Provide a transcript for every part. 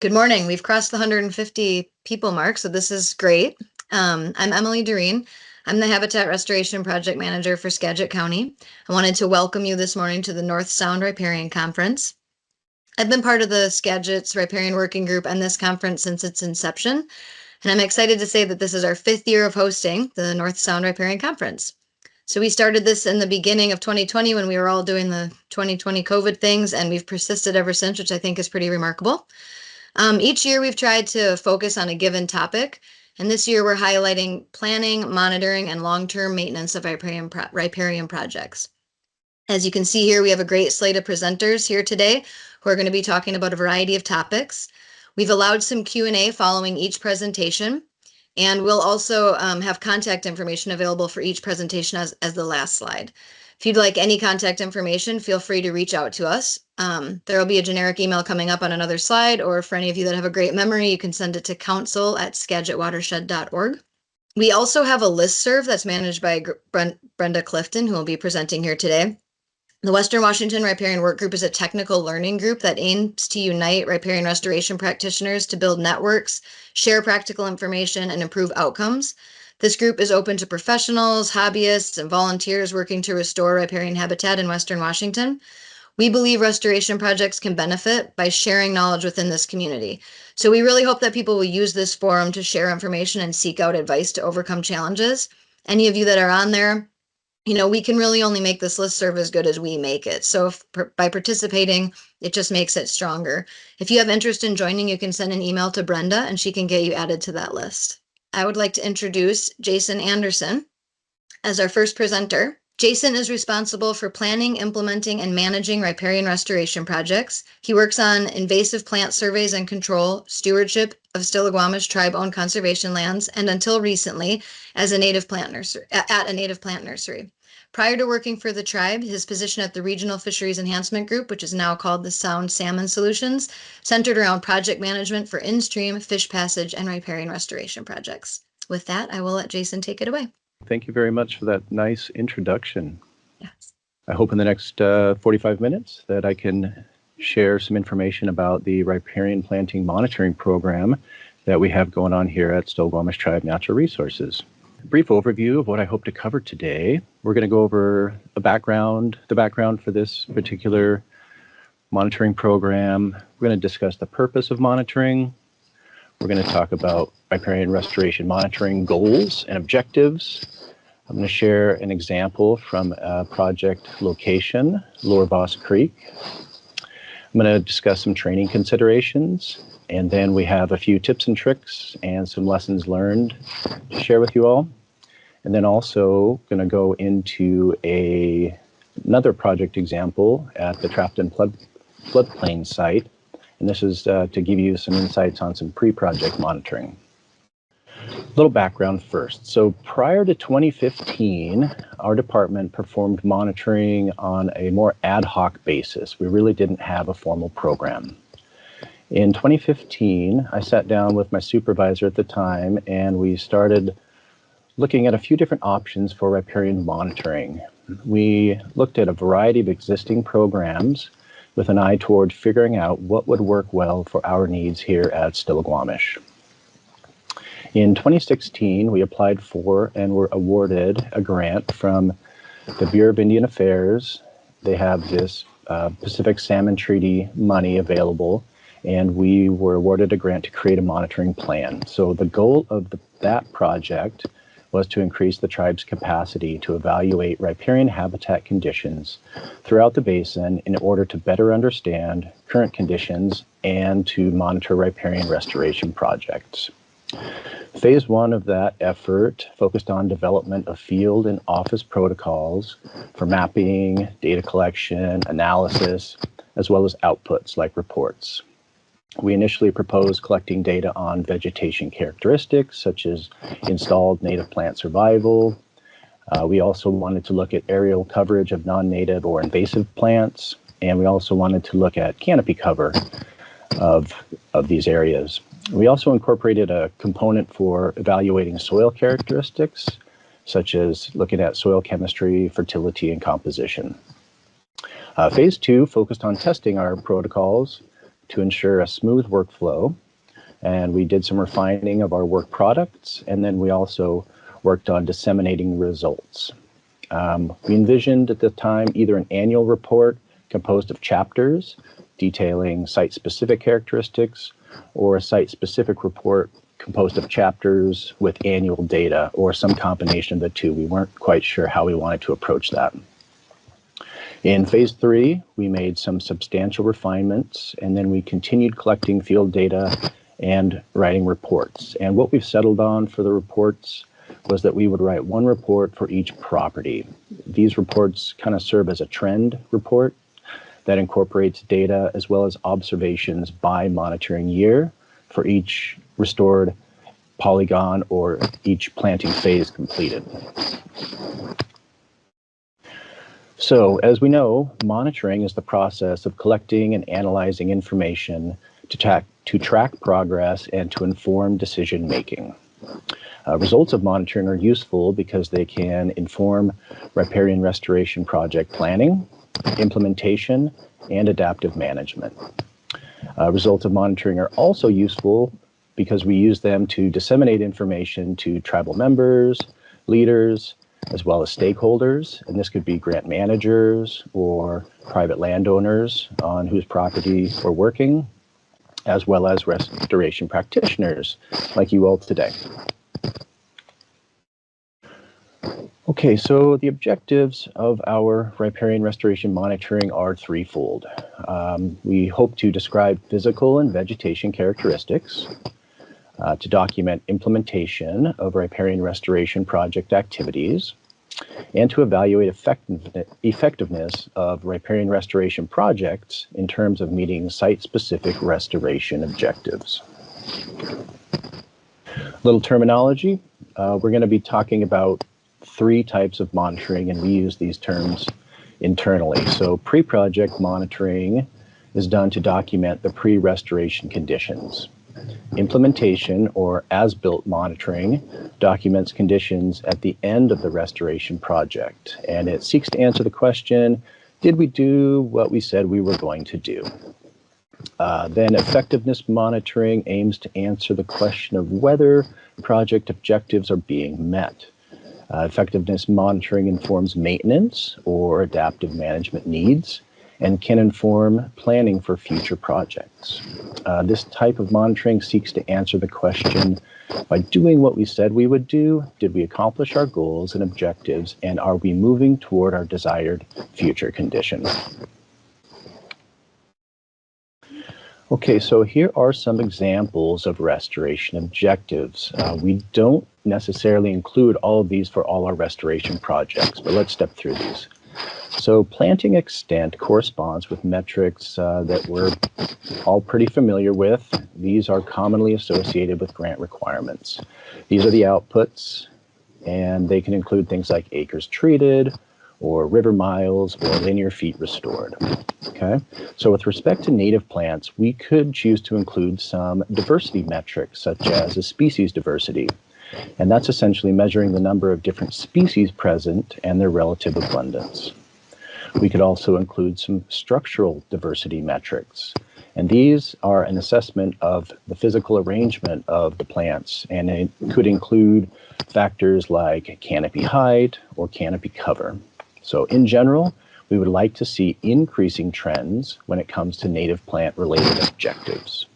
Good morning. We've crossed the 150 people mark, so this is great. I'm Emily Doreen. I'm the Habitat Restoration Project Manager for Skagit County. I wanted to welcome you this morning to the North Sound Riparian Conference. I've been part of the Skagit's Riparian Working Group and this conference since its inception, and I'm excited to say that this is our 5th year of hosting the North Sound Riparian Conference. So we started this in the beginning of 2020 when we were all doing the 2020 COVID things, and we've persisted ever since, which I think is pretty remarkable. Each year we've tried to focus on a given topic, and this year we're highlighting planning, monitoring, and long-term maintenance of riparian projects. As you can see here, we have a great slate of presenters here today who are going to be talking about a variety of topics. We've allowed some Q&A following each presentation, and we'll also have contact information available for each presentation as the last slide. If you'd like any contact information, feel free to reach out to us. There will be a generic email coming up on another slide, or for any of you that have a great memory, you can send it to council@skagitwatershed.org. We also have a listserv that's managed by Brenda Clifton, who will be presenting here today. The Western Washington Riparian Workgroup is a technical learning group that aims to unite riparian restoration practitioners to build networks, share practical information, and improve outcomes. This group is open to professionals, hobbyists, and volunteers working to restore riparian habitat in Western Washington. We believe restoration projects can benefit by sharing knowledge within this community. So we really hope that people will use this forum to share information and seek out advice to overcome challenges. Any of you that are on there, we can really only make this listserv as good as we make it. So by participating, it just makes it stronger. If you have interest in joining, you can send an email to Brenda and she can get you added to that list. I would like to introduce Jason Anderson as our first presenter. Jason is responsible for planning, implementing, and managing riparian restoration projects. He works on invasive plant surveys and control, stewardship of Stillaguamish tribe-owned conservation lands, and until recently, as a native plant nursery, at a native plant nursery. Prior to working for the tribe, his position at the Regional Fisheries Enhancement Group, which is now called the Sound Salmon Solutions, centered around project management for in-stream, fish passage, and riparian restoration projects. With that, I will let Jason take it away. Thank you very much for that nice introduction. Yes. I hope in the next 45 minutes that I can share some information about the riparian planting monitoring program that we have going on here at Stillaguamish Tribe Natural Resources. A brief overview of what I hope to cover today. We're going to go over the background for this particular monitoring program. We're going to discuss the purpose of monitoring. We're going to talk about riparian restoration monitoring goals and objectives. I'm going to share an example from a project location, Lower Boss Creek. I'm going to discuss some training considerations, and then we have a few tips and tricks and some lessons learned to share with you all. And then also going to go into another project example at the Trafton floodplain site. And this is to give you some insights on some pre-project monitoring. A little background first. So prior to 2015, our department performed monitoring on a more ad hoc basis. We really didn't have a formal program. In 2015, I sat down with my supervisor at the time and we started looking at a few different options for riparian monitoring. We looked at a variety of existing programs with an eye toward figuring out what would work well for our needs here at Stillaguamish. In 2016, we applied for and were awarded a grant from the Bureau of Indian Affairs. They have this Pacific Salmon Treaty money available, and we were awarded a grant to create a monitoring plan. So the goal of that project was to increase the tribe's capacity to evaluate riparian habitat conditions throughout the basin in order to better understand current conditions and to monitor riparian restoration projects. Phase 1 of that effort focused on development of field and office protocols for mapping, data collection, analysis, as well as outputs like reports. We initially proposed collecting data on vegetation characteristics, such as installed native plant survival. We also wanted to look at aerial coverage of non-native or invasive plants, and we also wanted to look at canopy cover of these areas. We also incorporated a component for evaluating soil characteristics, such as looking at soil chemistry, fertility, and composition. Phase 2 focused on testing our protocols to ensure a smooth workflow, and we did some refining of our work products, and then we also worked on disseminating results. We envisioned at the time either an annual report composed of chapters detailing site-specific characteristics, or a site-specific report composed of chapters with annual data, or some combination of the two. We weren't quite sure how we wanted to approach that. In phase 3, we made some substantial refinements, and then we continued collecting field data and writing reports. And what we've settled on for the reports was that we would write one report for each property. These reports kind of serve as a trend report that incorporates data as well as observations by monitoring year for each restored polygon or each planting phase completed. So, as we know, monitoring is the process of collecting and analyzing information to track progress and to inform decision making. Results of monitoring are useful because they can inform riparian restoration project planning, implementation, and adaptive management. Results of monitoring are also useful because we use them to disseminate information to tribal members, leaders, as well as stakeholders, and this could be grant managers or private landowners on whose property we're working, as well as restoration practitioners like you all today. Okay, so the objectives of our riparian restoration monitoring are threefold. We hope to describe physical and vegetation characteristics, to document implementation of riparian restoration project activities, and to evaluate effectiveness of riparian restoration projects in terms of meeting site-specific restoration objectives. Little terminology. We're going to be talking about 3 types of monitoring, and we use these terms internally. So pre-project monitoring is done to document the pre-restoration conditions. Implementation, or as-built monitoring, documents conditions at the end of the restoration project, and it seeks to answer the question, did we do what we said we were going to do? Then effectiveness monitoring aims to answer the question of whether project objectives are being met. Effectiveness monitoring informs maintenance or adaptive management needs and can inform planning for future projects. This type of monitoring seeks to answer the question, by doing what we said we would do, did we accomplish our goals and objectives, and are we moving toward our desired future condition? Okay, so here are some examples of restoration objectives. We don't necessarily include all of these for all our restoration projects, but let's step through these. So planting extent corresponds with metrics that we're all pretty familiar with. These are commonly associated with grant requirements. These are the outputs, and they can include things like acres treated, or river miles, or linear feet restored. Okay, so with respect to native plants, we could choose to include some diversity metrics, such as a species diversity. And that's essentially measuring the number of different species present and their relative abundance. We could also include some structural diversity metrics. And these are an assessment of the physical arrangement of the plants, and it could include factors like canopy height or canopy cover. So in general, we would like to see increasing trends when it comes to native plant related objectives.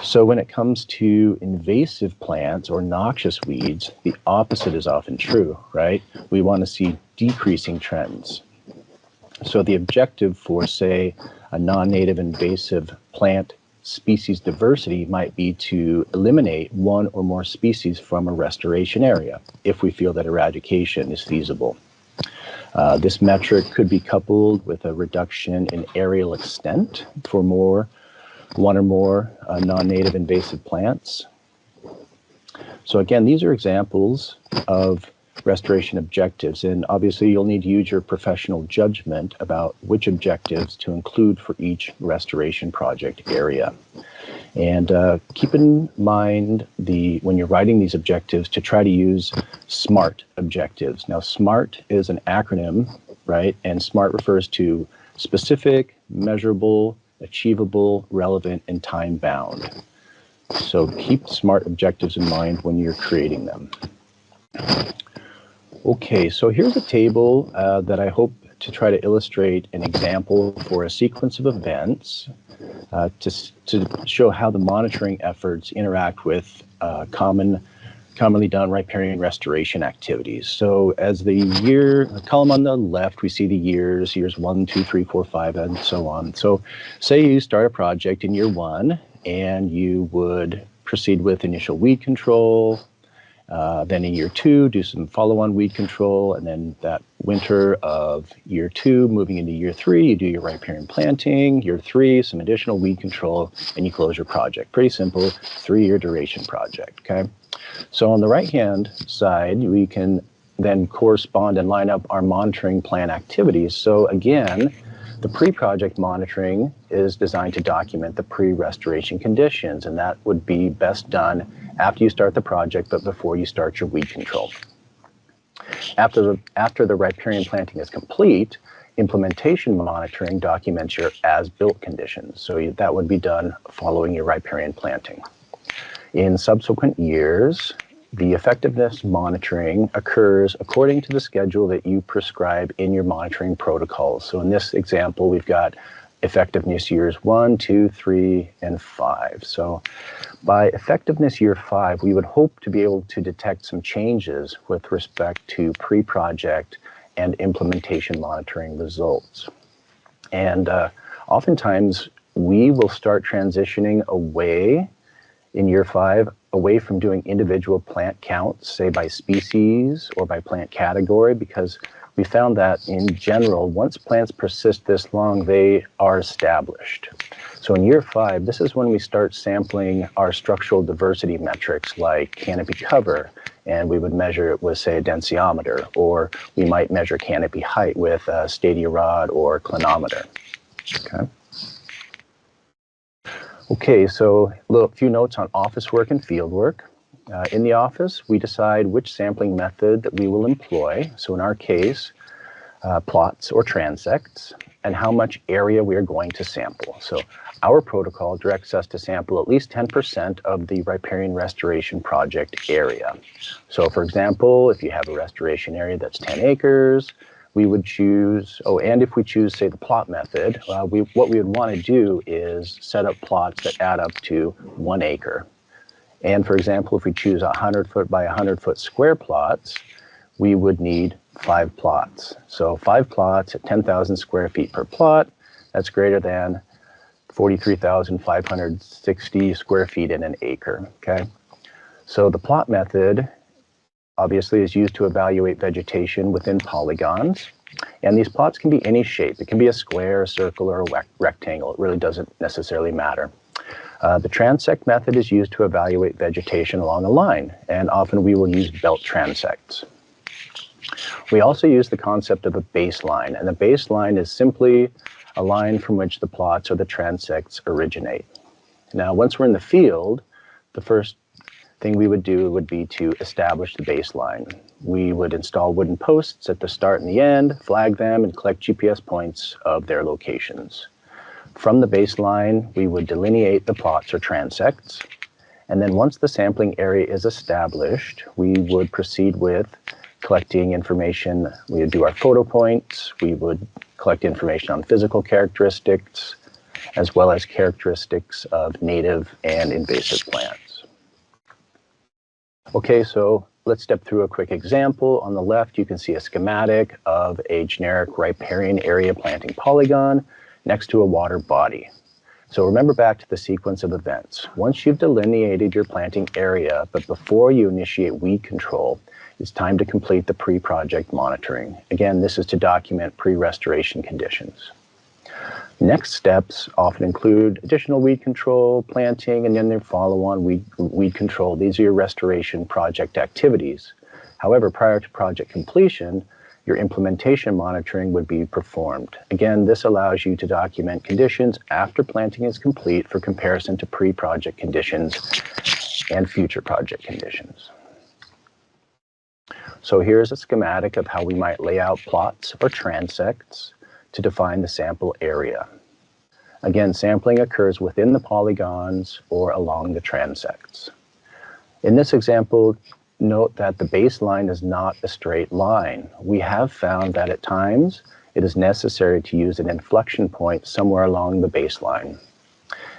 So when it comes to invasive plants or noxious weeds, the opposite is often true, right? We want to see decreasing trends. So the objective for, say, a non-native invasive plant species diversity might be to eliminate one or more species from a restoration area if we feel that eradication is feasible. This metric could be coupled with a reduction in aerial extent for one or more non-native invasive plants. So again, these are examples of restoration objectives, and obviously you'll need to use your professional judgment about which objectives to include for each restoration project area. And keep in mind when you're writing these objectives to try to use SMART objectives. Now, SMART is an acronym, right? And SMART refers to specific, measurable, achievable, relevant, and time-bound. So keep SMART objectives in mind when you're creating them. Okay, so here's a table that I hope to try to illustrate an example for a sequence of events to show how the monitoring efforts interact with commonly done riparian restoration activities. So as the column on the left, we see the years 1, 2, 3, 4, 5, and so on. So say you start a project in year 1, and you would proceed with initial weed control, then in year 2, do some follow-on weed control, and then that winter of year 2, moving into year 3, you do your riparian planting, year 3, some additional weed control, and you close your project. Pretty simple, 3-year duration project, okay? So on the right-hand side, we can then correspond and line up our monitoring plan activities. So again, the pre-project monitoring is designed to document the pre-restoration conditions, and that would be best done after you start the project, but before you start your weed control. After the riparian planting is complete, implementation monitoring documents your as-built conditions. So that would be done following your riparian planting. In subsequent years, the effectiveness monitoring occurs according to the schedule that you prescribe in your monitoring protocols. So in this example, we've got effectiveness years 1, 2, 3, and 5. So by effectiveness year 5, we would hope to be able to detect some changes with respect to pre-project and implementation monitoring results. And oftentimes, we will start transitioning away in year 5, away from doing individual plant counts, say by species or by plant category, because we found that in general, once plants persist this long, they are established. So in year 5, this is when we start sampling our structural diversity metrics like canopy cover, and we would measure it with, say, a densitometer, or we might measure canopy height with a stadia rod or clinometer. Okay. Okay, so a few notes on office work and field work. In the office, we decide which sampling method that we will employ. So in our case, plots or transects, and how much area we are going to sample. So our protocol directs us to sample at least 10% of the riparian restoration project area. So for example, if you have a restoration area that's 10 acres, we would choose, and if we choose, say, the plot method, what we would want to do is set up plots that add up to 1 acre. And for example, if we choose 100-foot by 100-foot square plots, we would need 5 plots. So 5 plots at 10,000 square feet per plot, that's greater than 43,560 square feet in an acre, okay? So the plot method obviously is used to evaluate vegetation within polygons. And these plots can be any shape. It can be a square, a circle, or a rectangle. It really doesn't necessarily matter. The transect method is used to evaluate vegetation along a line, and often we will use belt transects. We also use the concept of a baseline, and the baseline is simply a line from which the plots or the transects originate. Now, once we're in the field, the first thing we would do would be to establish the baseline. We would install wooden posts at the start and the end, flag them, and collect GPS points of their locations. From the baseline, we would delineate the plots or transects. And then once the sampling area is established, we would proceed with collecting information. We would do our photo points. We would collect information on physical characteristics, as well as characteristics of native and invasive plants. Okay, so let's step through a quick example. On the left, you can see a schematic of a generic riparian area planting polygon next to a water body. So remember back to the sequence of events. Once you've delineated your planting area, but before you initiate weed control, it's time to complete the pre-project monitoring. Again, this is to document pre-restoration conditions. Next steps often include additional weed control, planting, and then their follow-on weed control. These are your restoration project activities. However, prior to project completion, your implementation monitoring would be performed. Again, this allows you to document conditions after planting is complete for comparison to pre-project conditions and future project conditions. So here's a schematic of how we might lay out plots or transects to define the sample area. Again, sampling occurs within the polygons or along the transects. In this example, note that the baseline is not a straight line. We have found that at times it is necessary to use an inflection point somewhere along the baseline.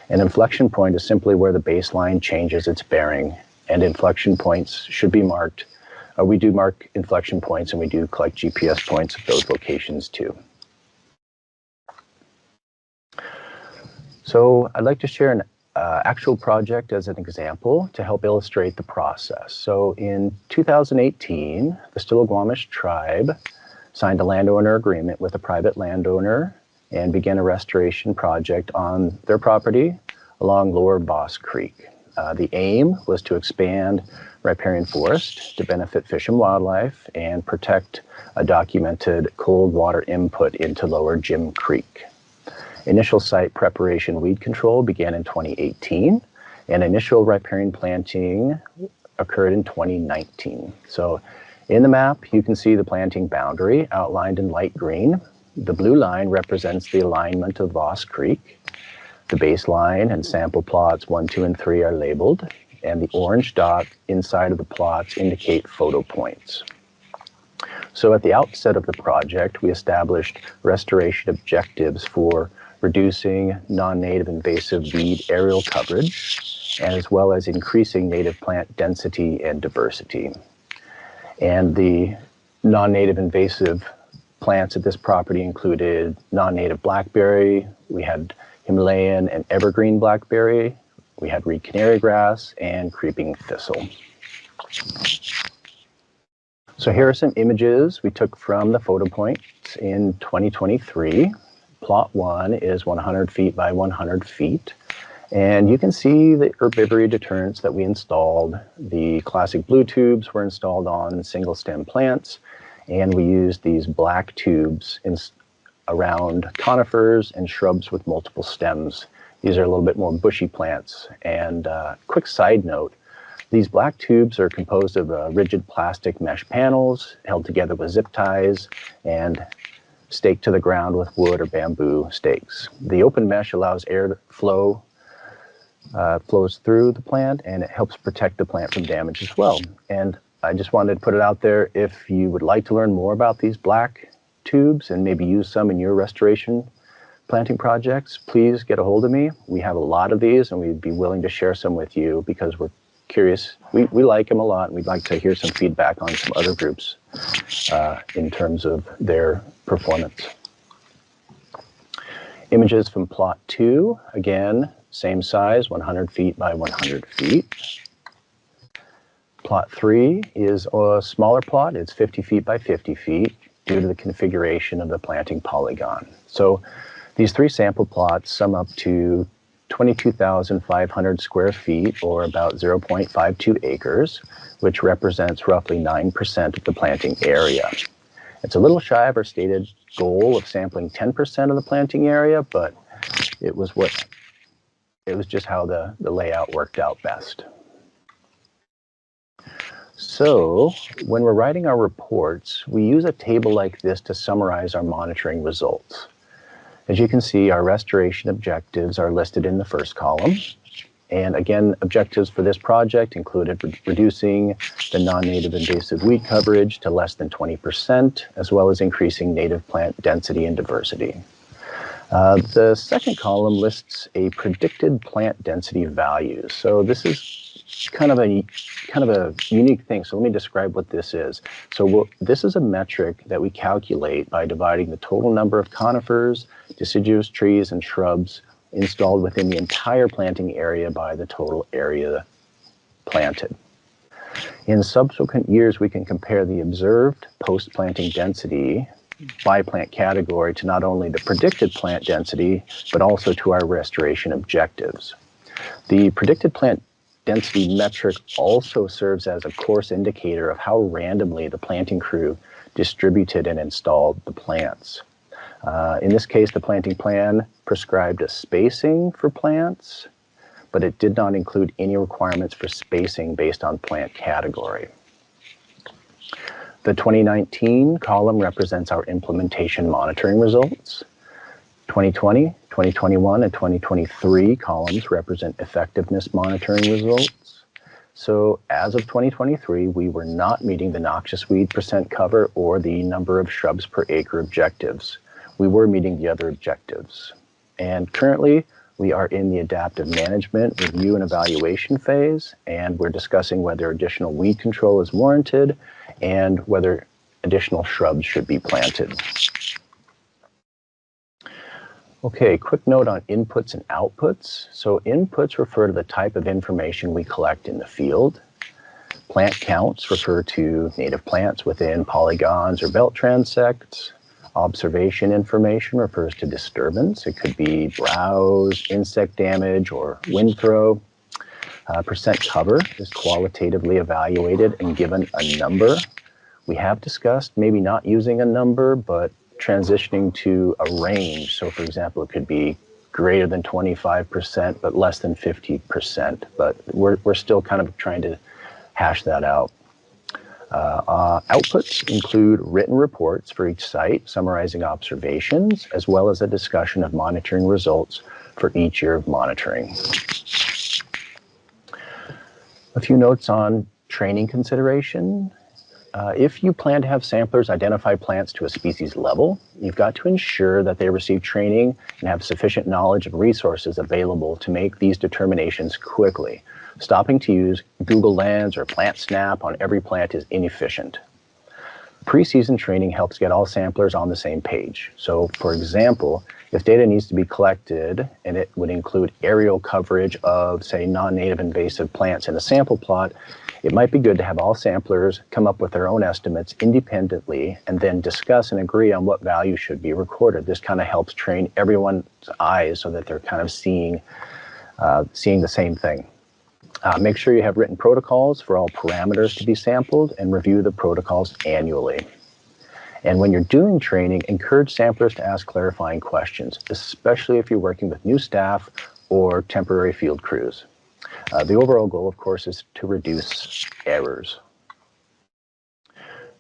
An inflection point is simply where the baseline changes its bearing, and inflection points should be marked. We do mark inflection points, and we do collect GPS points of those locations too. So I'd like to share an actual project as an example to help illustrate the process. So in 2018, the Stillaguamish tribe signed a landowner agreement with a private landowner and began a restoration project on their property along Lower Boss Creek. The aim was to expand riparian forest to benefit fish and wildlife and protect a documented cold water input into Lower Jim Creek. Initial site preparation weed control began in 2018, and initial riparian planting occurred in 2019. So in the map, you can see the planting boundary outlined in light green. The blue line represents the alignment of Voss Creek. The baseline and sample plots 1, 2, and 3 are labeled, and the orange dot inside of the plots indicate photo points. So at the outset of the project, we established restoration objectives for reducing non-native invasive weed aerial coverage, as well as increasing native plant density and diversity. And the non-native invasive plants at this property included non-native blackberry, we had Himalayan and evergreen blackberry, we had reed canary grass, and creeping thistle. So here are some images we took from the photo points in 2023. Plot 1 is 100 feet by 100 feet. And you can see the herbivory deterrents that we installed. The classic blue tubes were installed on single stem plants, and we used these black tubes around conifers and shrubs with multiple stems. These are a little bit more bushy plants. And quick side note, these black tubes are composed of rigid plastic mesh panels held together with zip ties and staked to the ground with wood or bamboo stakes. The open mesh allows air flow flows through the plant, and it helps protect the plant from damage as well. And I just wanted to put it out there, if you would like to learn more about these black tubes and maybe use some in your restoration planting projects, please get a hold of me. We have a lot of these, and we'd be willing to share some with you because we're curious. We like them a lot, and we'd like to hear some feedback on some other groups in terms of their performance. Images from plot 2, again, same size, 100 feet by 100 feet. Plot 3 is a smaller plot. It's 50 feet by 50 feet due to the configuration of the planting polygon. So these 3 sample plots sum up to 22,500 square feet, or about 0.52 acres, which represents roughly 9% of the planting area. It's a little shy of our stated goal of sampling 10% of the planting area, but it was just how the layout worked out best. So when we're writing our reports, we use a table like this to summarize our monitoring results. As you can see, our restoration objectives are listed in the first column. And again, objectives for this project included reducing the non-native invasive weed coverage to less than 20%, as well as increasing native plant density and diversity. The second column lists a predicted plant density value. So this is kind of a unique thing. So let me describe what this is. So this is a metric that we calculate by dividing the total number of conifers, deciduous trees, and shrubs installed within the entire planting area by the total area planted. In subsequent years, we can compare the observed post-planting density by plant category to not only the predicted plant density, but also to our restoration objectives. The predicted plant density metric also serves as a coarse indicator of how randomly the planting crew distributed and installed the plants. In this case, the planting plan prescribed a spacing for plants, but it did not include any requirements for spacing based on plant category. The 2019 column represents our implementation monitoring results. 2020, 2021, and 2023 columns represent effectiveness monitoring results. So as of 2023, we were not meeting the noxious weed percent cover or the number of shrubs per acre objectives. We were meeting the other objectives. And currently, we are in the adaptive management review and evaluation phase, and we're discussing whether additional weed control is warranted and whether additional shrubs should be planted. Okay, quick note on inputs and outputs. So inputs refer to the type of information we collect in the field. Plant counts refer to native plants within polygons or belt transects. Observation information refers to disturbance. It could be browse, insect damage, or wind throw. Percent cover is qualitatively evaluated and given a number. We have discussed maybe not using a number, but transitioning to a range. So for example, it could be greater than 25%, but less than 50%. But we're still kind of trying to hash that out. Outputs include written reports for each site summarizing observations, as well as a discussion of monitoring results for each year of monitoring. A few notes on training consideration. If you plan to have samplers identify plants to a species level, you've got to ensure that they receive training and have sufficient knowledge of resources available to make these determinations quickly. Stopping to use Google Lens or Plant Snap on every plant is inefficient. Pre-season training helps get all samplers on the same page. So for example, if data needs to be collected and it would include aerial coverage of, say, non-native invasive plants in a sample plot, it might be good to have all samplers come up with their own estimates independently and then discuss and agree on what value should be recorded. This kind of helps train everyone's eyes so that they're kind of seeing the same thing. Make sure you have written protocols for all parameters to be sampled and review the protocols annually. And when you're doing training, encourage samplers to ask clarifying questions, especially if you're working with new staff or temporary field crews. The overall goal, of course, is to reduce errors.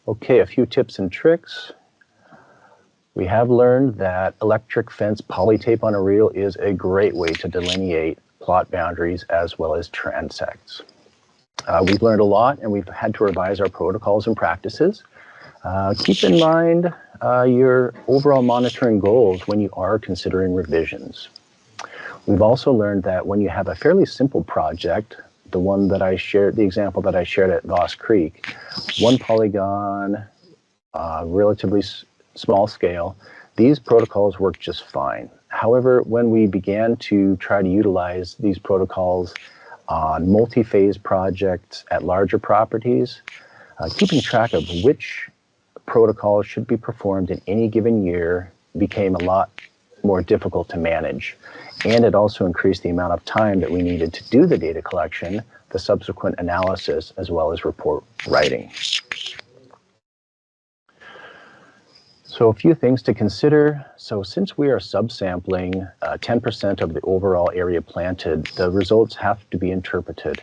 Okay, a few tips and tricks. We have learned that electric fence polytape on a reel is a great way to delineate plot boundaries as well as transects. We've learned a lot and we've had to revise our protocols and practices. Keep in mind your overall monitoring goals when you are considering revisions. We've also learned that when you have a fairly simple project, the one that I shared, the example that I shared at Voss Creek, one polygon, relatively small scale, these protocols work just fine. However, when we began to try to utilize these protocols on multi-phase projects at larger properties, keeping track of which protocols should be performed in any given year became a lot more difficult to manage. And it also increased the amount of time that we needed to do the data collection, the subsequent analysis, as well as report writing. So a few things to consider. So since we are subsampling 10% of the overall area planted, the results have to be interpreted.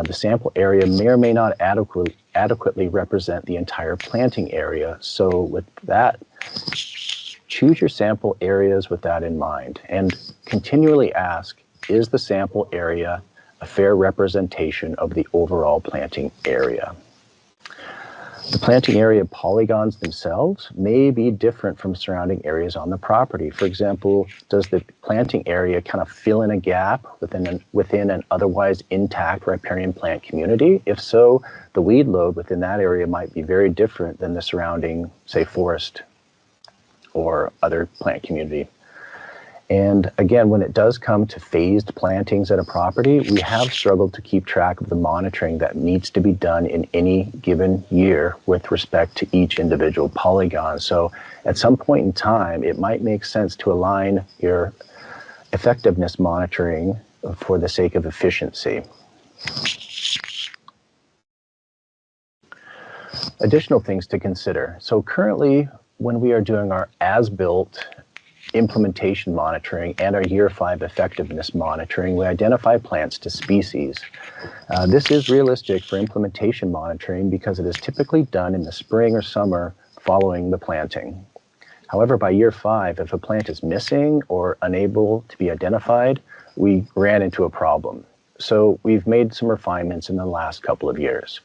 The sample area may or may not adequately represent the entire planting area. So with that, choose your sample areas with that in mind and continually ask, is the sample area a fair representation of the overall planting area? The planting area polygons themselves may be different from surrounding areas on the property. For example, does the planting area kind of fill in a gap within an otherwise intact riparian plant community? If so, the weed load within that area might be very different than the surrounding, say, forest or other plant community. And again, when it does come to phased plantings at a property, we have struggled to keep track of the monitoring that needs to be done in any given year with respect to each individual polygon. So at some point in time, it might make sense to align your effectiveness monitoring for the sake of efficiency. Additional things to consider. So currently, when we are doing our as-built implementation monitoring and our year 5 effectiveness monitoring, we identify plants to species. This is realistic for implementation monitoring because it is typically done in the spring or summer following the planting. However, by year 5, if a plant is missing or unable to be identified, we ran into a problem. So we've made some refinements in the last couple of years.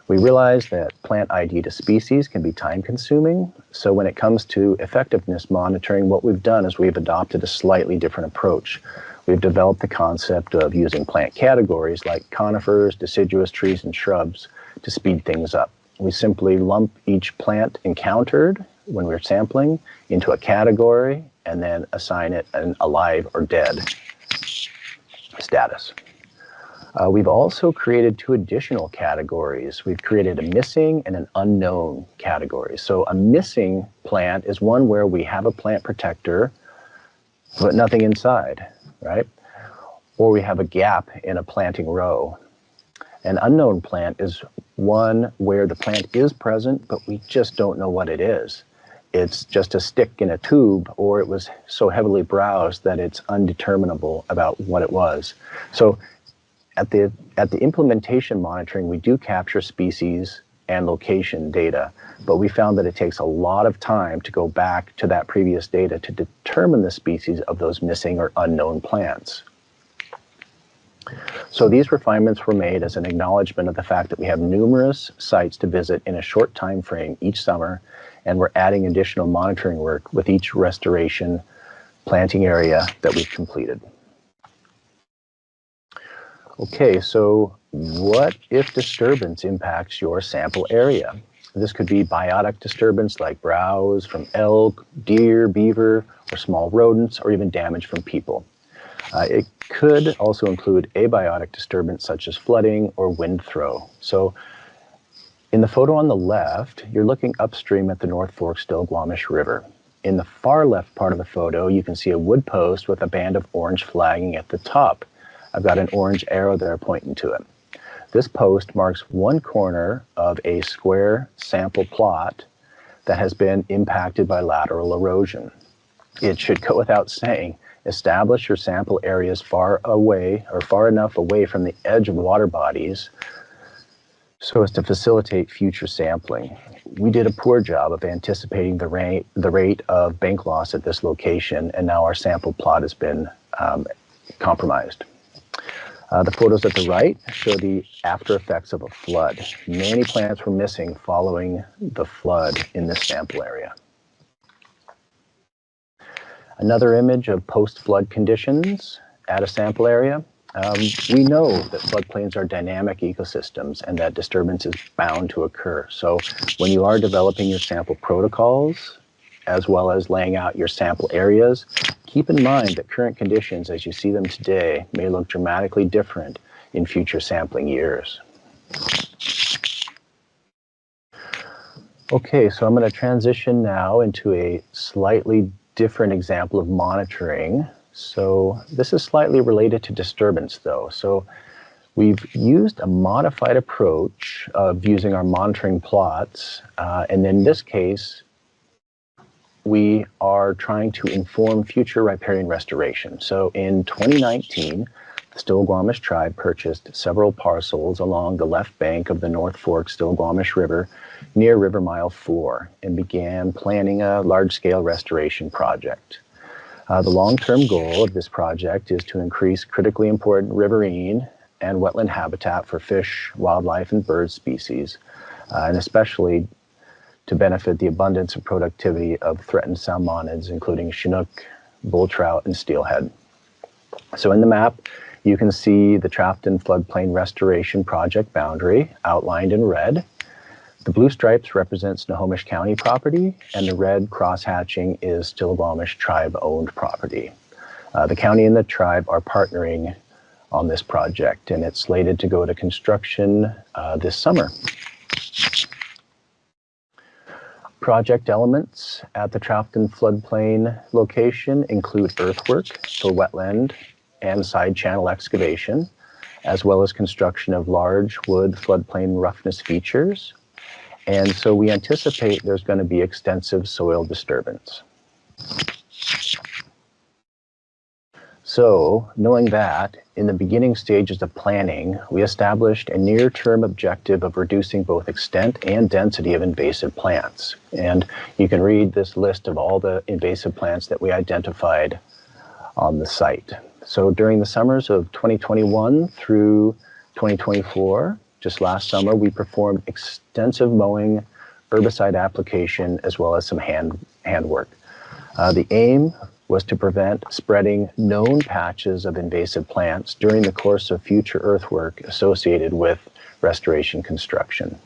We realized that plant ID to species can be time-consuming, so when it comes to effectiveness monitoring, what we've done is we've adopted a slightly different approach. We've developed the concept of using plant categories like conifers, deciduous trees, and shrubs to speed things up. We simply lump each plant encountered when we're sampling into a category and then assign it an alive or dead status. We've also created 2 additional categories. We've created a missing and an unknown category. So a missing plant is one where we have a plant protector, but nothing inside, right? Or we have a gap in a planting row. An unknown plant is one where the plant is present, but we just don't know what it is. It's just a stick in a tube, or it was so heavily browsed that it's undeterminable about what it was. So at the implementation monitoring, we do capture species and location data, but we found that it takes a lot of time to go back to that previous data to determine the species of those missing or unknown plants. So these refinements were made as an acknowledgement of the fact that we have numerous sites to visit in a short time frame each summer, and we're adding additional monitoring work with each restoration planting area that we've completed. Okay, so what if disturbance impacts your sample area? This could be biotic disturbance like browse from elk, deer, beaver, or small rodents, or even damage from people. It could also include abiotic disturbance such as flooding or wind throw. So in the photo on the left, you're looking upstream at the North Fork Stillaguamish River. In the far left part of the photo, you can see a wood post with a band of orange flagging at the top. I've got an orange arrow there pointing to it. This post marks one corner of a square sample plot that has been impacted by lateral erosion. It should go without saying, establish your sample areas far away or far enough away from the edge of water bodies so as to facilitate future sampling. We did a poor job of anticipating the rate of bank loss at this location, and now our sample plot has been compromised. The photos at the right show the after effects of a flood. Many plants were missing following the flood in this sample area. Another image of post-flood conditions at a sample area. We know that floodplains are dynamic ecosystems and that disturbance is bound to occur. So when you are developing your sample protocols, as well as laying out your sample areas, keep in mind that current conditions as you see them today may look dramatically different in future sampling years. Okay, so I'm going to transition now into a slightly different example of monitoring. So this is slightly related to disturbance though. So we've used a modified approach of using our monitoring plots, and in this case, we are trying to inform future riparian restoration. So in 2019, the Stillaguamish tribe purchased several parcels along the left bank of the North Fork Stillaguamish River near River Mile 4 and began planning a large-scale restoration project. The long-term goal of this project is to increase critically important riverine and wetland habitat for fish, wildlife, and bird species, and especially to benefit the abundance and productivity of threatened salmonids, including chinook, bull trout, and steelhead. So in the map, you can see the Trafton Floodplain Restoration Project boundary outlined in red. The blue stripes represent Snohomish County property, and the red cross-hatching is Stillaguamish tribe-owned property. The county and the tribe are partnering on this project, and it's slated to go to construction this summer. Project elements at the Trafton floodplain location include earthwork for wetland and side channel excavation, as well as construction of large wood floodplain roughness features. And so we anticipate there's going to be extensive soil disturbance. So, knowing that, in the beginning stages of planning, we established a near-term objective of reducing both extent and density of invasive plants. And you can read this list of all the invasive plants that we identified on the site. So during the summers of 2021 through 2024, just last summer, we performed extensive mowing, herbicide application, as well as some handwork. The aim was to prevent spreading known patches of invasive plants during the course of future earthwork associated with restoration construction.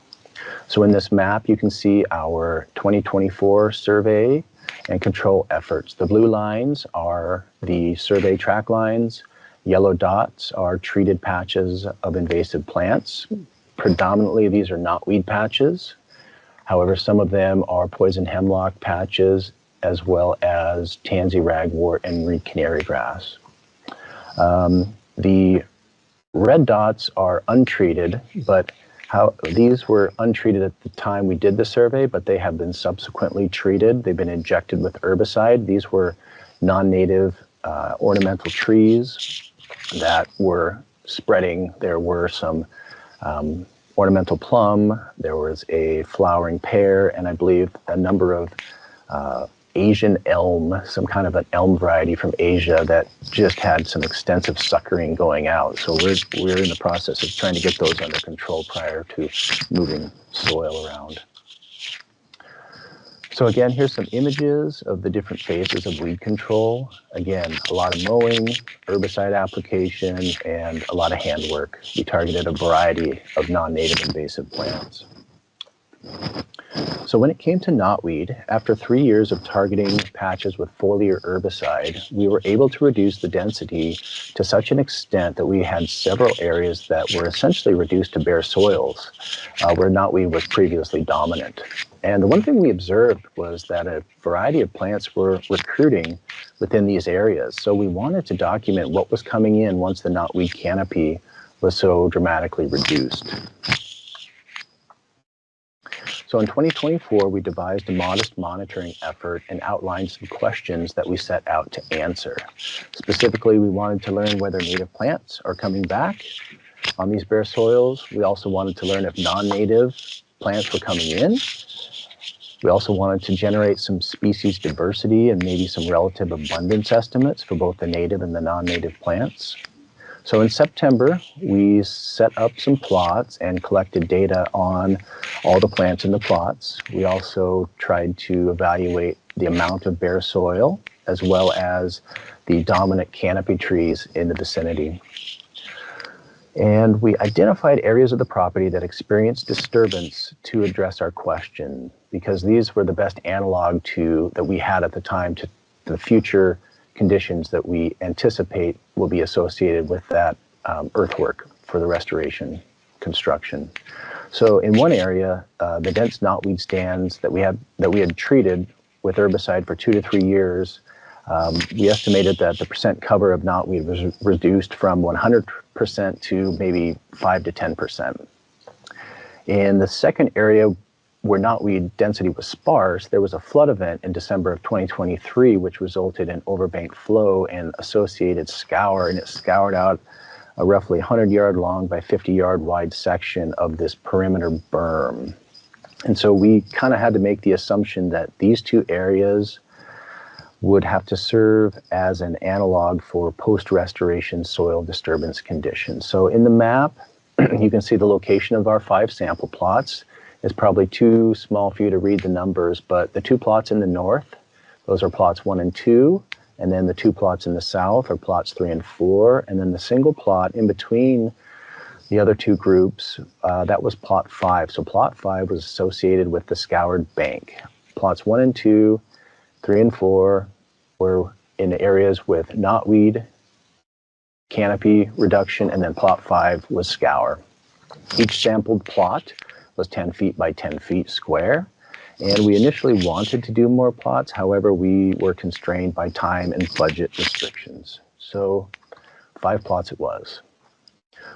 So in this map, you can see our 2024 survey and control efforts. The blue lines are the survey track lines. Yellow dots are treated patches of invasive plants. Predominantly, these are knotweed patches. However, some of them are poison hemlock patches, as well as tansy ragwort and reed canary grass. The red dots are untreated, but these were untreated at the time we did the survey, but they have been subsequently treated. They've been injected with herbicide. These were non-native ornamental trees that were spreading. There were some ornamental plum, there was a flowering pear, and I believe a number of Asian elm, some kind of an elm variety from Asia that just had some extensive suckering going out. So we're in the process of trying to get those under control prior to moving soil around. So again, here's some images of the different phases of weed control. Again, a lot of mowing, herbicide application, and a lot of handwork. We targeted a variety of non-native invasive plants. So when it came to knotweed, after 3 years of targeting patches with foliar herbicide, we were able to reduce the density to such an extent that we had several areas that were essentially reduced to bare soils, where knotweed was previously dominant. And the one thing we observed was that a variety of plants were recruiting within these areas. So we wanted to document what was coming in once the knotweed canopy was so dramatically reduced. So in 2024, we devised a modest monitoring effort and outlined some questions that we set out to answer. Specifically, we wanted to learn whether native plants are coming back on these bare soils. We also wanted to learn if non-native plants were coming in. We also wanted to generate some species diversity and maybe some relative abundance estimates for both the native and the non-native plants. So in September, we set up some plots and collected data on all the plants in the plots. We also tried to evaluate the amount of bare soil, as well as the dominant canopy trees in the vicinity. And we identified areas of the property that experienced disturbance to address our question, because these were the best analog that we had at the time to the future conditions that we anticipate will be associated with that earthwork for the restoration construction. So in one area, the dense knotweed stands that we had treated with herbicide for 2 to 3 years, we estimated that the percent cover of knotweed was reduced from 100% to maybe 5 to 10%. In the second area where knotweed density was sparse, there was a flood event in December of 2023, which resulted in overbank flow and associated scour, and it scoured out a roughly 100-yard long by 50-yard wide section of this perimeter berm. And so we kind of had to make the assumption that these two areas would have to serve as an analog for post-restoration soil disturbance conditions. So in the map, you can see the location of our 5 sample plots. It's probably too small for you to read the numbers, but the 2 plots in the north, those are plots 1 and 2, and then the 2 plots in the south are plots 3 and 4, and then the single plot in between the other 2 groups, that was plot 5. So plot 5 was associated with the scoured bank. Plots 1 and 2, 3 and 4 were in areas with knotweed, canopy reduction, and then plot 5 was scour. Each sampled plot was 10 feet by 10 feet square, and we initially wanted to do more plots. However, we were constrained by time and budget restrictions. So 5 plots it was.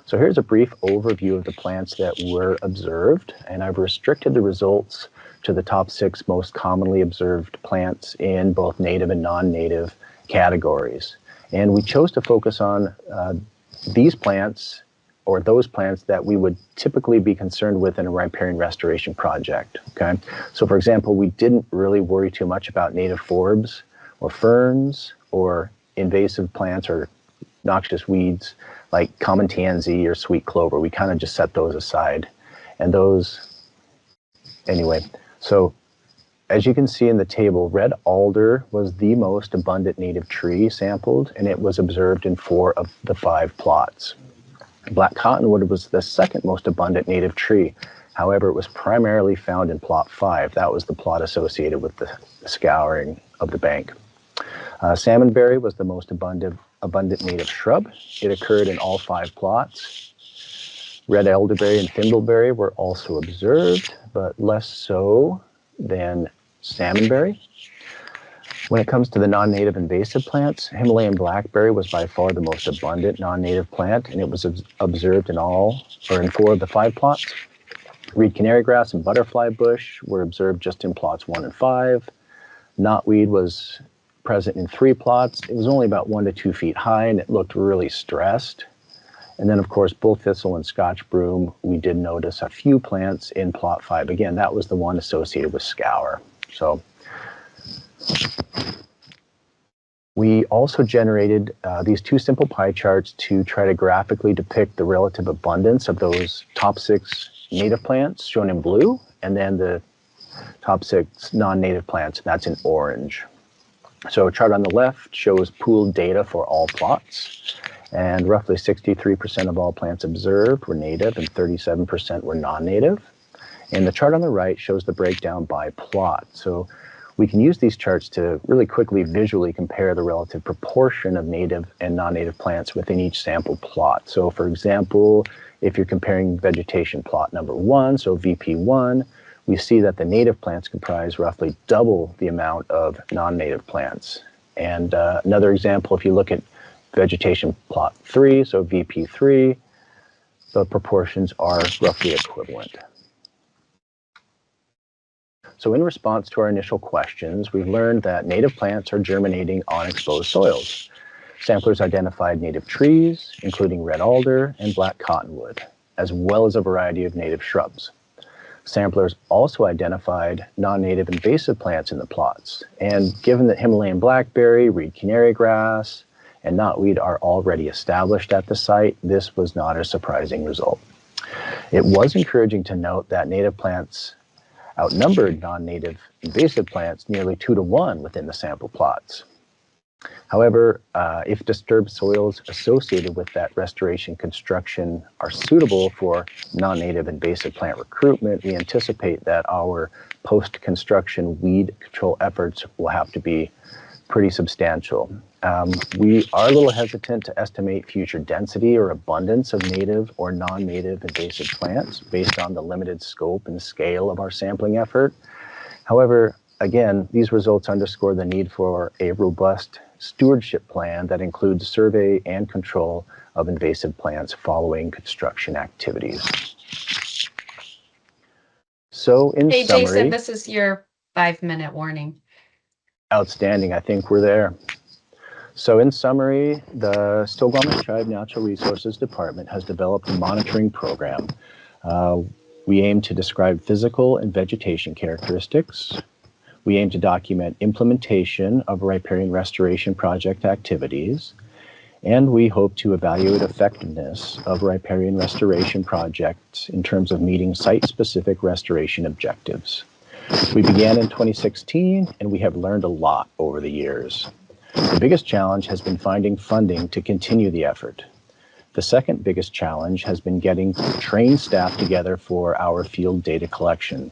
So here's a brief overview of the plants that were observed, and I've restricted the results to the top 6 most commonly observed plants in both native and non-native categories. And we chose to focus on these plants, or those plants that we would typically be concerned with in a riparian restoration project, okay? So for example, we didn't really worry too much about native forbs or ferns or invasive plants or noxious weeds like common tansy or sweet clover. We kind of just set those aside. And those, anyway, so as you can see in the table, red alder was the most abundant native tree sampled, and it was observed in 4 of the 5 plots. Black cottonwood was the second most abundant native tree. However, it was primarily found in plot 5. That was the plot associated with the scouring of the bank. Salmonberry was the most abundant native shrub. It occurred in all 5 plots. Red elderberry and thimbleberry were also observed, but less so than salmonberry. When it comes to the non-native invasive plants, Himalayan blackberry was by far the most abundant non-native plant, and it was observed in 4 of the 5 plots. Reed canary grass and butterfly bush were observed just in plots 1 and 5. Knotweed was present in 3 plots. It was only about 1 to 2 feet high, and it looked really stressed. And then, of course, bull thistle and Scotch broom, we did notice a few plants in plot 5. Again, that was the one associated with scour. So we also generated these 2 simple pie charts to try to graphically depict the relative abundance of those top 6 native plants, shown in blue, and then the top 6 non-native plants, and that's in orange. So a chart on the left shows pooled data for all plots, and roughly 63% of all plants observed were native and 37% were non-native. And the chart on the right shows the breakdown by plot. So we can use these charts to really quickly visually compare the relative proportion of native and non-native plants within each sample plot. So for example, if you're comparing vegetation plot number 1, so VP1, we see that the native plants comprise roughly double the amount of non-native plants. And another example, if you look at vegetation plot 3, so VP3, the proportions are roughly equivalent. So in response to our initial questions, we learned that native plants are germinating on exposed soils. Samplers identified native trees, including red alder and black cottonwood, as well as a variety of native shrubs. Samplers also identified non-native invasive plants in the plots, and given that Himalayan blackberry, reed canary grass, and knotweed are already established at the site, this was not a surprising result. It was encouraging to note that native plants outnumbered non-native invasive plants nearly 2 to 1 within the sample plots. However, if disturbed soils associated with that restoration construction are suitable for non-native invasive plant recruitment, we anticipate that our post-construction weed control efforts will have to be pretty substantial. We are a little hesitant to estimate future density or abundance of native or non-native invasive plants based on the limited scope and scale of our sampling effort. However, again, these results underscore the need for a robust stewardship plan that includes survey and control of invasive plants following construction activities. So in Hey, summary, Jason, this is your 5-minute warning. Outstanding, I think we're there. So in summary, the Stillaguamish Tribe Natural Resources Department has developed a monitoring program. We aim to describe physical and vegetation characteristics. We aim to document implementation of riparian restoration project activities. And we hope to evaluate effectiveness of riparian restoration projects in terms of meeting site-specific restoration objectives. We began in 2016, and we have learned a lot over the years. The biggest challenge has been finding funding to continue the effort. The second biggest challenge has been getting trained staff together for our field data collection.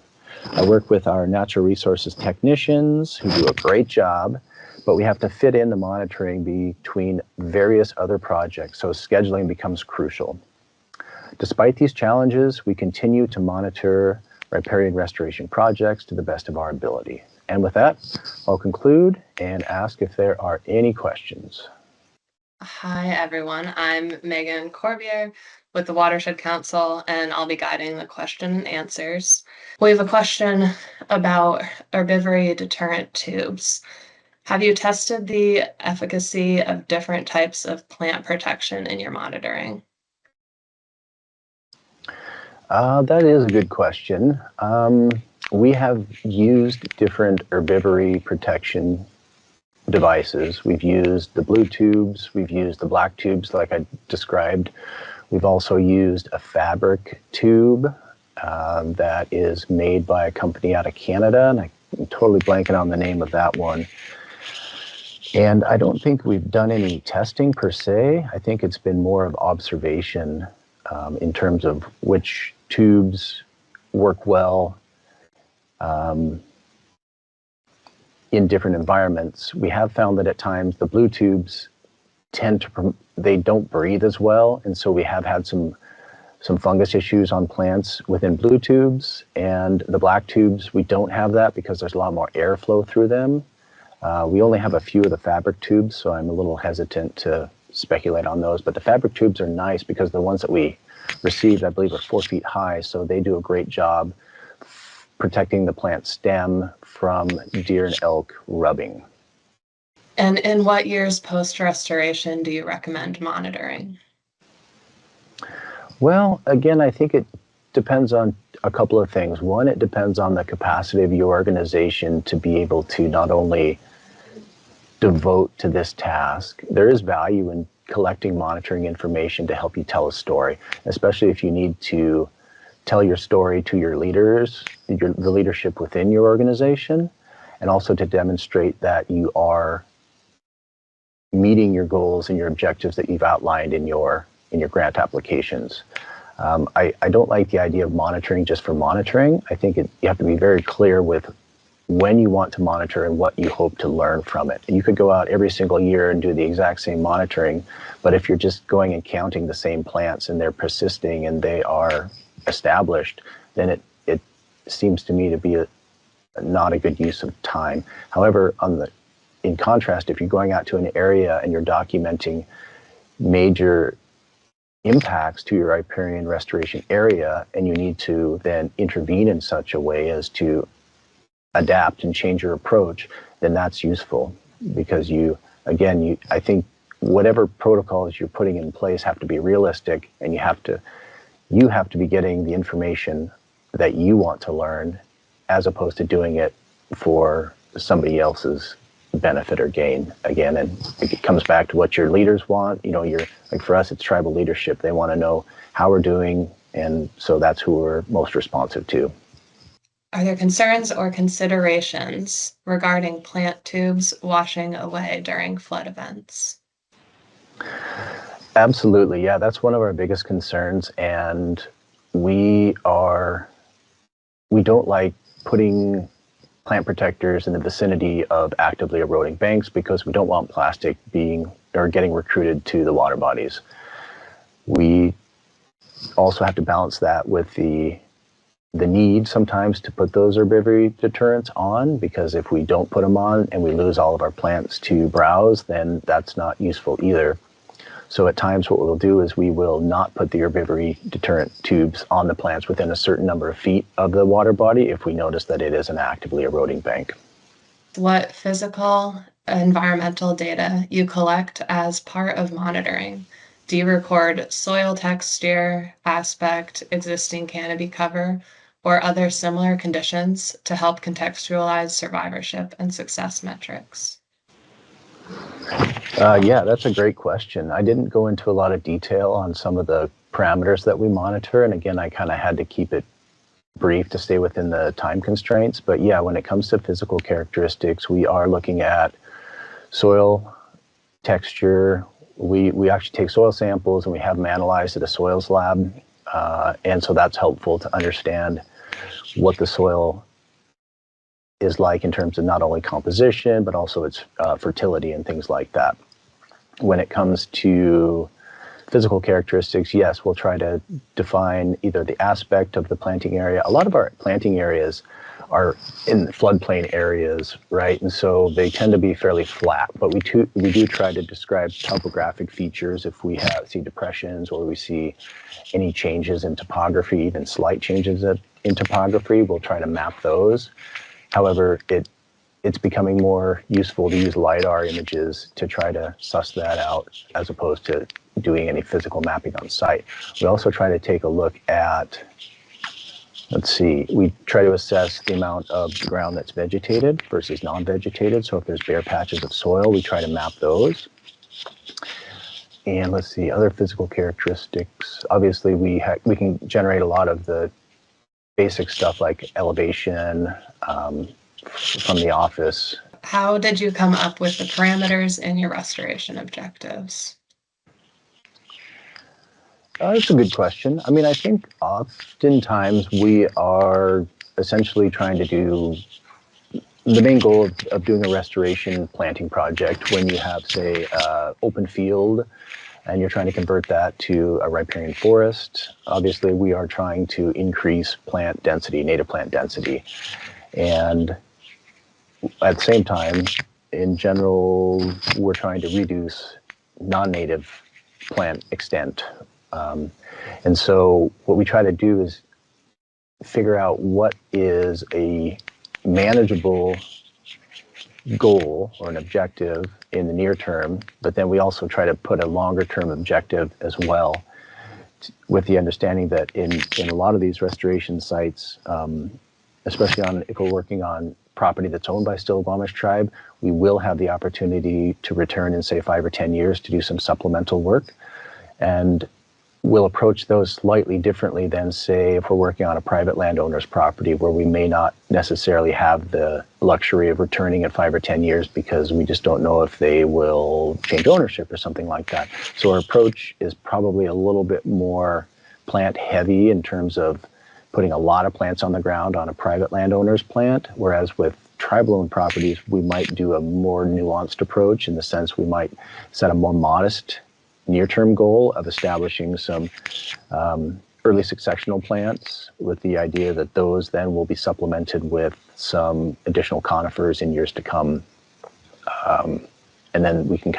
I work with our natural resources technicians who do a great job, but we have to fit in the monitoring between various other projects, so scheduling becomes crucial. Despite these challenges, we continue to monitor riparian restoration projects to the best of our ability. And with that, I'll conclude and ask if there are any questions. Hi, everyone. I'm Megan Corbier with the Watershed Council, and I'll be guiding the question and answers. We have a question about herbivory deterrent tubes. Have you tested the efficacy of different types of plant protection in your monitoring? That is a good question. We have used different herbivory protection devices. We've used the blue tubes, we've used the black tubes like I described. We've also used a fabric tube that is made by a company out of Canada, and I'm totally blanking on the name of that one. And I don't think we've done any testing per se. I think it's been more of observation in terms of which tubes work well in different environments. We have found that at times the blue tubes they don't breathe as well, and so we have had some fungus issues on plants within blue tubes. And the black tubes, we don't have that because there's a lot more airflow through them. We only have a few of the fabric tubes, so I'm a little hesitant to speculate on those. But the fabric tubes are nice because the ones that we received, I believe, are 4 feet high, so they do a great job protecting the plant stem from deer and elk rubbing. And in what years post-restoration do you recommend monitoring? Well, again, I think it depends on a couple of things. One, it depends on the capacity of your organization to be able to not only devote to this task. There is value in collecting monitoring information to help you tell a story, especially if you need to tell your story to your leaders, the leadership within your organization, and also to demonstrate that you are meeting your goals and your objectives that you've outlined in your grant applications. I don't like the idea of monitoring just for monitoring. I think you have to be very clear with when you want to monitor and what you hope to learn from it. And you could go out every single year and do the exact same monitoring, but if you're just going and counting the same plants and they're persisting and they are established, then it seems to me to be not a good use of time. However, in contrast, if you're going out to an area and you're documenting major impacts to your riparian restoration area, and you need to then intervene in such a way as to adapt and change your approach, then that's useful, because I think whatever protocols you're putting in place have to be realistic, and you have to be getting the information that you want to learn, as opposed to doing it for somebody else's benefit or gain again. And it comes back to what your leaders want. Like for us, it's tribal leadership. They want to know how we're doing, and so that's who we're most responsive to. Are there concerns or considerations regarding plant tubes washing away during flood events? Absolutely, yeah, that's one of our biggest concerns, and we don't like putting plant protectors in the vicinity of actively eroding banks because we don't want plastic getting recruited to the water bodies. We also have to balance that with the need sometimes to put those herbivory deterrents on, because if we don't put them on and we lose all of our plants to browse, then that's not useful either. So at times what we'll do is we will not put the herbivory deterrent tubes on the plants within a certain number of feet of the water body if we notice that it is an actively eroding bank. What physical, environmental data you collect as part of monitoring? Do you record soil texture, aspect, existing canopy cover, or other similar conditions to help contextualize survivorship and success metrics? Yeah, that's a great question. I didn't go into a lot of detail on some of the parameters that we monitor. And again, I kind of had to keep it brief to stay within the time constraints. But yeah, when it comes to physical characteristics, we are looking at soil texture. We actually take soil samples and we have them analyzed at a soils lab. And so that's helpful to understand what the soil is like in terms of not only composition, but also its fertility and things like that. When it comes to physical characteristics, yes, we'll try to define either the aspect of the planting area. A lot of our planting areas are in floodplain areas, right? And so they tend to be fairly flat, but we do try to describe topographic features if we see depressions or we see any changes in topography, even slight changes in topography, we'll try to map those. However, it it's becoming more useful to use LiDAR images to try to suss that out as opposed to doing any physical mapping on site. We also try to take a look at, let's see, we try to assess the amount of ground that's vegetated versus non-vegetated. So if there's bare patches of soil, we try to map those. And let's see, other physical characteristics. Obviously, we can generate a lot of the basic stuff like elevation from the office. How did you come up with the parameters in your restoration objectives? That's a good question. I mean, I think oftentimes we are essentially trying to do the main goal of doing a restoration planting project when you have, say, open field and you're trying to convert that to a riparian forest. Obviously, we are trying to increase plant density, native plant density. And at the same time, in general, we're trying to reduce non-native plant extent. And so what we try to do is figure out what is a manageable goal or an objective in the near term, but then we also try to put a longer term objective as well, with the understanding that in a lot of these restoration sites, especially if we're working on property that's owned by Stillaguamish tribe, we will have the opportunity to return in, say, 5 or 10 years to do some supplemental work. And we'll approach those slightly differently than, say, if we're working on a private landowner's property where we may not necessarily have the luxury of returning in 5 or 10 years because we just don't know if they will change ownership or something like that. So our approach is probably a little bit more plant heavy in terms of putting a lot of plants on the ground on a private landowner's plant, whereas with tribal-owned properties, we might do a more nuanced approach in the sense we might set a more modest near-term goal of establishing some early successional plants with the idea that those then will be supplemented with some additional conifers in years to come. And then we can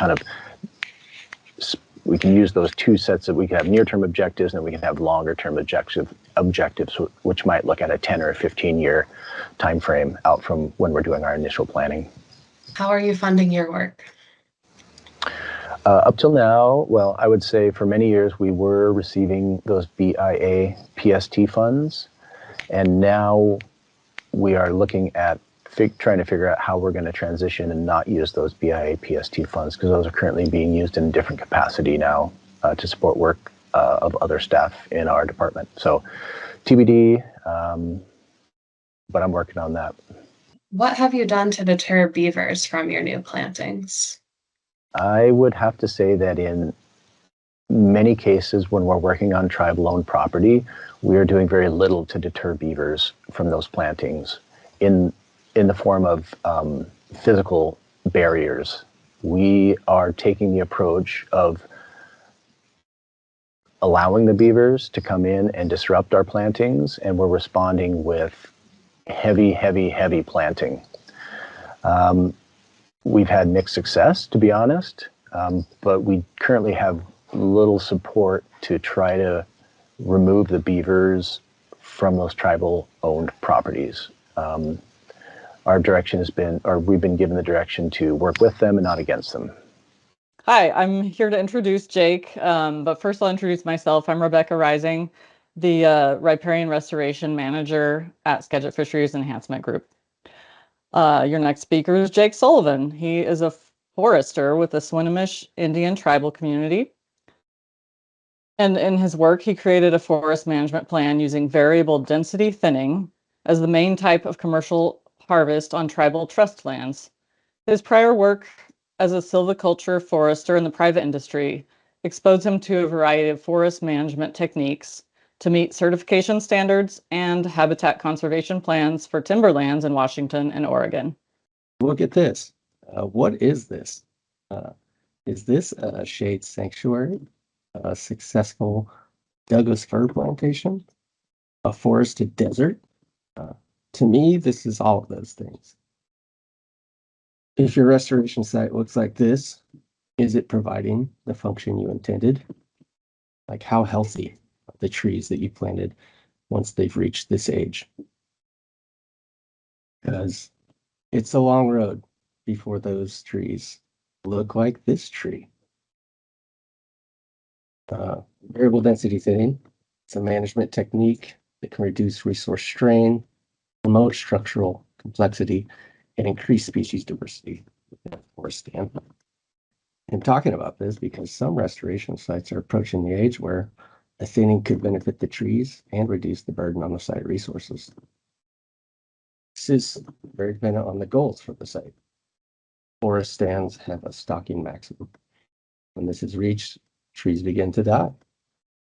we can use those two sets we can have near-term objectives and then we can have longer-term objectives, which might look at a 10 or a 15-year time frame out from when we're doing our initial planning. How are you funding your work? Up till now, well, I would say for many years we were receiving those BIA PST funds, and now we are looking at trying to figure out how we're going to transition and not use those BIA PST funds, because those are currently being used in a different capacity now to support work of other staff in our department. So TBD, but I'm working on that. What have you done to deter beavers from your new plantings? I would have to say that in many cases when we're working on tribal-owned property, we are doing very little to deter beavers from those plantings in the form of physical barriers. We are taking the approach of allowing the beavers to come in and disrupt our plantings, and we're responding with heavy, heavy, heavy planting. We've had mixed success, to be honest, but we currently have little support to try to remove the beavers from those tribal-owned properties. Our direction has been, or we've been given the direction to work with them and not against them. Hi, I'm here to introduce Jake, but first I'll introduce myself. I'm Rebecca Rising, the Riparian Restoration Manager at Skagit Fisheries Enhancement Group. Your next speaker is Jake Sullivan. He is a forester with the Swinomish Indian tribal community. And in his work, he created a forest management plan using variable density thinning as the main type of commercial harvest on tribal trust lands. His prior work as a silviculture forester in the private industry exposed him to a variety of forest management techniques to meet certification standards and habitat conservation plans for timberlands in Washington and Oregon. Look at this. What is this? Is this a shade sanctuary, a successful Douglas fir plantation, a forested desert? To me, this is all of those things. If your restoration site looks like this, is it providing the function you intended? Like, how healthy are the trees that you planted once they've reached this age? Because It's a long road before those trees look like this tree. Variable density thinning. It's a management technique that can reduce resource strain, promote structural complexity, and increase species diversity within a forest stand. I'm talking about this because some restoration sites are approaching the age where a thinning could benefit the trees and reduce the burden on the site resources. This is very dependent on the goals for the site. Forest stands have a stocking maximum. When this is reached, trees begin to die.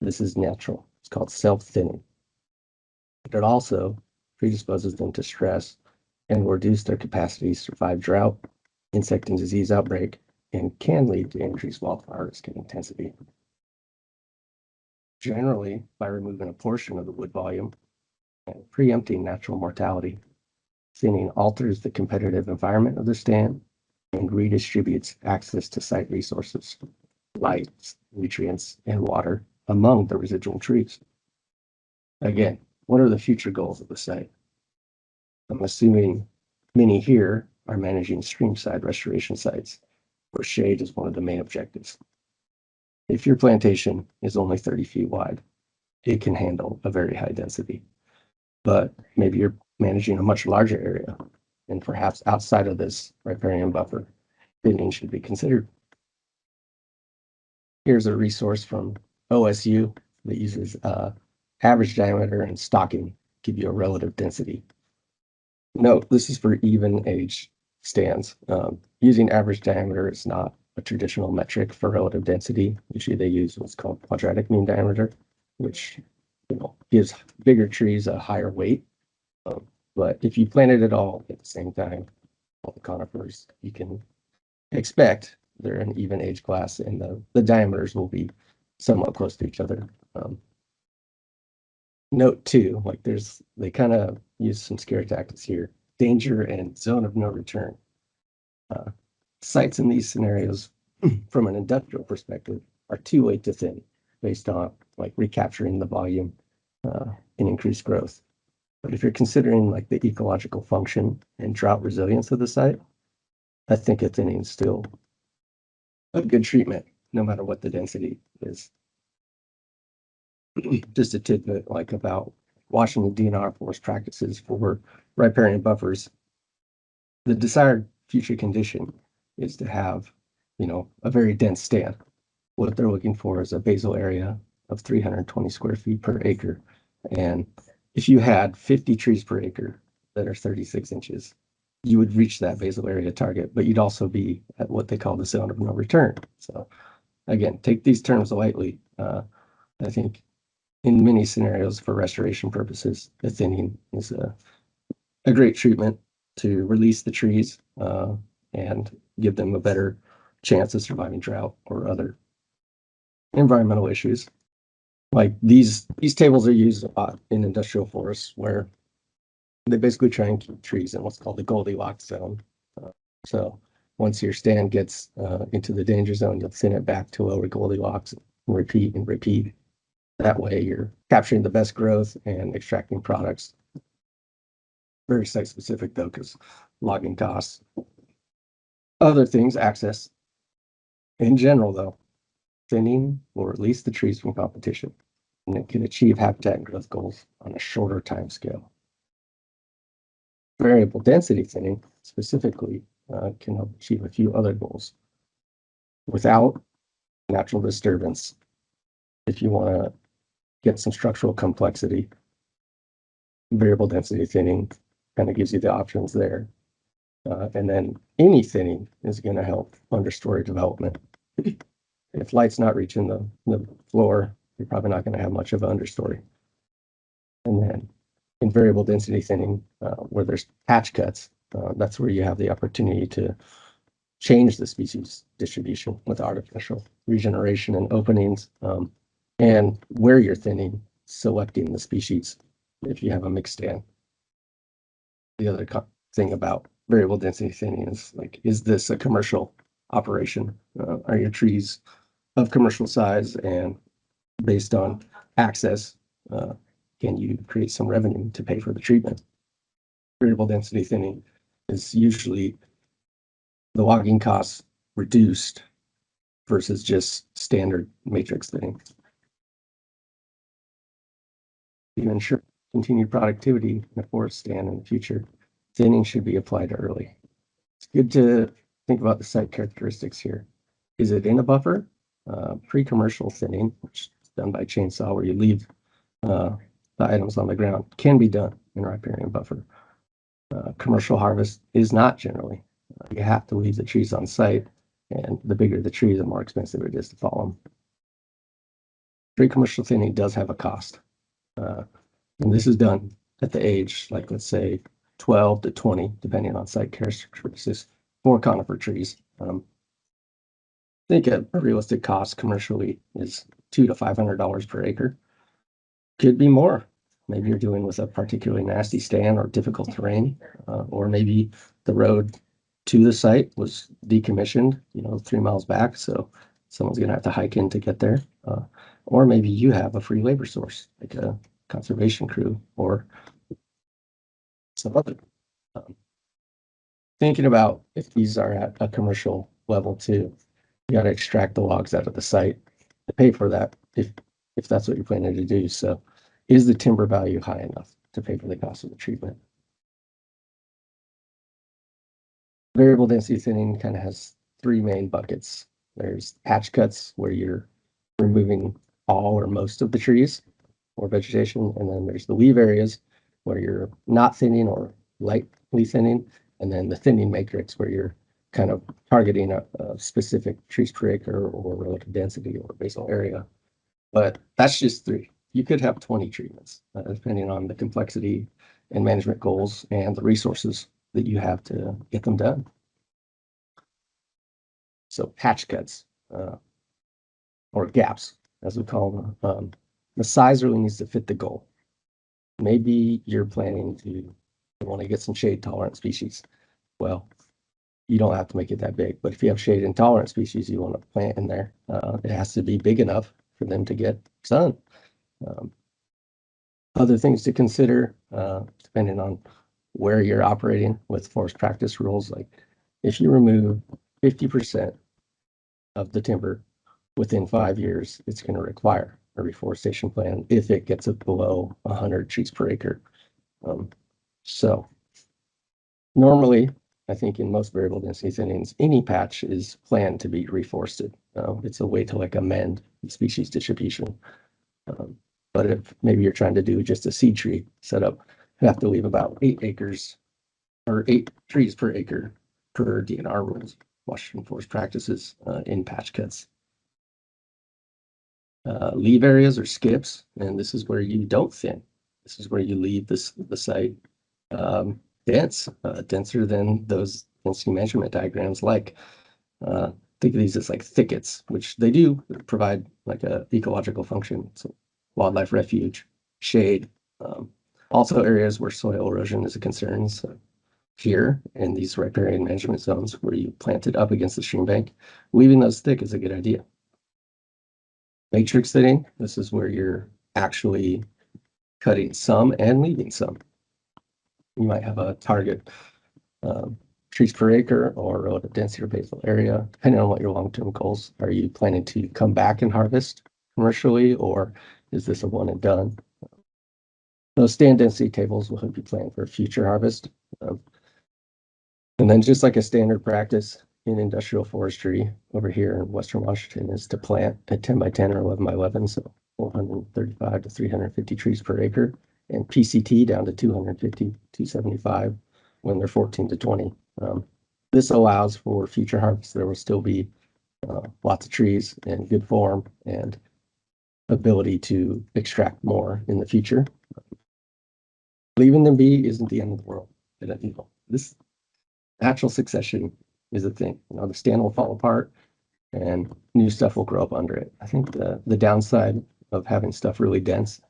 This is natural. It's called self-thinning. But it also predisposes them to stress and will reduce their capacity to survive drought, insect and disease outbreak, and can lead to increased wildfire risk and intensity. Generally, by removing a portion of the wood volume and preempting natural mortality, thinning alters the competitive environment of the stand and redistributes access to site resources, light, nutrients, and water among the residual trees. Again, what are the future goals of the site? I'm assuming many here are managing streamside restoration sites where shade is one of the main objectives. If your plantation is only 30 feet wide, it can handle a very high density. But maybe you're managing a much larger area, and perhaps outside of this riparian buffer, thinning should be considered. Here's a resource from OSU that uses average diameter and stocking, give you a relative density. Note, this is for even age stands. Using average diameter is not a traditional metric for relative density. Usually they use what's called quadratic mean diameter, which gives bigger trees a higher weight. But if you planted it all at the same time, all the conifers, you can expect they're an even age class, and the diameters will be somewhat close to each other. Note too, like they kind of use some scare tactics here. Danger and zone of no return. Sites in these scenarios, from an industrial perspective, are too late to thin based on like recapturing the volume and increased growth. But if you're considering like the ecological function and drought resilience of the site, I think a thinning is still a good treatment, no matter what the density is. Just a tidbit like about Washington DNR forest practices for riparian buffers. The desired future condition is to have, a very dense stand. What they're looking for is a basal area of 320 square feet per acre. And if you had 50 trees per acre that are 36 inches, you would reach that basal area target, but you'd also be at what they call the zone of no return. So again, take these terms lightly. I think in many scenarios for restoration purposes, the thinning is a great treatment to release the trees and give them a better chance of surviving drought or other environmental issues. Like these tables are used a lot in industrial forests where they basically try and keep trees in what's called the Goldilocks zone. So once your stand gets into the danger zone, you'll thin it back to lower Goldilocks and repeat and repeat. That way you're capturing the best growth and extracting products. Very site specific though, because logging costs. Other things, access. In general though, thinning will release the trees from competition, and it can achieve habitat and growth goals on a shorter time scale. Variable density thinning specifically can help achieve a few other goals without natural disturbance. If you want to get some structural complexity, variable density thinning kind of gives you the options there. And then any thinning is going to help understory development. If light's not reaching the floor, you're probably not going to have much of an understory. And then in variable density thinning, where there's patch cuts, that's where you have the opportunity to change the species distribution with artificial regeneration and openings, and where you're thinning, selecting the species if you have a mixed stand. The other thing about variable density thinning is like, is this a commercial operation? Are your trees of commercial size, and based on access, can you create some revenue to pay for the treatment? Variable density thinning is usually the logging costs reduced versus just standard matrix thinning. To ensure continued productivity in a forest stand in the future, thinning should be applied early. It's good to think about the site characteristics here. Is it in a buffer? Pre-commercial thinning, which is done by chainsaw, where you leave the items on the ground, can be done in a riparian buffer. Commercial harvest is not generally. You have to leave the trees on site, and the bigger the tree, the more expensive it is to follow them. Pre-commercial thinning does have a cost. And this is done at the age, like let's say 12 to 20, depending on site characteristics for conifer trees. I think a realistic cost commercially is $200 to $500 per acre. Could be more. Maybe you're dealing with a particularly nasty stand or difficult terrain, or maybe the road to the site was decommissioned, 3 miles back, so someone's going to have to hike in to get there. Or maybe you have a free labor source, like a conservation crew or some other. Thinking about if these are at a commercial level too, you got to extract the logs out of the site to pay for that if that's what you're planning to do. So is the timber value high enough to pay for the cost of the treatment? Variable density thinning kind of has 3 main buckets. There's patch cuts, where you're removing all or most of the trees or vegetation, and then there's the leave areas where you're not thinning or lightly thinning, and then the thinning matrix where you're kind of targeting a specific trees per acre or relative density or basal area. But that's just 3. You could have 20 treatments, depending on the complexity and management goals and the resources that you have to get them done. So patch cuts, or gaps, as we call them. The size really needs to fit the goal. Maybe you're planning to want to get some shade tolerant species. Well, you don't have to make it that big, but if you have shade intolerant species you want to plant in there, it has to be big enough for them to get sun. Other things to consider, depending on where you're operating with forest practice rules, like if you remove 50% of the timber within 5 years, it's going to require a reforestation plan if it gets up below 100 trees per acre. So normally, I think in most variable density thinnings, any patch is planned to be reforested. It's a way to like amend species distribution. But if maybe you're trying to do just a seed tree setup, you have to leave about 8 acres or 8 trees per acre per DNR rules, Washington Forest Practices, in patch cuts. Leave areas or skips, and this is where you don't thin. This is where you leave the site dense, denser than those density measurement diagrams. Like think of these as like thickets, which they do provide like a ecological function. So wildlife refuge, shade, also areas where soil erosion is a concern. So here in these riparian management zones where you plant it up against the stream bank, leaving those thick is a good idea. Matrix thinning, this is where you're actually cutting some and leaving some. You might have a target trees per acre or relative density or basal area, depending on what your long-term goals. Are you planning to come back and harvest commercially, or is this a one and done? Those stand density tables will help you plan for future harvest. And then just like a standard practice in industrial forestry over here in Western Washington is to plant at 10 by 10 or 11 by 11, so 435 to 350 trees per acre, and PCT down to 250, 275 when they're 14 to 20. This allows for future harvests. There will still be lots of trees in good form and ability to extract more in the future. Leaving them be isn't the end of the world. This natural succession is a thing. The stand will fall apart and new stuff will grow up under it. I think the downside of having stuff really dense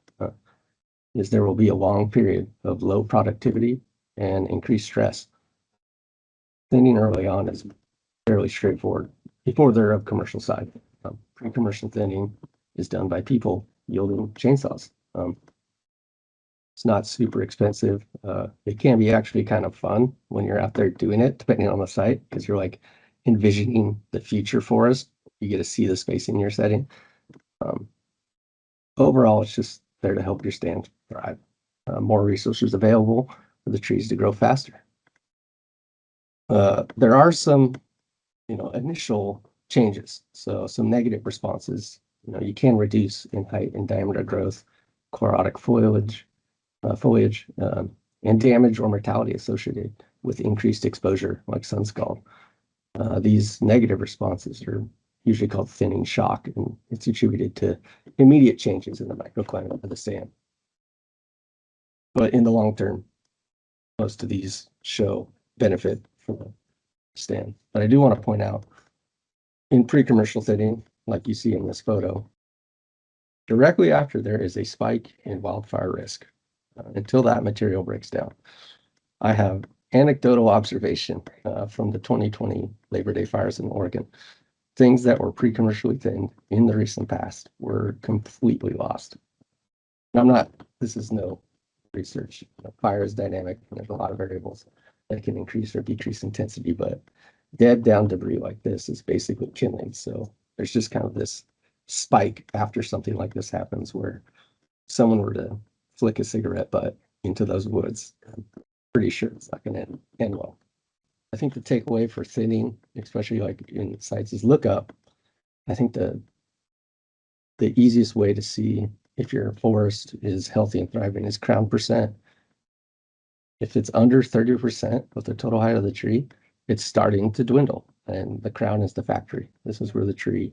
is there will be a long period of low productivity and increased stress. Thinning early on is fairly straightforward before they're of commercial side. Pre-commercial thinning is done by people yielding chainsaws. It's not super expensive. It can be actually kind of fun when you're out there doing it, depending on the site, because you're like envisioning the future forest. You get to see the spacing you're setting. Overall, it's just there to help your stand thrive. More resources available for the trees to grow faster. There are some, initial changes. So some negative responses. You can reduce in height and diameter growth, chlorotic foliage, and damage or mortality associated with increased exposure, like sun scald. These negative responses are usually called thinning shock, and it's attributed to immediate changes in the microclimate of the stand. But in the long term, most of these show benefit from the stand. But I do want to point out, in pre-commercial thinning, like you see in this photo, directly after there is a spike in wildfire risk. Until that material breaks down. I have anecdotal observation from the 2020 Labor Day fires in Oregon. Things that were pre-commercially thinned in the recent past were completely lost. And this is no research. Fire is dynamic, and there's a lot of variables that can increase or decrease intensity, but dead down debris like this is basically kindling. So there's just kind of this spike after something like this happens where someone were to flick a cigarette butt into those woods. I'm pretty sure it's not going to end well. I think the takeaway for thinning, especially like in sites, is look up. I think the easiest way to see if your forest is healthy and thriving is crown percent. If it's under 30% of the total height of the tree, it's starting to dwindle, and the crown is the factory. This is where the tree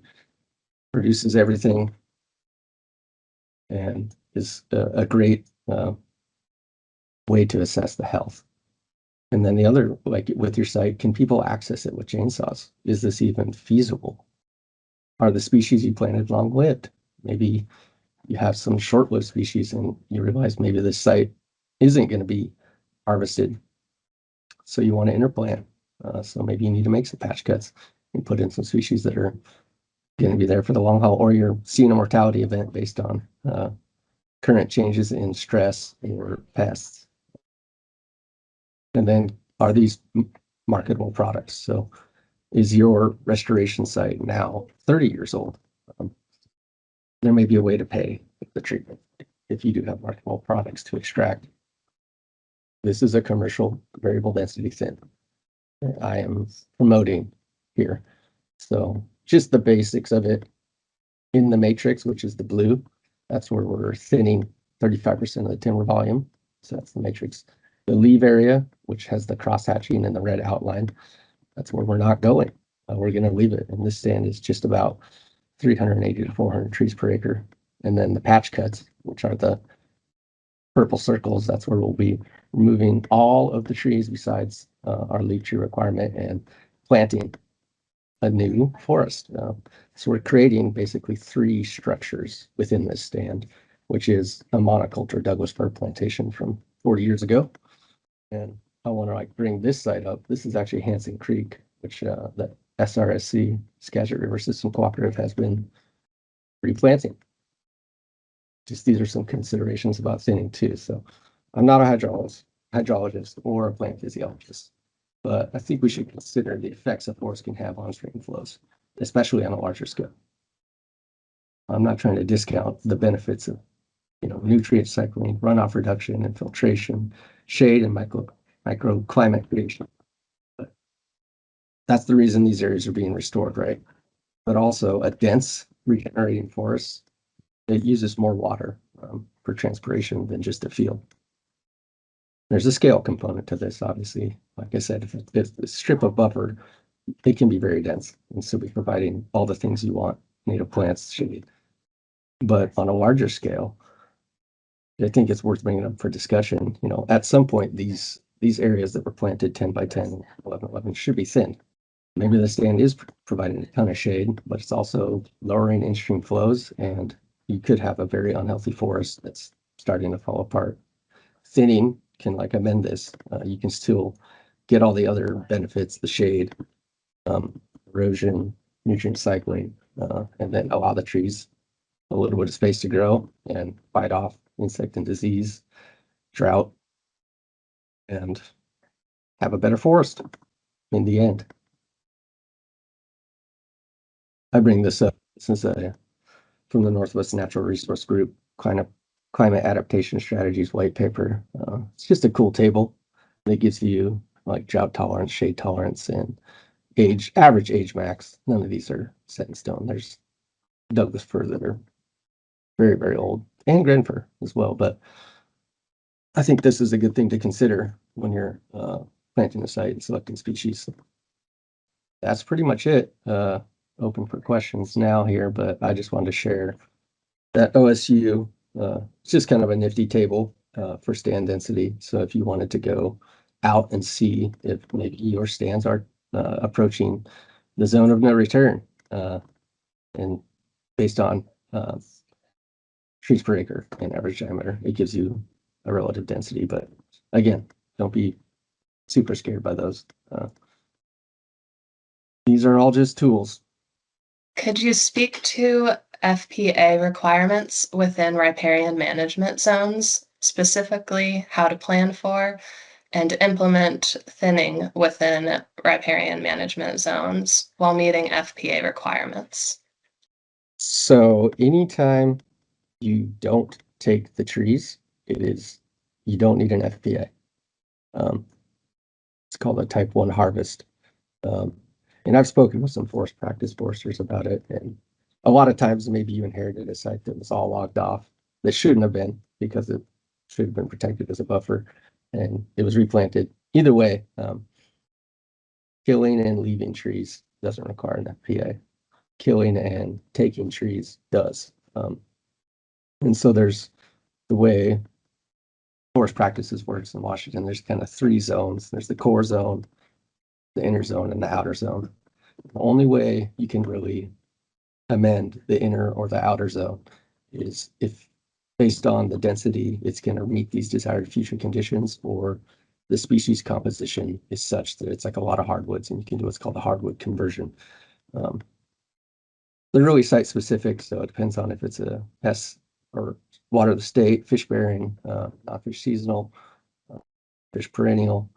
produces everything and is a great way to assess the health. And then the other, like with your site, can people access it with chainsaws? Is this even feasible? Are the species you planted long-lived? Maybe you have some short-lived species and you realize maybe this site isn't going to be harvested. So you want to interplant. So maybe you need to make some patch cuts and put in some species that are going to be there for the long haul, or you're seeing a mortality event based on current changes in stress or pests. And then are these marketable products? So is your restoration site now 30 years old? There may be a way to pay the treatment if you do have marketable products to extract. This is a commercial variable density thin I am promoting here. So just the basics of it. In the matrix, which is the blue, that's where we're thinning 35% of the timber volume. So that's the matrix. The leaf area, which has the cross hatching and the red outline, that's where we're not going. We're going to leave it. And this stand is just about 380 to 400 trees per acre. And then the patch cuts, which are the purple circles, that's where we'll be removing all of the trees besides our leaf tree requirement and planting a new forest. So we're creating basically three structures within this stand, which is a monoculture Douglas fir plantation from 40 years ago. And I want to bring this site up. This is actually Hanson Creek, which the SRSC, Skagit River System Cooperative, has been replanting. Just these are some considerations about thinning too. So I'm not a hydrologist or a plant physiologist, but I think we should consider the effects a forest can have on stream flows, especially on a larger scale. I'm not trying to discount the benefits of, nutrient cycling, runoff reduction, infiltration, shade, and microclimate creation. But that's the reason these areas are being restored, right? But also a dense regenerating forest, it uses more water for transpiration than just a field. There's a scale component to this, obviously. Like I said, if the strip of buffer, it can be very dense and still be providing all the things you want, native plants, shade. But on a larger scale, I think it's worth bringing up for discussion. At some point, these areas that were planted 10 by 10, 11, 11 should be thinned. Maybe the stand is providing a ton of shade, but it's also lowering in-stream flows, and you could have a very unhealthy forest that's starting to fall apart. Thinning can amend this. You can still get all the other benefits, the shade, erosion, nutrient cycling, and then allow the trees a little bit of space to grow and fight off insect and disease. drought, and have a better forest in the end. I bring this up since from the Northwest Natural Resource Group climate adaptation strategies white paper. It's just a cool table that gives you like drought tolerance, shade tolerance, and average age max. None of these are set in stone. There's Douglas fir that are very, very old, and Gren fir as well. But I think this is a good thing to consider when you're planting a site and selecting species. That's pretty much it. Open for questions now here, but I just wanted to share that OSU. It's just kind of a nifty table for stand density. So if you wanted to go out and see if maybe your stands are approaching the zone of no return, and based on trees per acre and average diameter, it gives you a relative density. But again, don't be super scared by those. These are all just tools. Could you speak to FPA requirements within riparian management zones, specifically how to plan for and implement thinning within riparian management zones while meeting FPA requirements? So anytime you don't take the trees, you don't need an FPA. It's called a type 1 harvest. And I've spoken with some forest practice foresters about it. And a lot of times, maybe you inherited a site that was all logged off that shouldn't have been, because it should have been protected as a buffer, and it was replanted. Either way, killing and leaving trees doesn't require an FPA. Killing and taking trees does. And so there's the way forest practices works in Washington. There's kind of 3 zones. There's the core zone, the inner zone, and the outer zone. The only way you can really amend the inner or the outer zone is if, based on the density, it's going to meet these desired future conditions, or the species composition is such that it's like a lot of hardwoods, and you can do what's called a hardwood conversion. They're really site specific, so it depends on if it's a S or water of the state, fish bearing, not fish seasonal, fish perennial.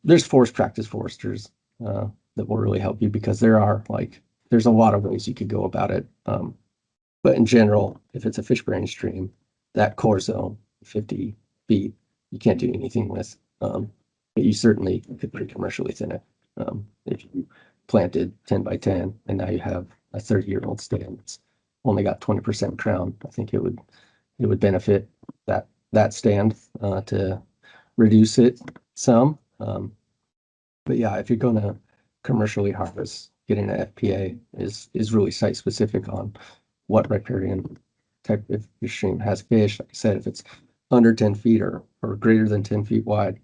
There's forest practice foresters that will really help you, because there's a lot of ways you could go about it. But in general, if it's a fish bearing stream, that core zone, 50 feet, you can't do anything with. But you certainly could pretty commercially thin it. If you planted 10 by 10 and now you have a 30-year-old stand that's only got 20% crown, I think it would benefit that stand to reduce it some. But yeah, if you're going to commercially harvest, getting an FPA is really site specific on what riparian type of stream has fish. Like I said, if it's under 10 feet or greater than 10 feet wide,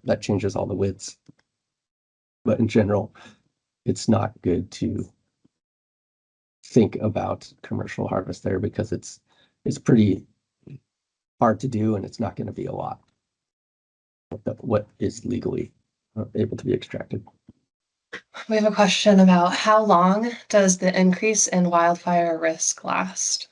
that changes all the widths. But in general, it's not good to think about commercial harvest there, because it's pretty hard to do, and it's not going to be a lot what is legally able to be extracted. We have a question about how long does the increase in wildfire risk last?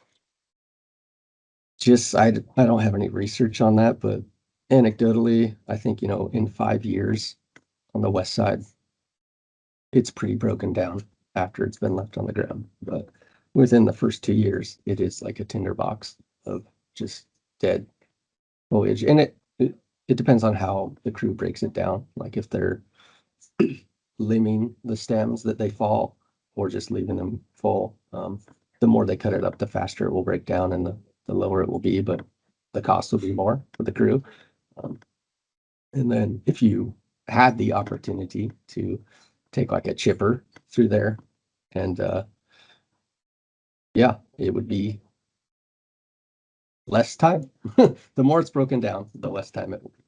I don't have any research on that, but anecdotally, I think, in 5 years on the west side, it's pretty broken down after it's been left on the ground. But within the first 2 years, it is like a tinderbox of just dead foliage. And it depends on how the crew breaks it down. Like if they're limbing the stems that they fall, or just leaving them full, the more they cut it up, the faster it will break down, and the lower it will be, but the cost will be more for the crew. And then if you had the opportunity to take like a chipper through there, and yeah, it would be less time. The more it's broken down, the less time it will be.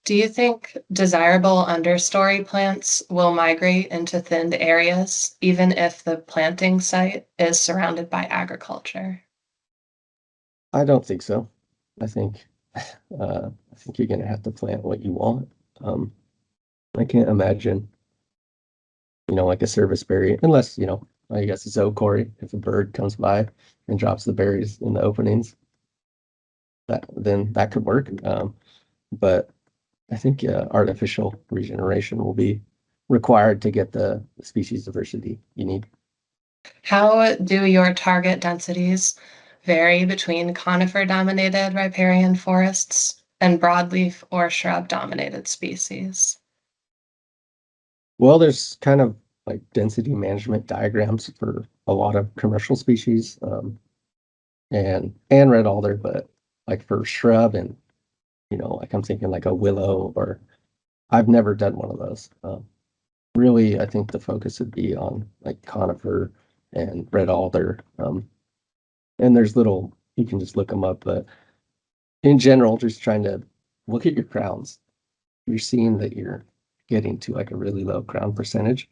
Do you think desirable understory plants will migrate into thinned areas, even if the planting site is surrounded by agriculture? I don't think so. I think you're going to have to plant what you want. I can't imagine, like a service berry, unless, I guess it's oak quarry, if a bird comes by and drops the berries in the openings. then that could work. But I think artificial regeneration will be required to get the species diversity you need. How do your target densities vary between conifer-dominated riparian forests and broadleaf or shrub-dominated species? Well, there's kind of like density management diagrams for a lot of commercial species, and red alder, but like for shrub and, like I'm thinking like a willow, or I've never done one of those. Really, I think the focus would be on like conifer and red alder. And there's you can just look them up, but in general, just trying to look at your crowns. You're seeing that you're getting to like a really low crown percentage.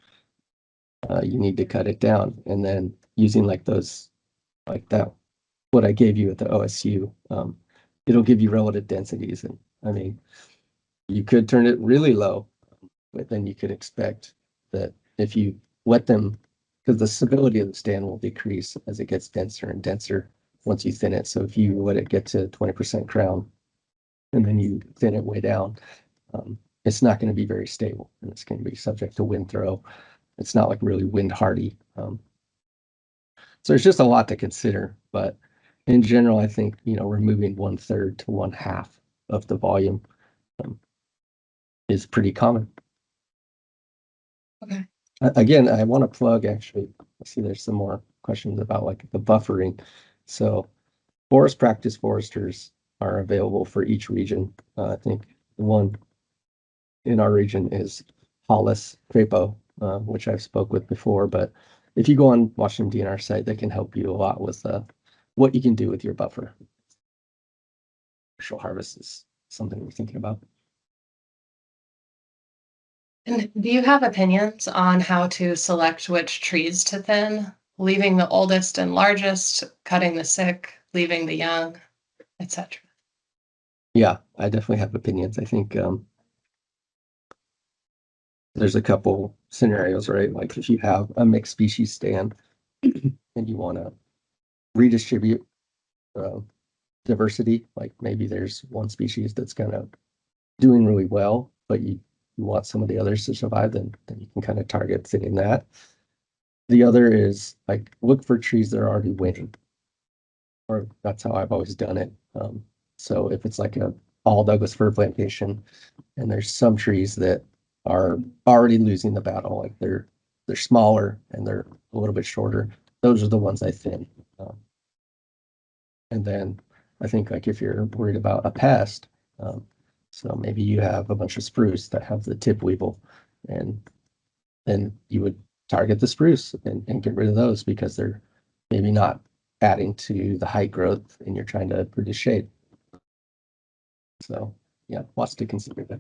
You need to cut it down, and then using like those, like that, what I gave you at the OSU, it'll give you relative densities. And I mean, you could turn it really low, but then you could expect that if you let them, because the stability of the stand will decrease as it gets denser and denser once you thin it. So if you let it get to 20% crown and then you thin it way down, it's not going to be very stable, and it's going to be subject to wind throw. It's not like really wind hardy. So there's just a lot to consider, but in general, I think, removing 1/3 to 1/2 of the volume is pretty common. Okay. Again, I want to plug, actually, I see there's some more questions about like the buffering. So forest practice foresters are available for each region. I think the one in our region is Hollis Crapo, which I've spoke with before, but if you go on Washington DNR site, they can help you a lot with what you can do with your buffer. Commercial harvest is something we're thinking about. And do you have opinions on how to select which trees to thin, leaving the oldest and largest, cutting the sick, leaving the young, etc.? Yeah, I definitely have opinions. I think there's a couple scenarios, right? Like if you have a mixed species stand and you want to redistribute diversity, like maybe there's one species that's kind of doing really well, but you want some of the others to survive, then you can kind of target thinning that. The other is like look for trees that are already winning, or that's how I've always done it. So if it's like a all Douglas fir plantation and there's some trees that are already losing the battle, like they're smaller and they're a little bit shorter, those are the ones I thin. And then I think like if you're worried about a pest, so maybe you have a bunch of spruce that have the tip weevil, and then you would target the spruce and get rid of those because they're maybe not adding to the height growth and you're trying to produce shade. So yeah, lots to consider there.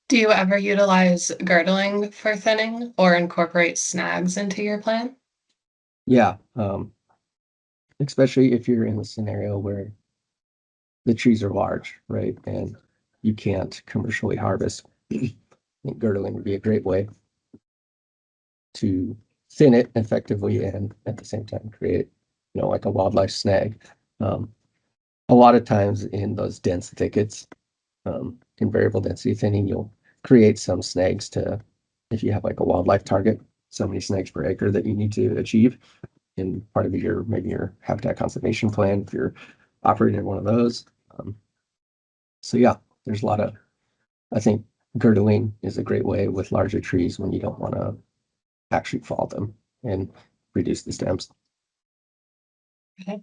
Do you ever utilize girdling for thinning or incorporate snags into your plan? Yeah, especially if you're in a scenario where the trees are large, right? And you can't commercially harvest. I think girdling would be a great way to thin it effectively and at the same time create, like a wildlife snag. A lot of times in those dense thickets, in variable density thinning, you'll create some snags if you have like a wildlife target, so many snags per acre that you need to achieve in part of maybe your habitat conservation plan if you're operating in one of those. So yeah, there's a lot of, I think girdling is a great way with larger trees when you don't want to actually fall them and reduce the stems. Okay.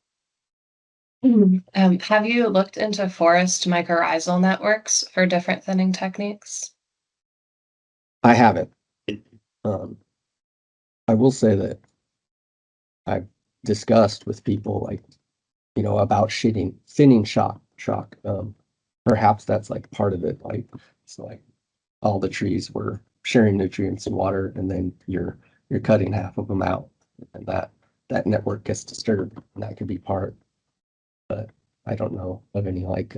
Have you looked into forest mycorrhizal networks for different thinning techniques? I haven't. I will say that I've discussed with people like, about thinning shock. Perhaps that's like part of it. Like it's like all the trees were sharing nutrients and water, and then you're cutting half of them out, and that network gets disturbed, and that could be part. But I don't know of any like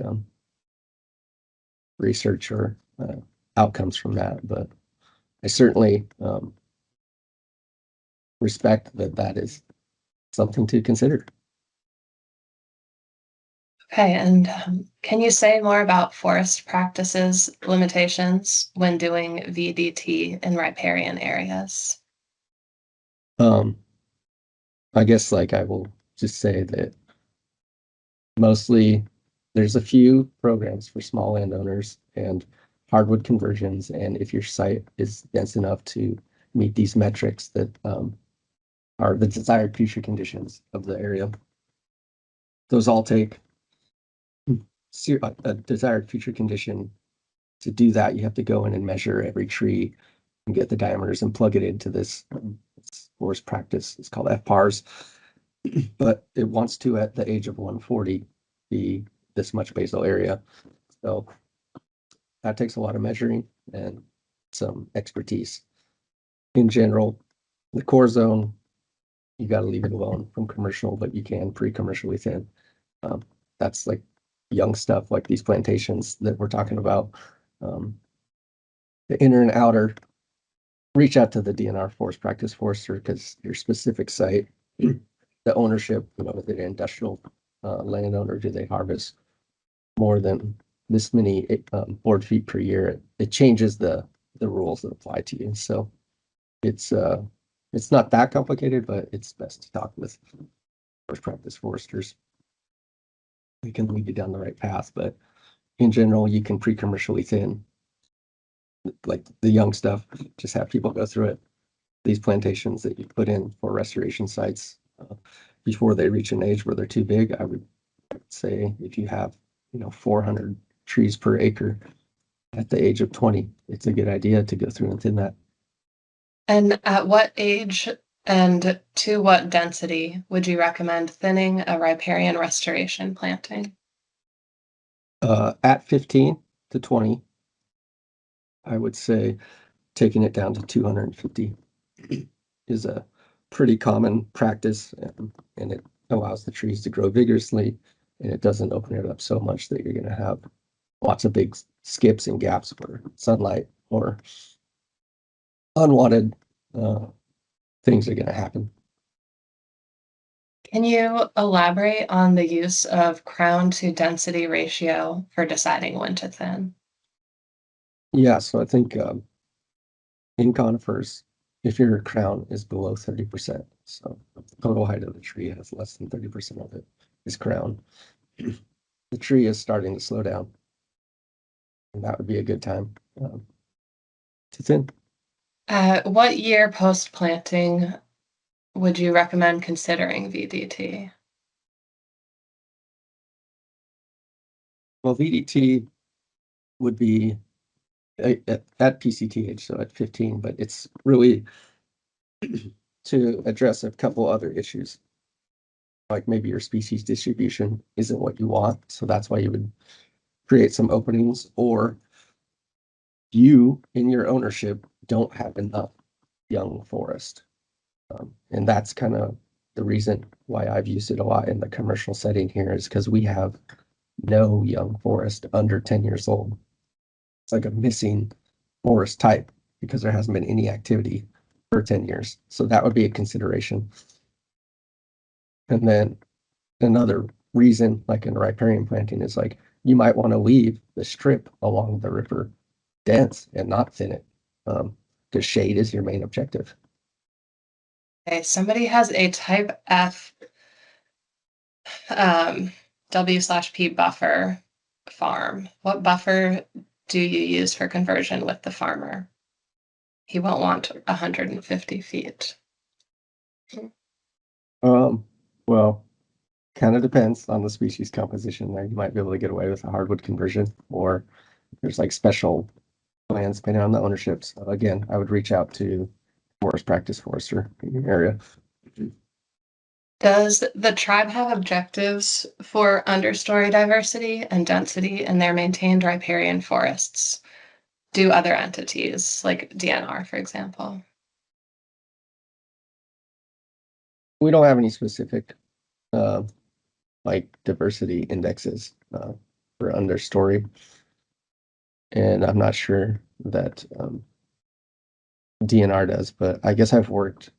research or outcomes from that. But I certainly respect that is something to consider. Okay, and can you say more about forest practices limitations when doing VDT in riparian areas? I guess like I will just say that mostly there's a few programs for small landowners and hardwood conversions, and if your site is dense enough to meet these metrics that are the desired future conditions of the area, those all take a desired future condition. To do that, you have to go in and measure every tree and get the diameters and plug it into this forest practice. It's called FPARS, but it wants to, at the age of 140, be this much basal area. So that takes a lot of measuring and some expertise. In general, the core zone, you got to leave it alone from commercial, but you can pre-commercially thin. That's like young stuff, like these plantations that we're talking about. The inner and outer, reach out to the DNR forest practice forester, because your specific site, the ownership, with an industrial landowner, do they harvest more than this many board feet per year? It changes the rules that apply to you. So it's not that complicated, but it's best to talk with forest practice foresters. We can lead you down the right path, but in general, you can pre-commercially thin, like the young stuff, just have people go through it. These plantations that you put in for restoration sites, before they reach an age where they're too big, I would say if you have, 400 trees per acre at the age of 20, it's a good idea to go through and thin that. And at what age and to what density would you recommend thinning a riparian restoration planting? At 15 to 20, I would say taking it down to 250 is a pretty common practice, and it allows the trees to grow vigorously, and it doesn't open it up so much that you're going to have lots of big skips and gaps for sunlight or unwanted things are going to happen. Can you elaborate on the use of crown to density ratio for deciding when to thin? Yeah, so I think in conifers, if your crown is below 30%, so the total height of the tree has less than 30% of it is crown, the tree is starting to slow down, and that would be a good time to thin. What year post-planting would you recommend considering VDT? Well, VDT would be at PCTH, so at 15, but it's really to address a couple other issues. Like maybe your species distribution isn't what you want, so that's why you would create some openings, or you in your ownership don't have enough young forest. And that's kind of the reason why I've used it a lot in the commercial setting here, is because we have no young forest under 10 years old. It's like a missing forest type because there hasn't been any activity for 10 years. So that would be a consideration. And then another reason, like in riparian planting, is like you might want to leave the strip along the river dense and not thin it, because shade is your main objective. Okay, somebody has a type F W/P buffer farm. What buffer do you use for conversion with the farmer? He won't want 150 feet. Well, kind of depends on the species composition there. You might be able to get away with a hardwood conversion, or there's like special plans depending on the ownership. So again, I would reach out to forest practice forester in your area. Does the tribe have objectives for understory diversity and density in their maintained riparian forests? Do other entities, like DNR, for example? We don't have any specific like diversity indexes for understory, and I'm not sure that DNR does, but I guess I've worked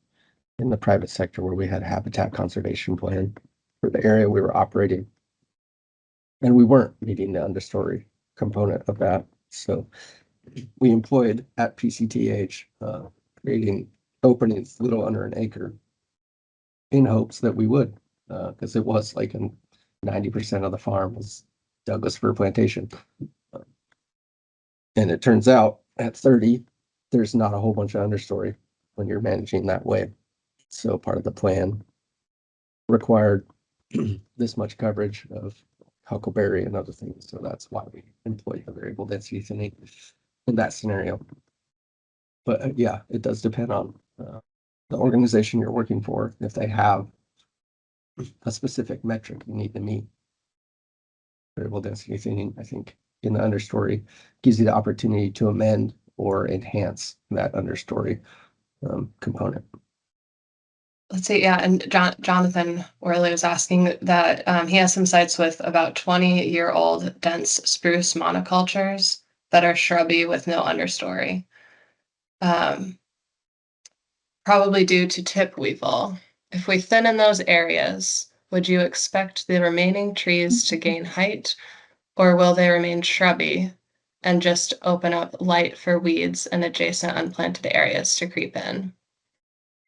in the private sector where we had a habitat conservation plan for the area we were operating. and we weren't meeting the understory component of that. So we employed at PCTH, creating openings little under an acre in hopes that we would, because it was like 90% of the farm was Douglas fir plantation. And it turns out at 30, there's not a whole bunch of understory when you're managing that way. So part of the plan required this much coverage of huckleberry and other things. So that's why we employed the variable density thinning in that scenario. But yeah, it does depend on the organization you're working for. If they have a specific metric you need to meet, variable density thinning, I think, in the understory gives you the opportunity to amend or enhance that understory component. Let's see, yeah, and Jonathan Worley was asking that he has some sites with about 20-year-old dense spruce monocultures that are shrubby with no understory, probably due to tip weevil. If we thin in those areas, would you expect the remaining trees to gain height, or will they remain shrubby and just open up light for weeds and adjacent unplanted areas to creep in?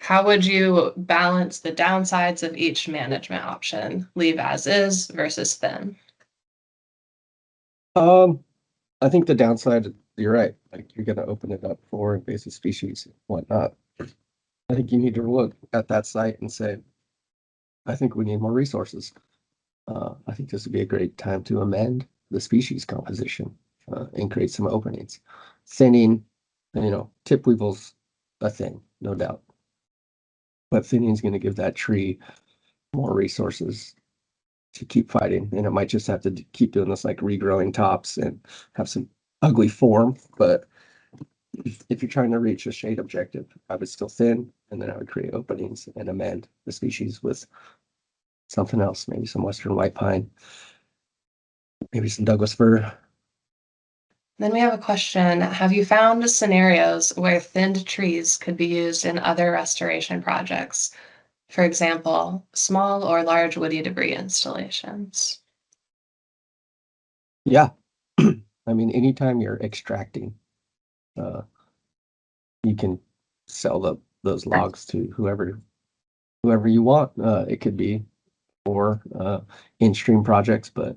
How would you balance the downsides of each management option? Leave as is versus thin? I think the downside, you're right, like you're gonna open it up for invasive species and whatnot. I think you need to look at that site and say, I think we need more resources. I think this would be a great time to amend the species composition and create some openings. Thinning, tip weevil's a thing, no doubt. But thinning is going to give that tree more resources to keep fighting. And it might just have to keep doing this, like regrowing tops and have some ugly form. But if you're trying to reach a shade objective, I would still thin, and then I would create openings and amend the species with something else, maybe some Western white pine, maybe some Douglas fir. Then we have a question. Have you found scenarios where thinned trees could be used in other restoration projects? For example, small or large woody debris installations? Yeah. I mean, anytime you're extracting, you can sell those logs to whoever you want. It could be for in-stream projects, but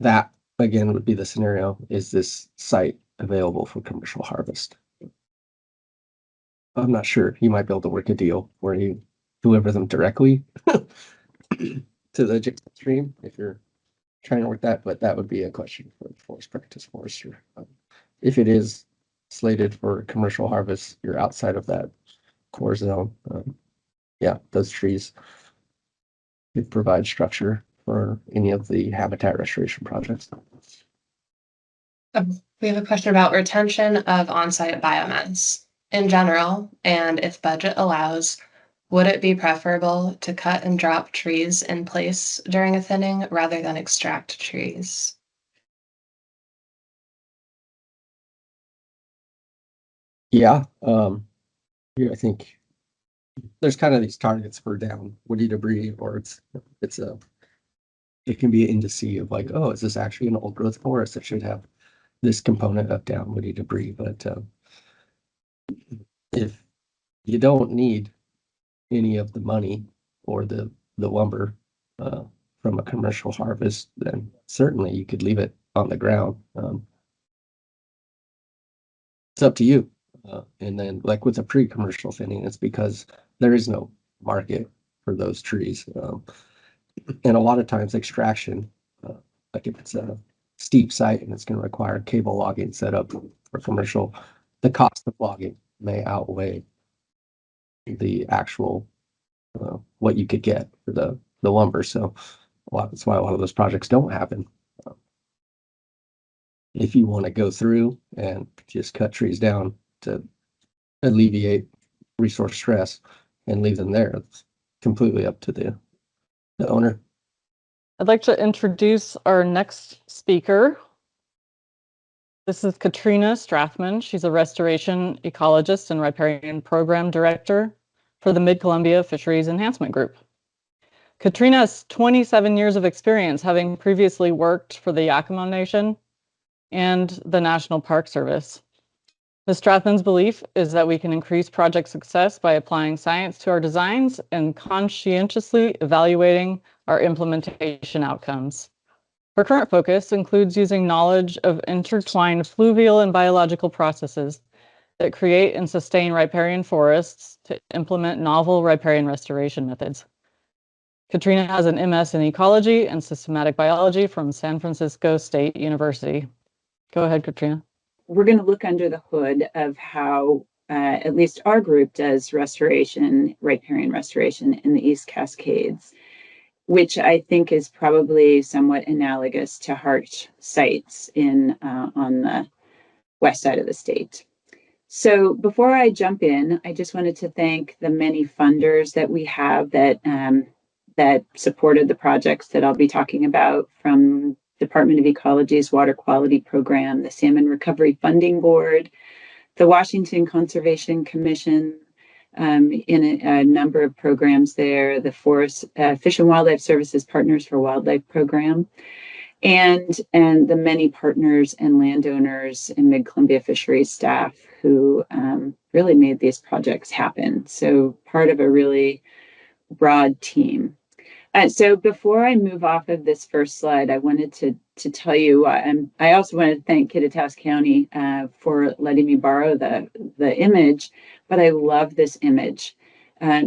that again would be the scenario. Is this site available for commercial harvest? I'm not sure. You might be able to work a deal where you deliver them directly to the adjacent stream if you're trying to work that, but that would be a question for the forest practice forester. If it is slated for commercial harvest, you're outside of that core zone. Yeah, those trees could provide structure for any of the habitat restoration projects. We have a question about retention of on-site biomass. In general, and if budget allows, would it be preferable to cut and drop trees in place during a thinning rather than extract trees? Yeah, I think there's kind of these targets for down woody debris, or it can be an indice of like, oh, is this actually an old growth forest that should have this component of down woody debris? But if you don't need any of the money or the lumber from a commercial harvest, then certainly you could leave it on the ground. It's up to you. And then like with a pre-commercial thinning, it's because there is no market for those trees. And a lot of times extraction, like if it's a steep site and it's going to require cable logging setup for commercial, the cost of logging may outweigh the actual what you could get for the lumber. So that's why a lot of those projects don't happen. If you want to go through and just cut trees down to alleviate resource stress and leave them there, it's completely up to the owner. I'd like to introduce our next speaker. This is Katrina Strathmann. She's a restoration ecologist and riparian program director for the Mid-Columbia Fisheries Enhancement Group. Katrina has 27 years of experience, having previously worked for the Yakima Nation and the National Park Service. Ms. Strathmann's belief is that we can increase project success by applying science to our designs and conscientiously evaluating our implementation outcomes. Her current focus includes using knowledge of intertwined fluvial and biological processes that create and sustain riparian forests to implement novel riparian restoration methods. Katrina has an MS in ecology and systematic biology from San Francisco State University. Go ahead, Katrina. We're going to look under the hood of how at least our group does restoration, riparian restoration in the East Cascades, which I think is probably somewhat analogous to Hart sites on the west side of the state. So before I jump in, I just wanted to thank the many funders that we have that supported the projects that I'll be talking about, from Department of Ecology's Water Quality Program, the Salmon Recovery Funding Board, the Washington Conservation Commission, in a number of programs there, the Forest Fish and Wildlife Services Partners for Wildlife Program, and the many partners and landowners and Mid-Columbia Fisheries staff who really made these projects happen. So part of a really broad team. So before I move off of this first slide, I wanted to tell you, I also want to thank Kittitas County for letting me borrow the image, but I love this image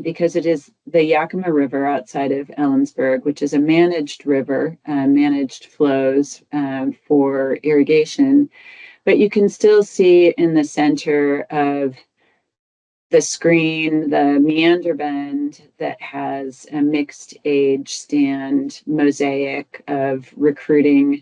because it is the Yakima River outside of Ellensburg, which is a managed river, managed flows for irrigation. But you can still see in the center of the screen, the meander bend that has a mixed age stand mosaic of recruiting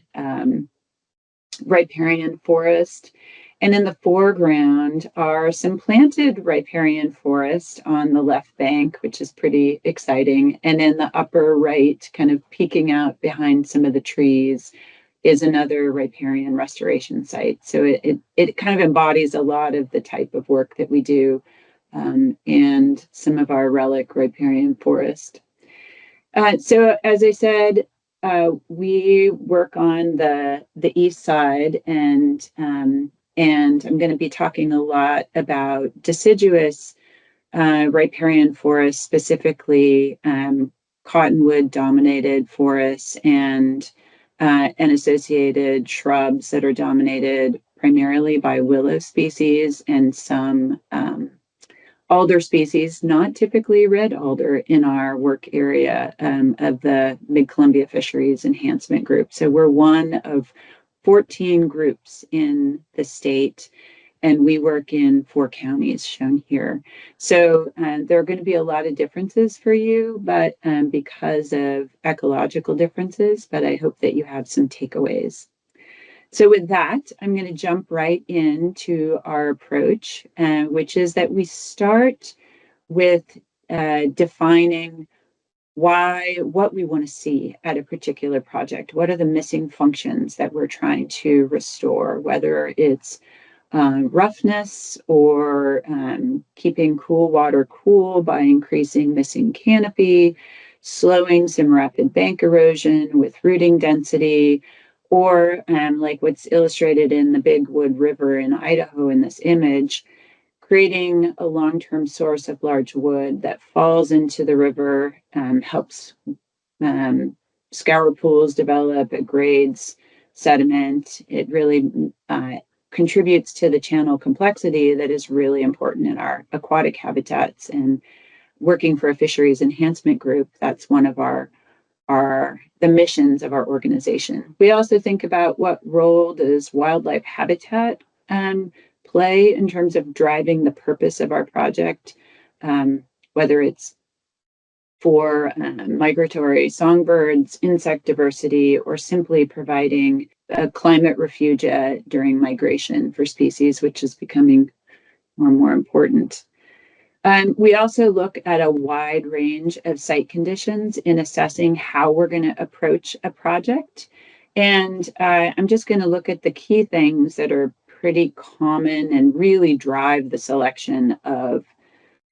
riparian forest. And in the foreground are some planted riparian forest on the left bank, which is pretty exciting. And in the upper right, kind of peeking out behind some of the trees, is another riparian restoration site. So it kind of embodies a lot of the type of work that we do, and some of our relic riparian forest. So as I said, we work on the east side, and I'm going to be talking a lot about deciduous riparian forests, specifically cottonwood dominated forests and associated shrubs that are dominated primarily by willow species and some alder species, not typically red alder in our work area of the Mid-Columbia Fisheries Enhancement Group. So we're one of 14 groups in the state, and we work in 4 counties shown here. So there are going to be a lot of differences for you, but because of ecological differences, but I hope that you have some takeaways. So with that, I'm going to jump right into our approach, which is that we start with defining what we want to see at a particular project. What are the missing functions that we're trying to restore, whether it's roughness or keeping cool water cool by increasing missing canopy, slowing some rapid bank erosion with rooting density, or like what's illustrated in the Big Wood River in Idaho in this image, creating a long-term source of large wood that falls into the river, helps scour pools develop, it grades sediment. It really contributes to the channel complexity that is really important in our aquatic habitats. And working for a fisheries enhancement group, that's one of the missions of our organization. We also think about what role does wildlife habitat play in terms of driving the purpose of our project, whether it's for migratory songbirds, insect diversity, or simply providing a climate refugia during migration for species, which is becoming more and more important. We also look at a wide range of site conditions in assessing how we're going to approach a project. And I'm just going to look at the key things that are pretty common and really drive the selection of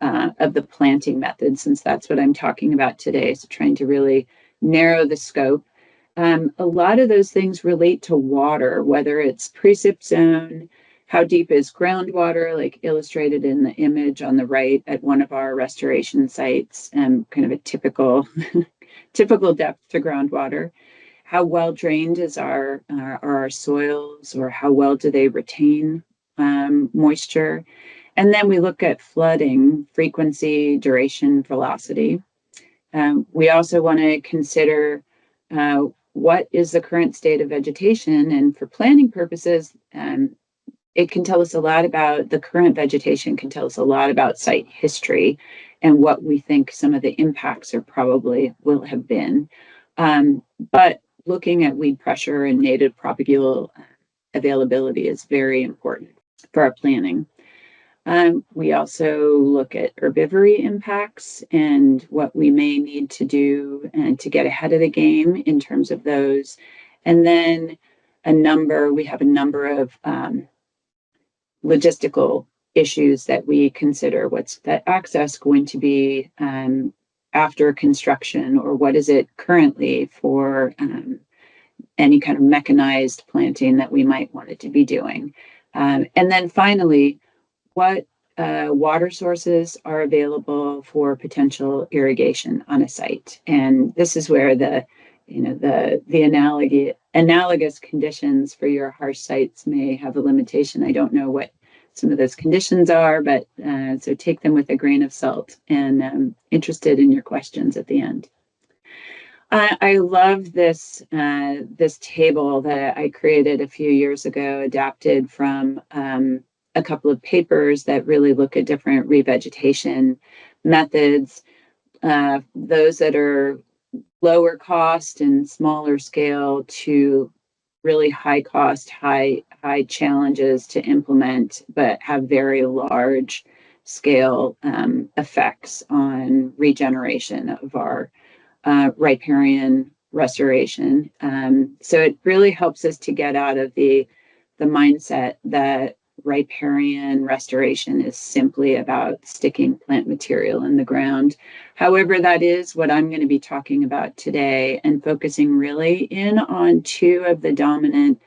the planting method, since that's what I'm talking about today. So trying to really narrow the scope. A lot of those things relate to water, whether it's precip zone, how deep is groundwater, like illustrated in the image on the right at one of our restoration sites, kind of a typical depth to groundwater. How well drained is our soils, or how well do they retain moisture? And then we look at flooding, frequency, duration, velocity. We also want to consider what is the current state of vegetation. And for planning purposes, it can tell us a lot about the current vegetation, can tell us a lot about site history and what we think some of the impacts are probably will have been. But looking at weed pressure and native propagule availability is very important for our planning. We also look at herbivory impacts and what we may need to do and to get ahead of the game in terms of those. And then we have a number of logistical issues that we consider. What's that access going to be after construction, or what is it currently for any kind of mechanized planting that we might want it to be doing. And then finally, what water sources are available for potential irrigation on a site. And this is where the analogous conditions for your harsh sites may have a limitation. I don't know what some of those conditions are, but so take them with a grain of salt, and I'm interested in your questions at the end. I love this table that I created a few years ago, adapted from a couple of papers that really look at different revegetation methods, those that are lower cost and smaller scale to really high cost, high challenges to implement, but have very large scale effects on regeneration of our riparian restoration. So it really helps us to get out of the mindset that riparian restoration is simply about sticking plant material in the ground. However, that is what I'm going to be talking about today, and focusing really in on two of the dominant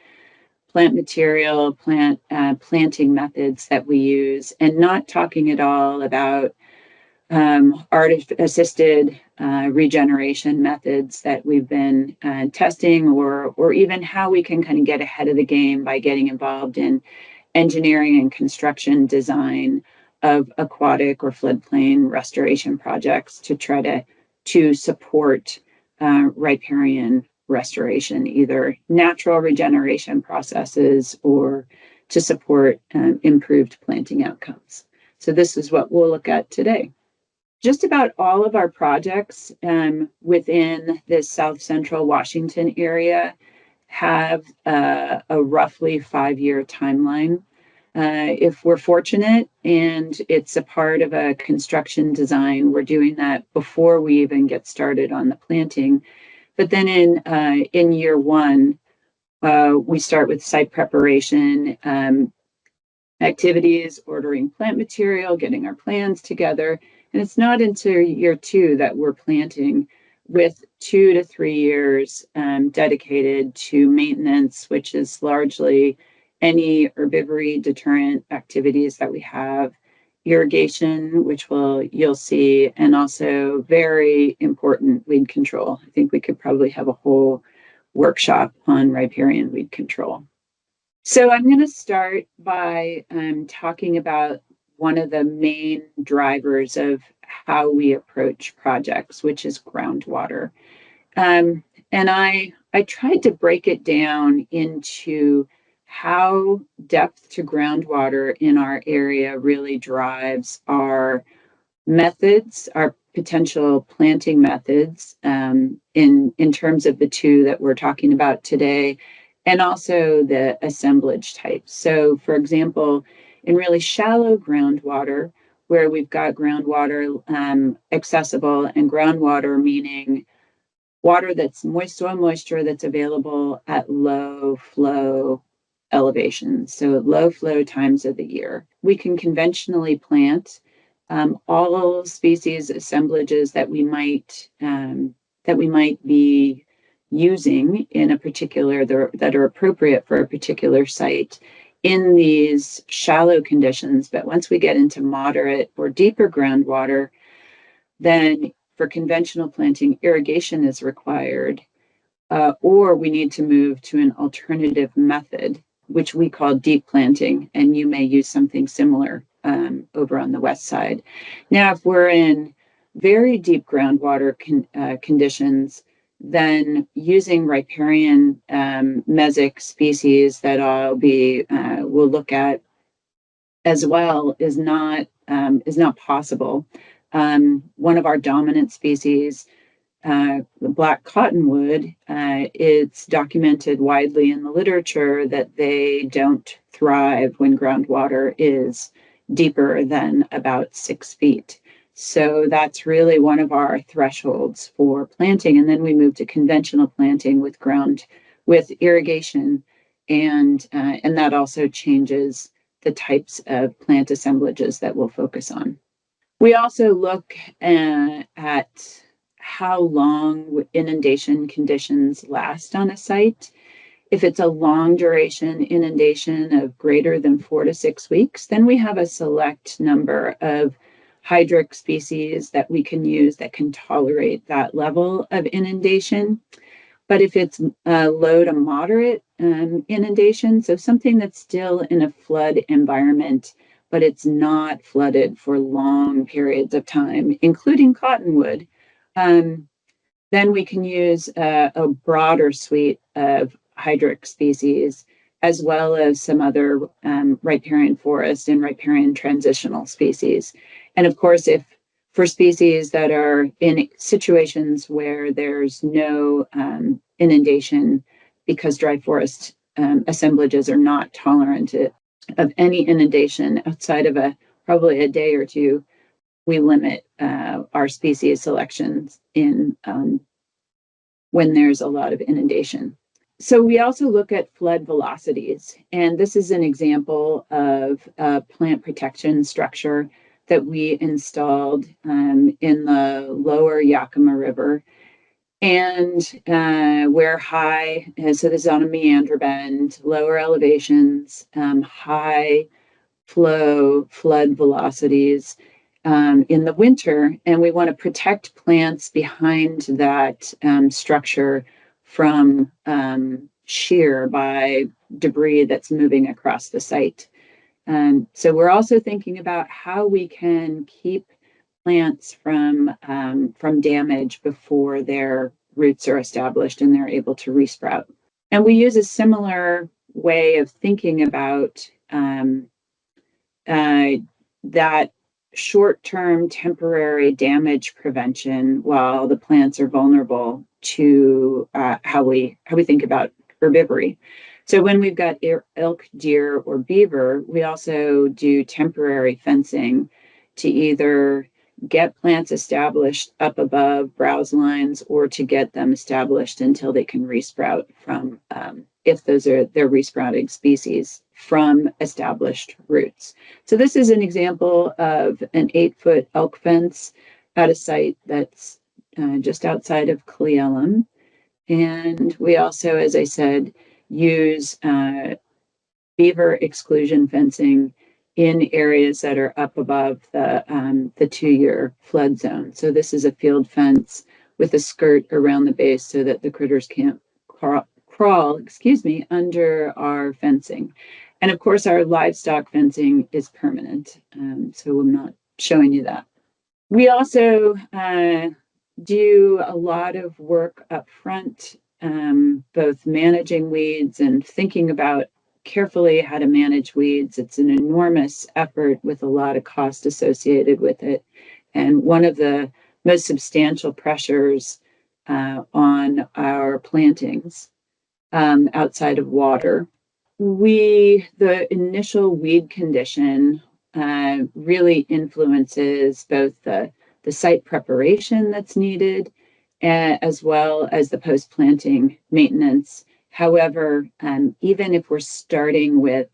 plant material, planting methods that we use, and not talking at all about assisted regeneration methods that we've been testing, or even how we can kind of get ahead of the game by getting involved in engineering and construction design of aquatic or floodplain restoration projects to try to support riparian restoration, either natural regeneration processes or to support improved planting outcomes. So this is what we'll look at today. Just about all of our projects within this South Central Washington area have a roughly 5-year timeline. If we're fortunate and it's a part of a construction design, we're doing that before we even get started on the planting. But then in year one, we start with site preparation activities, ordering plant material, getting our plans together. And it's not until year two that we're planting, with 2 to 3 years dedicated to maintenance, which is largely any herbivory deterrent activities that we have, irrigation, which you'll see, and also very important weed control. I think we could probably have a whole workshop on riparian weed control. So I'm going to start by talking about one of the main drivers of how we approach projects, which is groundwater. And I tried to break it down into how depth to groundwater in our area really drives our methods, our potential planting methods, in terms of the two that we're talking about today, and also the assemblage types. So, for example, in really shallow groundwater, where we've got groundwater accessible, and groundwater meaning water that's soil moisture that's available at low flow elevations, so low flow times of the year. We can conventionally plant all species assemblages that we might be using in a particular that are appropriate for a particular site in these shallow conditions. But once we get into moderate or deeper groundwater, then for conventional planting, irrigation is required, or we need to move to an alternative method, which we call deep planting, and you may use something similar over on the west side. Now, if we're in very deep groundwater conditions, then using riparian mesic species that we'll look at as well is not possible. One of our dominant species, the black cottonwood, it's documented widely in the literature that they don't thrive when groundwater is deeper than about 6 feet. So that's really one of our thresholds for planting. And then we move to conventional planting with irrigation, and that also changes the types of plant assemblages that we'll focus on. We also look at how long inundation conditions last on a site. If it's a long duration inundation of greater than 4 to 6 weeks, then we have a select number of hydric species that we can use that can tolerate that level of inundation. But if it's low to moderate inundation, so something that's still in a flood environment, but it's not flooded for long periods of time, including cottonwood, then we can use a broader suite of hydric species, as well as some other riparian forest and riparian transitional species. And of course, if for species that are in situations where there's no inundation, because dry forest assemblages are not tolerant of any inundation outside of probably a day or two, we limit our species selections in when there's a lot of inundation. So we also look at flood velocities, and this is an example of a plant protection structure that we installed in the lower Yakima River, and we're high, so this is on a meander bend, lower elevations, high flow flood velocities in the winter, and we want to protect plants behind that structure from shear by debris that's moving across the site. So we're also thinking about how we can keep plants from damage before their roots are established and they're able to resprout. And we use a similar way of thinking about that short-term temporary damage prevention while the plants are vulnerable to how we think about herbivory. So when we've got elk, deer, or beaver, we also do temporary fencing to either get plants established up above browse lines or to get them established until they can resprout from, if those are their resprouting species, from established roots. So this is an example of an 8-foot elk fence at a site that's just outside of Cle Elum. And we also, as I said, use beaver exclusion fencing in areas that are up above the 2-year flood zone. So this is a field fence with a skirt around the base so that the critters can't crawl, under our fencing. And of course, our livestock fencing is permanent, so I'm not showing you that. We also do a lot of work up front, both managing weeds and thinking about carefully how to manage weeds. It's an enormous effort with a lot of cost associated with it. And one of the most substantial pressures on our plantings outside of water. The initial weed condition really influences both the site preparation that's needed, as well as the post-planting maintenance. However, even if we're starting with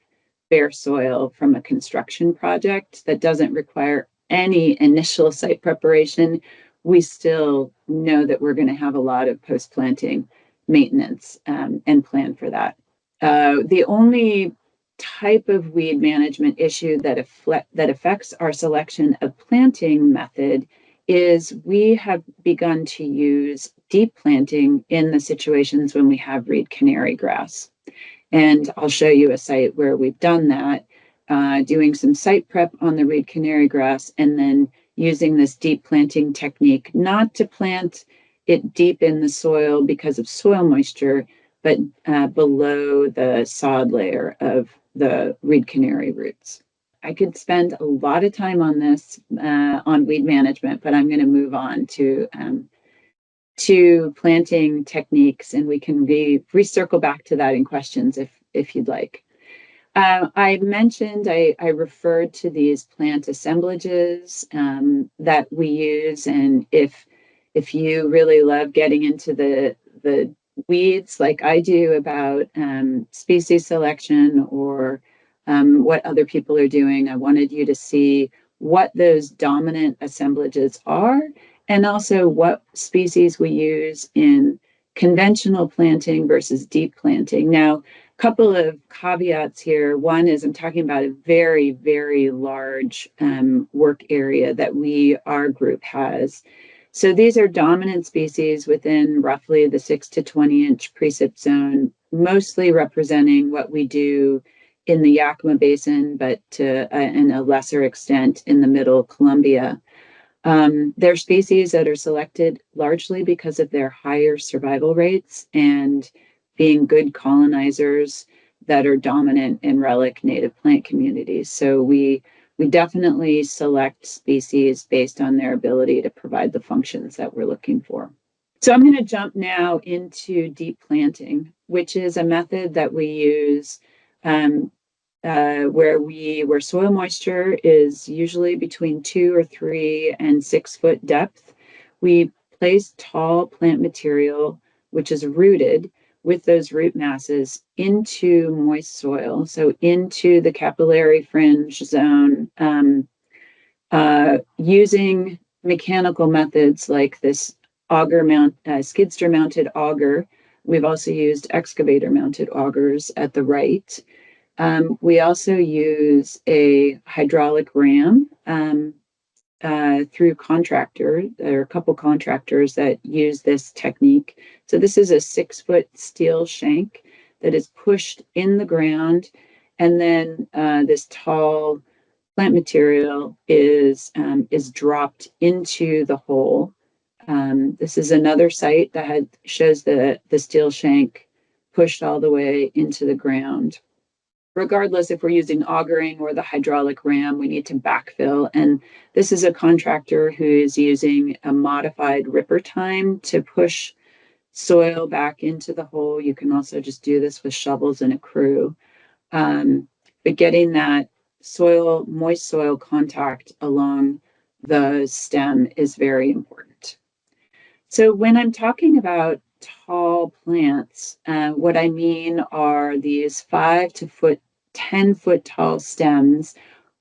bare soil from a construction project that doesn't require any initial site preparation, we still know that we're going to have a lot of post-planting maintenance and plan for that. The only type of weed management issue that affects our selection of planting method is we have begun to use deep planting in the situations when we have reed canary grass. And I'll show you a site where we've done that, doing some site prep on the reed canary grass and then using this deep planting technique, not to plant it deep in the soil because of soil moisture, but below the sod layer of the reed canary roots. I could spend a lot of time on this, on weed management, but I'm going to move on to planting techniques, and we can recircle back to that in questions if you'd like. I mentioned, I referred to these plant assemblages that we use, and if you really love getting into the weeds like I do about species selection or what other people are doing, I wanted you to see what those dominant assemblages are and also what species we use in conventional planting versus deep planting. Now, a couple of caveats here. One is I'm talking about a very, very large work area that our group has. So these are dominant species within roughly the 6 to 20 inch precip zone, mostly representing what we do in the Yakima Basin, but to in a lesser extent in the Middle Columbia. They're species that are selected largely because of their higher survival rates and being good colonizers that are dominant in relic native plant communities. So we definitely select species based on their ability to provide the functions that we're looking for. So I'm going to jump now into deep planting, which is a method that we use where soil moisture is usually between 2 or 3 and 6 foot depth. We place tall plant material, which is rooted with those root masses into moist soil, so into the capillary fringe zone, using mechanical methods like this skidster mounted auger. We've also used excavator mounted augers at the right. We also use a hydraulic ram through contractor. There are a couple contractors that use this technique. So this is a 6 foot steel shank that is pushed in the ground, and then this tall plant material is dropped into the hole. This is another site that shows the steel shank pushed all the way into the ground. Regardless if we're using augering or the hydraulic ram, we need to backfill. And this is a contractor who is using a modified ripper tine to push soil back into the hole. You can also just do this with shovels and a crew. But getting that moist soil contact along the stem is very important. So when I'm talking about tall plants, what I mean are these 5 to 10 foot tall stems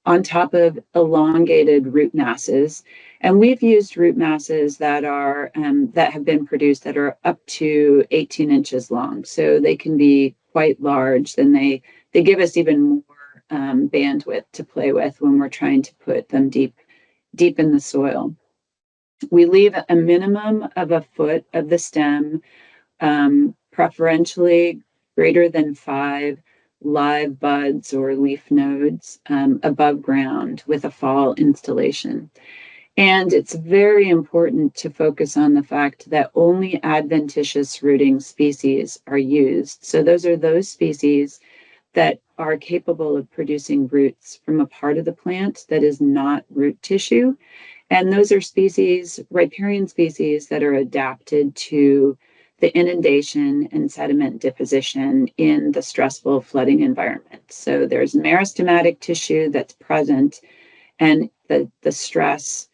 on top of elongated root masses. And we've used root masses that have been produced that are up to 18 inches long. So they can be quite large. Then they give us even more bandwidth to play with when we're trying to put them deep in the soil. We leave a minimum of a foot of the stem, preferentially greater than 5 live buds or leaf nodes above ground with a fall installation. And it's very important to focus on the fact that only adventitious rooting species are used. So those are those species that are capable of producing roots from a part of the plant that is not root tissue. And those are riparian species that are adapted to the inundation and sediment deposition in the stressful flooding environment. So there's meristematic tissue that's present, and the stress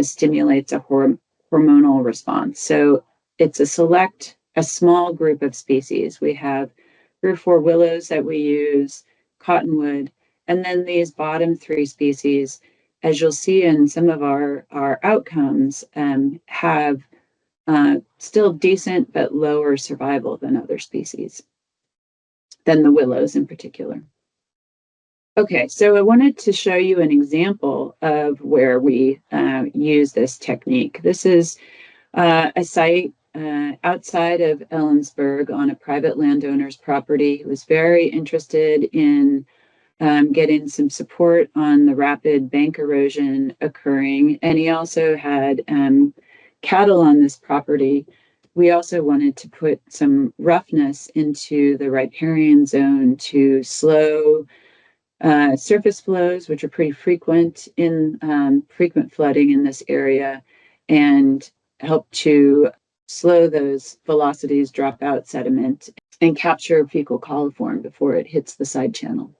stimulates a hormonal response. So it's a small group of species. We have 3 or 4 willows that we use, cottonwood, and then these bottom 3 species as you'll see in some of our outcomes, have still decent but lower survival than other species, than the willows in particular. Okay, so I wanted to show you an example of where we use this technique. This is a site outside of Ellensburg on a private landowner's property who was very interested in getting some support on the rapid bank erosion occurring. And he also had cattle on this property. We also wanted to put some roughness into the riparian zone to slow surface flows, which are pretty frequent in frequent flooding in this area, and help to slow those velocities, drop out sediment, and capture fecal coliform before it hits the side channel.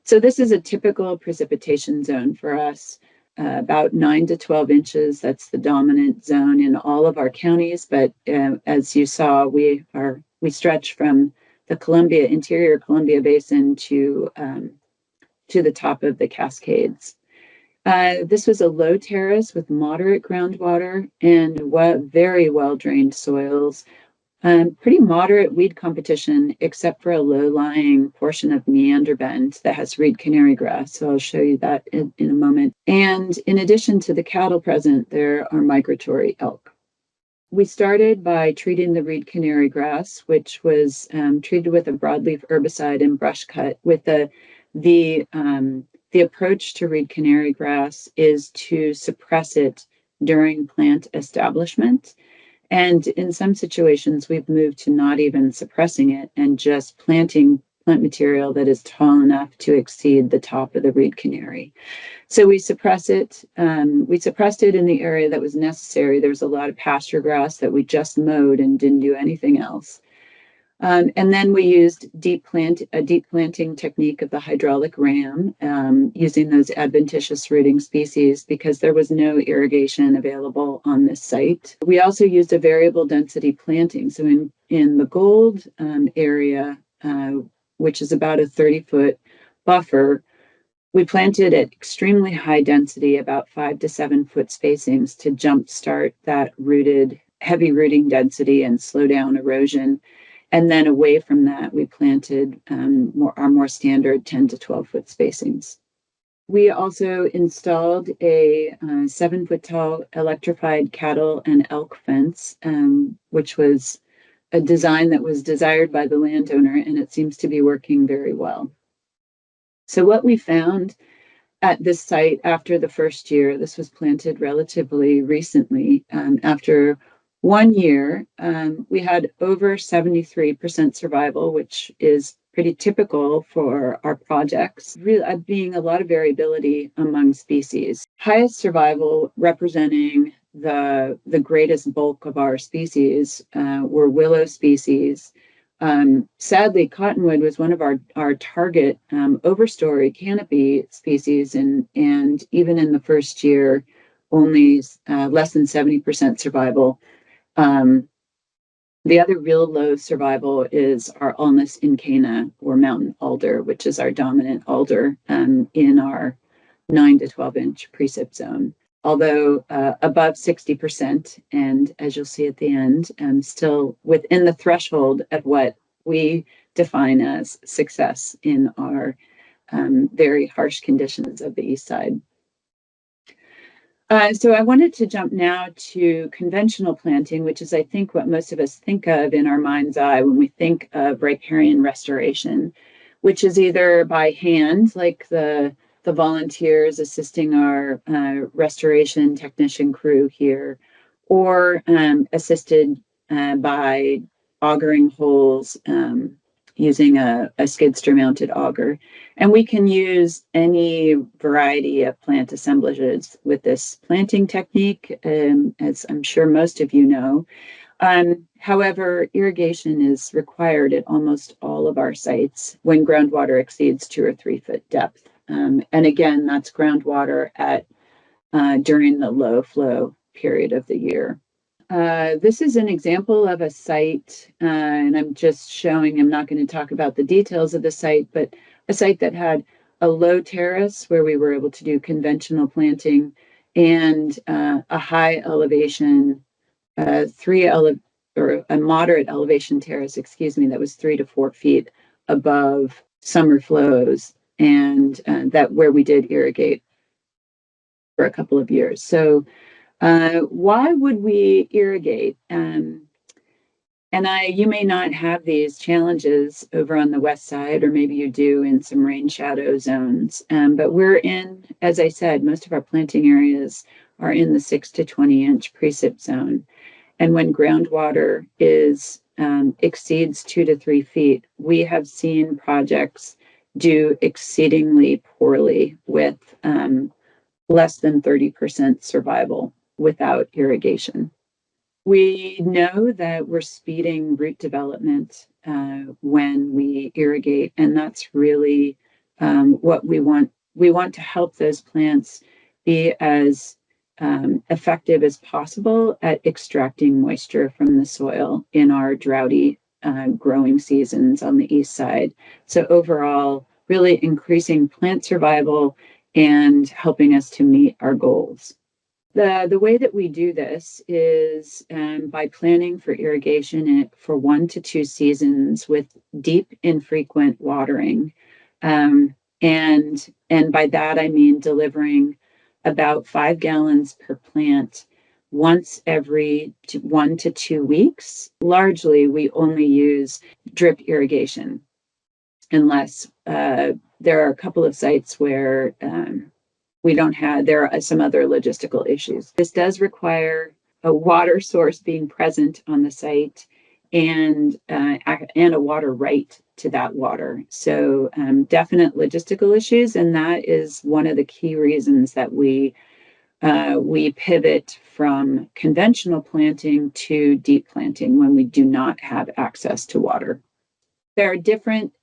So this is a typical precipitation zone for us, about 9 to 12 inches. That's the dominant zone in all of our counties. But as you saw, we stretch from the interior Columbia Basin to the top of the Cascades. This was a low terrace with moderate groundwater and very well-drained soils. Pretty moderate weed competition, except for a low-lying portion of meander bend that has reed canary grass. So I'll show you that in a moment. And in addition to the cattle present, there are migratory elk. We started by treating the reed canary grass, which was treated with a broadleaf herbicide and brush cut. With the approach to reed canary grass is to suppress it during plant establishment. And in some situations, we've moved to not even suppressing it and just planting plant material that is tall enough to exceed the top of the reed canary. So we suppress it. We suppressed it in the area that was necessary. There was a lot of pasture grass that we just mowed and didn't do anything else. And then we used a deep planting technique of the hydraulic ram, using those adventitious rooting species because there was no irrigation available on this site. We also used a variable density planting. So in the gold area, which is about a 30-foot buffer, we planted at extremely high density, about 5 to 7 foot spacings to jumpstart that heavy rooting density and slow down erosion. And then away from that, we planted our more standard 10 to 12 foot spacings. We also installed a 7 foot tall electrified cattle and elk fence, which was a design that was desired by the landowner, and it seems to be working very well. So what we found at this site after the first year, this was planted relatively recently, after 1 year, we had over 73% survival, which is pretty typical for our projects, really being a lot of variability among species. Highest survival representing the greatest bulk of our species were willow species. Sadly, cottonwood was one of our target overstory canopy species, and even in the first year, only less than 70% survival. The other real low survival is our Ulmus incana, or mountain alder, which is our dominant alder in our 9 to 12 inch precip zone. Although above 60%, and as you'll see at the end, still within the threshold of what we define as success in our very harsh conditions of the east side. So I wanted to jump now to conventional planting, which is, I think, what most of us think of in our mind's eye when we think of riparian restoration, which is either by hand, like the volunteers assisting our restoration technician crew here, or assisted by augering holes using a skid-steer mounted auger. And we can use any variety of plant assemblages with this planting technique, as I'm sure most of you know. However, irrigation is required at almost all of our sites when groundwater exceeds 2 or 3 foot depth. And again, that's groundwater during the low flow period of the year. This is an example of a site, and I'm just showing, I'm not going to talk about the details of the site, but a site that had a low terrace where we were able to do conventional planting, and a high elevation, or a moderate elevation terrace, excuse me, that was 3 to 4 feet above summer flows, and that where we did irrigate for a couple of years. So why would we irrigate? You may not have these challenges over on the west side, or maybe you do in some rain shadow zones. But we're in, as I said, most of our planting areas are in the 6 to 20 inch precip zone. And when groundwater is exceeds 2 to 3 feet, we have seen projects do exceedingly poorly with less than 30% survival without irrigation. We know that we're speeding root development when we irrigate, and that's really what we want. We want to help those plants be as effective as possible at extracting moisture from the soil in our droughty growing seasons on the east side. So overall, really increasing plant survival and helping us to meet our goals. The way that we do this is by planning for irrigation for 1 to 2 seasons with deep, infrequent watering. And by that, I mean delivering about 5 gallons per plant once every 1 to 2 weeks. Largely, we only use drip irrigation, unless there are a couple of sites where there are some other logistical issues. This does require a water source being present on the site and a water right to that water. So definite logistical issues, and that is one of the key reasons that we pivot from conventional planting to deep planting when we do not have access to water. There are different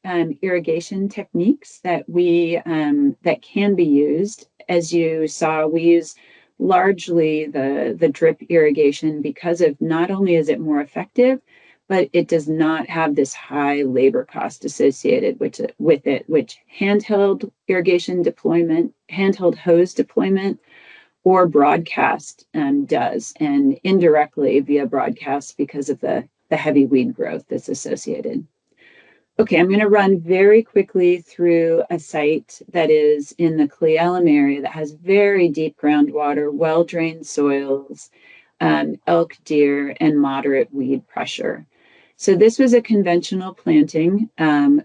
irrigation techniques that that can be used. As you saw, we use largely the drip irrigation because of not only is it more effective, but it does not have this high labor cost associated with it, which handheld irrigation deployment, handheld hose deployment, or broadcast does, and indirectly via broadcast because of the heavy weed growth that's associated. Okay, I'm going to run very quickly through a site that is in the Cle Elum area that has very deep groundwater, well-drained soils, elk, deer, and moderate weed pressure. So this was a conventional planting that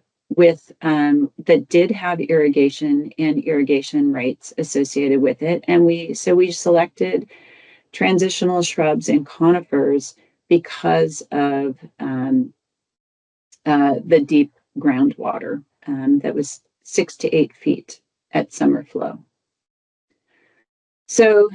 did have irrigation and irrigation rates associated with it. And we selected transitional shrubs and conifers because of the deep groundwater that was 6 to 8 feet at summer flow. So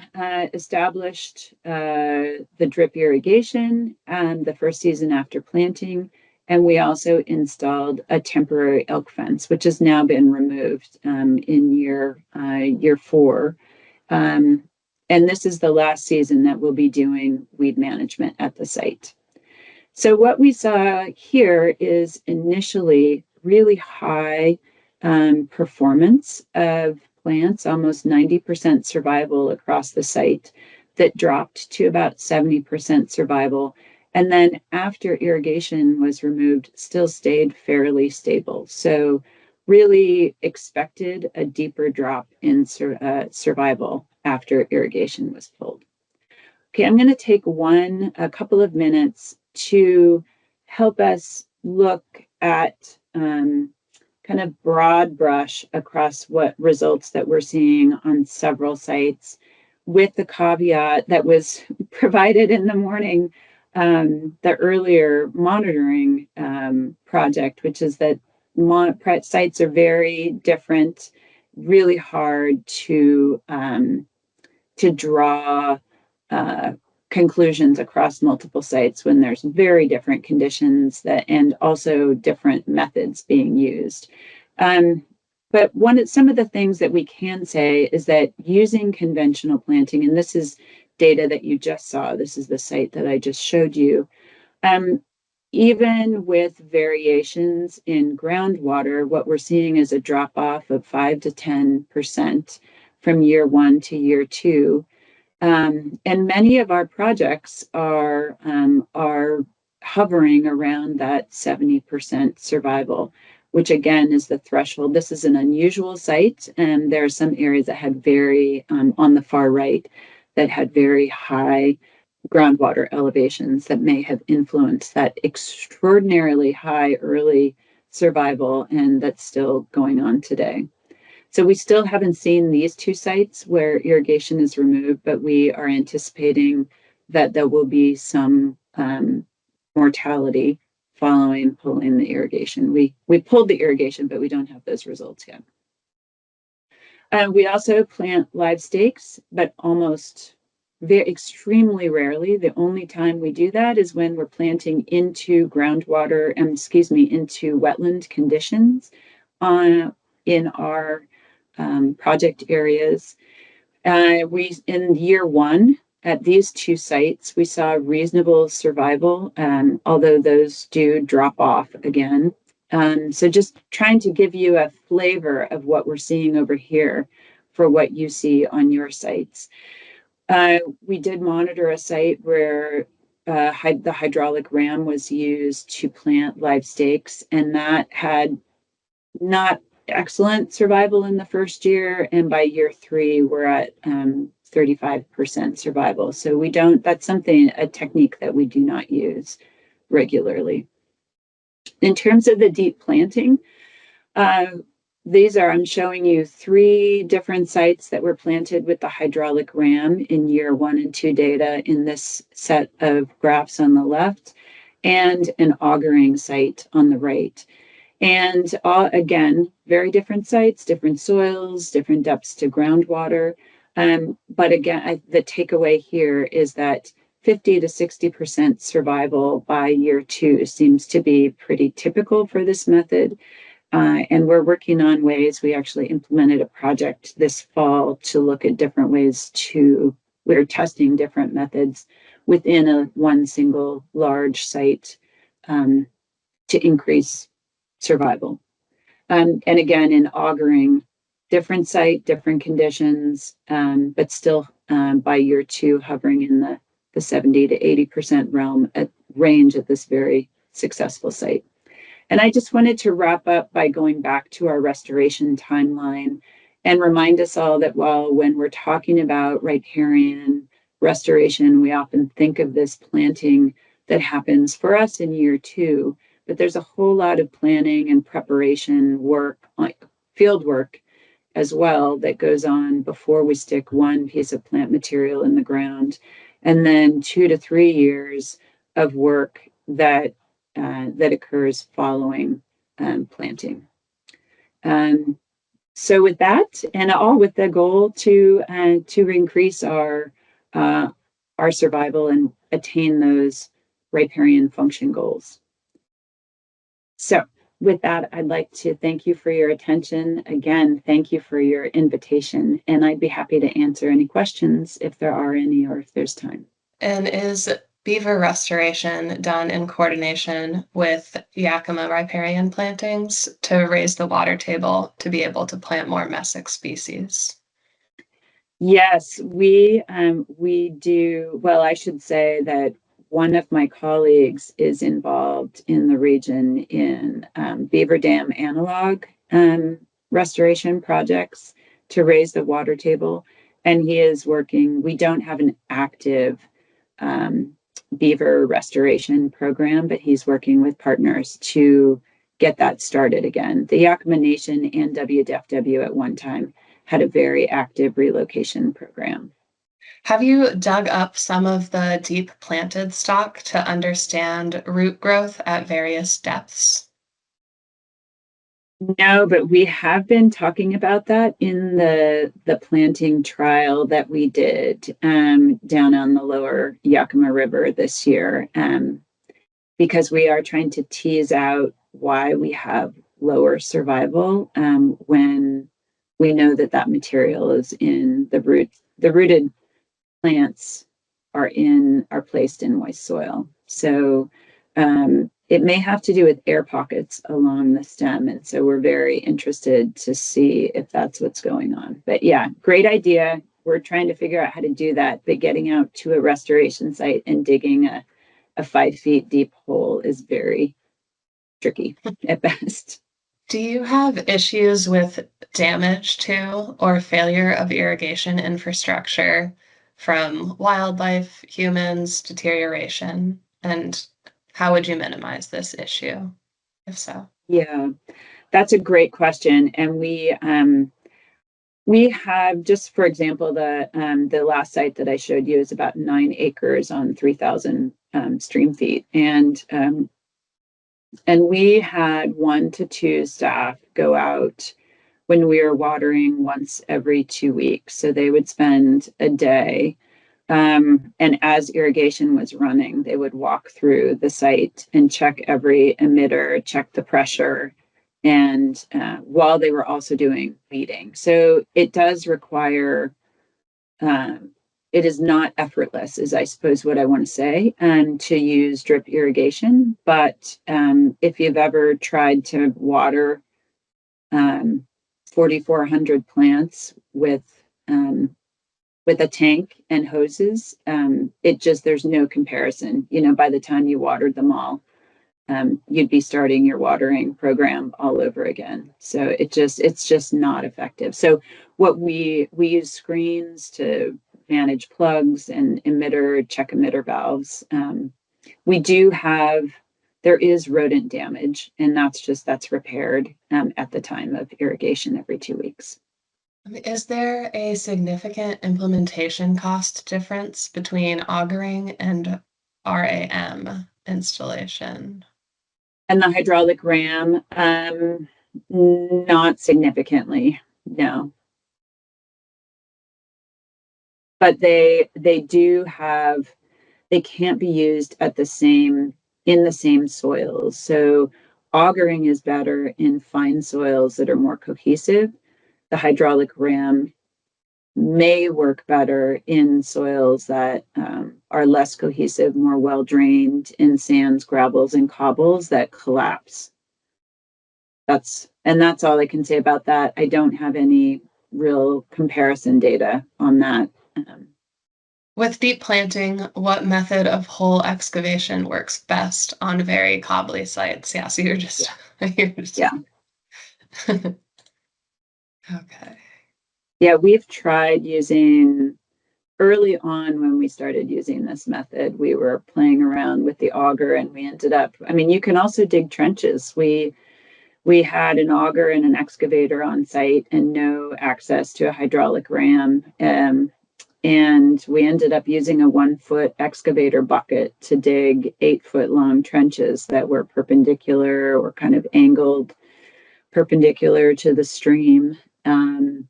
established the drip irrigation the first season after planting, and we also installed a temporary elk fence, which has now been removed in year 4. And this is the last season that we'll be doing weed management at the site. So what we saw here is initially really high performance of plants, almost 90% survival across the site, that dropped to about 70% survival. And then after irrigation was removed, still stayed fairly stable. So really expected a deeper drop in survival after irrigation was pulled. Okay, I'm going to take a couple of minutes to help us look at kind of broad brush across what results that we're seeing on several sites, with the caveat that was provided in the morning, the earlier monitoring project, which is that sites are very different, really hard to draw conclusions across multiple sites when there's very different conditions and also different methods being used. But some of the things that we can say is that using conventional planting, and this is data that you just saw, this is the site that I just showed you, even with variations in groundwater, what we're seeing is a drop off of 5 to 10% from year 1 to year 2. And many of our projects are hovering around that 70% survival, which again is the threshold. This is an unusual site, and there are some areas that had very, on the far right, that had very high groundwater elevations that may have influenced that extraordinarily high early survival, and that's still going on today. So we still haven't seen these 2 sites where irrigation is removed, but we are anticipating that there will be some mortality following pulling the irrigation. We pulled the irrigation, but we don't have those results yet. We also plant live stakes, but extremely rarely. The only time we do that is when we're planting into groundwater, into wetland conditions in our project areas. In year 1 at these 2 sites, we saw reasonable survival, although those do drop off again. So just trying to give you a flavor of what we're seeing over here for what you see on your sites. We did monitor a site where the hydraulic ram was used to plant live stakes, and that had not excellent survival in the first year, and by year 3 we're at 35% survival. So that's a technique that we do not use regularly. In terms of the deep planting, I'm showing you 3 different sites that were planted with the hydraulic ram in year 1 and 2 data in this set of graphs on the left, and an augering site on the right. And again, very different sites, different soils, different depths to groundwater. But again, the takeaway here is that 50 to 60% survival by year 2 seems to be pretty typical for this method. And we're working on ways. We actually implemented a project this fall to look at different ways we're testing different methods within one single large site to increase survival. And again, in augering, different site, different conditions, but still by year 2 hovering in the 70 to 80% range at this very successful site. And I just wanted to wrap up by going back to our restoration timeline and remind us all that when we're talking about riparian restoration, we often think of this planting that happens for us in year 2, but there's a whole lot of planning and preparation work, field work as well, that goes on before we stick one piece of plant material in the ground, and then 2 to 3 years of work that occurs following planting. So with that, and all with the goal to increase our survival and attain those riparian function goals. So with that, I'd like to thank you for your attention. Again, thank you for your invitation, and I'd be happy to answer any questions if there are any, or if there's time. And is beaver restoration done in coordination with Yakima riparian plantings to raise the water table to be able to plant more mesic species? Yes, we do. Well, I should say that one of my colleagues is involved in the region in beaver dam analog restoration projects to raise the water table. And he is working, we don't have an active beaver restoration program, but he's working with partners to get that started again. The Yakima Nation and WDFW at one time had a very active relocation program. Have you dug up some of the deep planted stock to understand root growth at various depths? No, but we have been talking about that in the planting trial that we did down on the lower Yakima River this year, because we are trying to tease out why we have lower survival when we know that material is in the root. The rooted plants are placed in moist soil. So it may have to do with air pockets along the stem. And so we're very interested to see if that's what's going on. But yeah, great idea. We're trying to figure out how to do that, but getting out to a restoration site and digging a 5 feet deep hole is very tricky at best. Do you have issues with damage to or failure of irrigation infrastructure from wildlife, humans, deterioration? And how would you minimize this issue, if so? Yeah, that's a great question. And we have, just for example, the last site that I showed you is about 9 acres on 3,000 stream feet. And we had 1 to 2 staff go out when we were watering once every 2 weeks. So they would spend a day. And as irrigation was running, they would walk through the site and check every emitter, check the pressure, and while they were also doing weeding. So it does require, it is not effortless, is I suppose what I want to say, to use drip irrigation. But if you've ever tried to water 4,400 plants with a tank and hoses, there's no comparison. By the time you watered them all, you'd be starting your watering program all over again. So it's just not effective. So what we use screens to manage plugs and check emitter valves. There is rodent damage, and that's repaired at the time of irrigation every 2 weeks. Is there a significant implementation cost difference between augering and RAM installation? And the hydraulic ram, not significantly, no. But they can't be used in the same soils. So augering is better in fine soils that are more cohesive. The hydraulic ram may work better in soils that are less cohesive, more well-drained, in sands, gravels, and cobbles that collapse. That's all I can say about that. I don't have any real comparison data on that. With deep planting, what method of hole excavation works best on very cobbly sites? Yeah, so you're just yeah. Okay. Yeah, we've tried using, early on when we started using this method, we were playing around with the auger, and we ended up, you can also dig trenches. We had an auger and an excavator on site and no access to a hydraulic ram. And we ended up using a 1-foot excavator bucket to dig 8-foot long trenches that were perpendicular or kind of angled perpendicular to the stream. And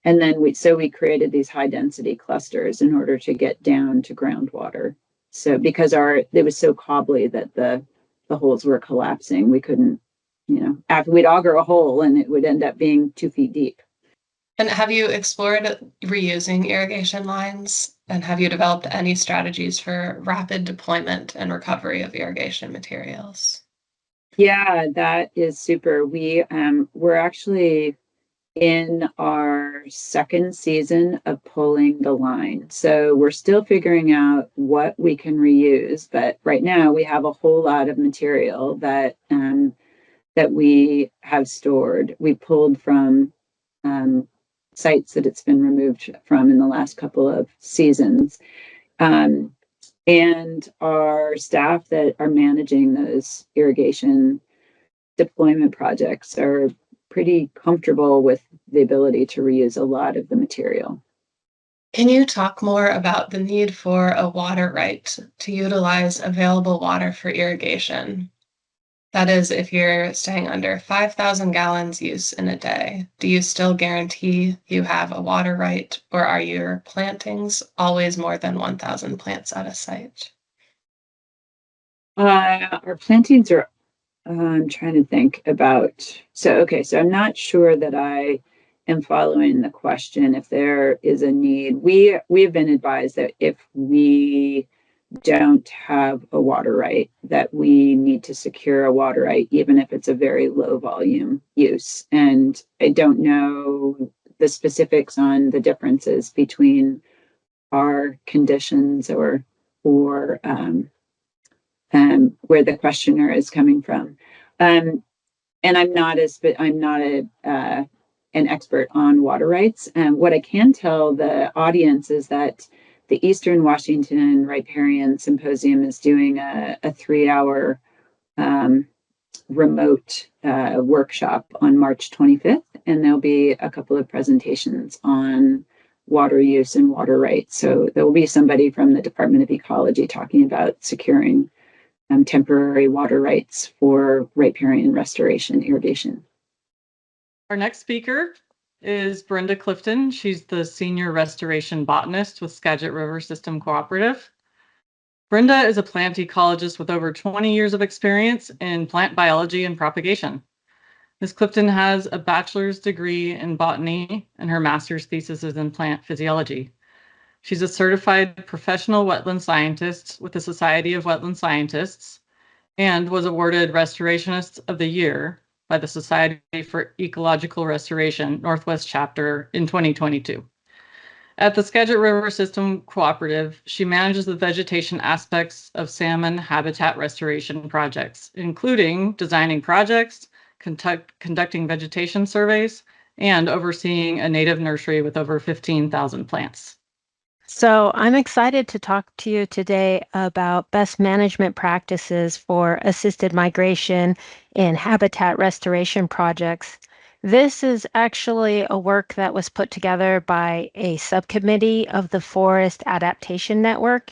then we created these high density clusters in order to get down to groundwater. So because it was so cobbly that the holes were collapsing, we couldn't, after we'd auger a hole and it would end up being 2 feet deep. And have you explored reusing irrigation lines? And have you developed any strategies for rapid deployment and recovery of irrigation materials? Yeah, that is super. We're actually in our 2nd season of pulling the line. So we're still figuring out what we can reuse. But right now we have a whole lot of material that we have stored. We pulled from sites that it's been removed from in the last couple of seasons. And our staff that are managing those irrigation deployment projects are pretty comfortable with the ability to reuse a lot of the material. Can you talk more about the need for a water right to utilize available water for irrigation? That is, if you're staying under 5,000 gallons use in a day, do you still guarantee you have a water right, or are your plantings always more than 1,000 plants at a site? Our plantings are, I'm trying to think about, so I'm not sure that I am following the question. If there is a need, we have been advised that if we don't have a water right, that we need to secure a water right, even if it's a very low volume use. And I don't know the specifics on the differences between our conditions or where the questioner is coming from. And I'm not an expert on water rights. And what I can tell the audience is that the Eastern Washington Riparian Symposium is doing a 3-hour remote workshop on March 25th, and there'll be a couple of presentations on water use and water rights. So there will be somebody from the Department of Ecology talking about securing temporary water rights for riparian restoration irrigation. Our next speaker is Brenda Clifton. She's the Senior Restoration Botanist with Skagit River System Cooperative. Brenda is a plant ecologist with over 20 years of experience in plant biology and propagation. Ms. Clifton has a bachelor's degree in botany, and her master's thesis is in plant physiology. She's a certified professional wetland scientist with the Society of Wetland Scientists and was awarded Restorationist of the Year by the Society for Ecological Restoration Northwest Chapter in 2022. At the Skagit River System Cooperative, she manages the vegetation aspects of salmon habitat restoration projects, including designing projects, conducting vegetation surveys, and overseeing a native nursery with over 15,000 plants. So I'm excited to talk to you today about best management practices for assisted migration in habitat restoration projects. This is actually a work that was put together by a subcommittee of the Forest Adaptation Network,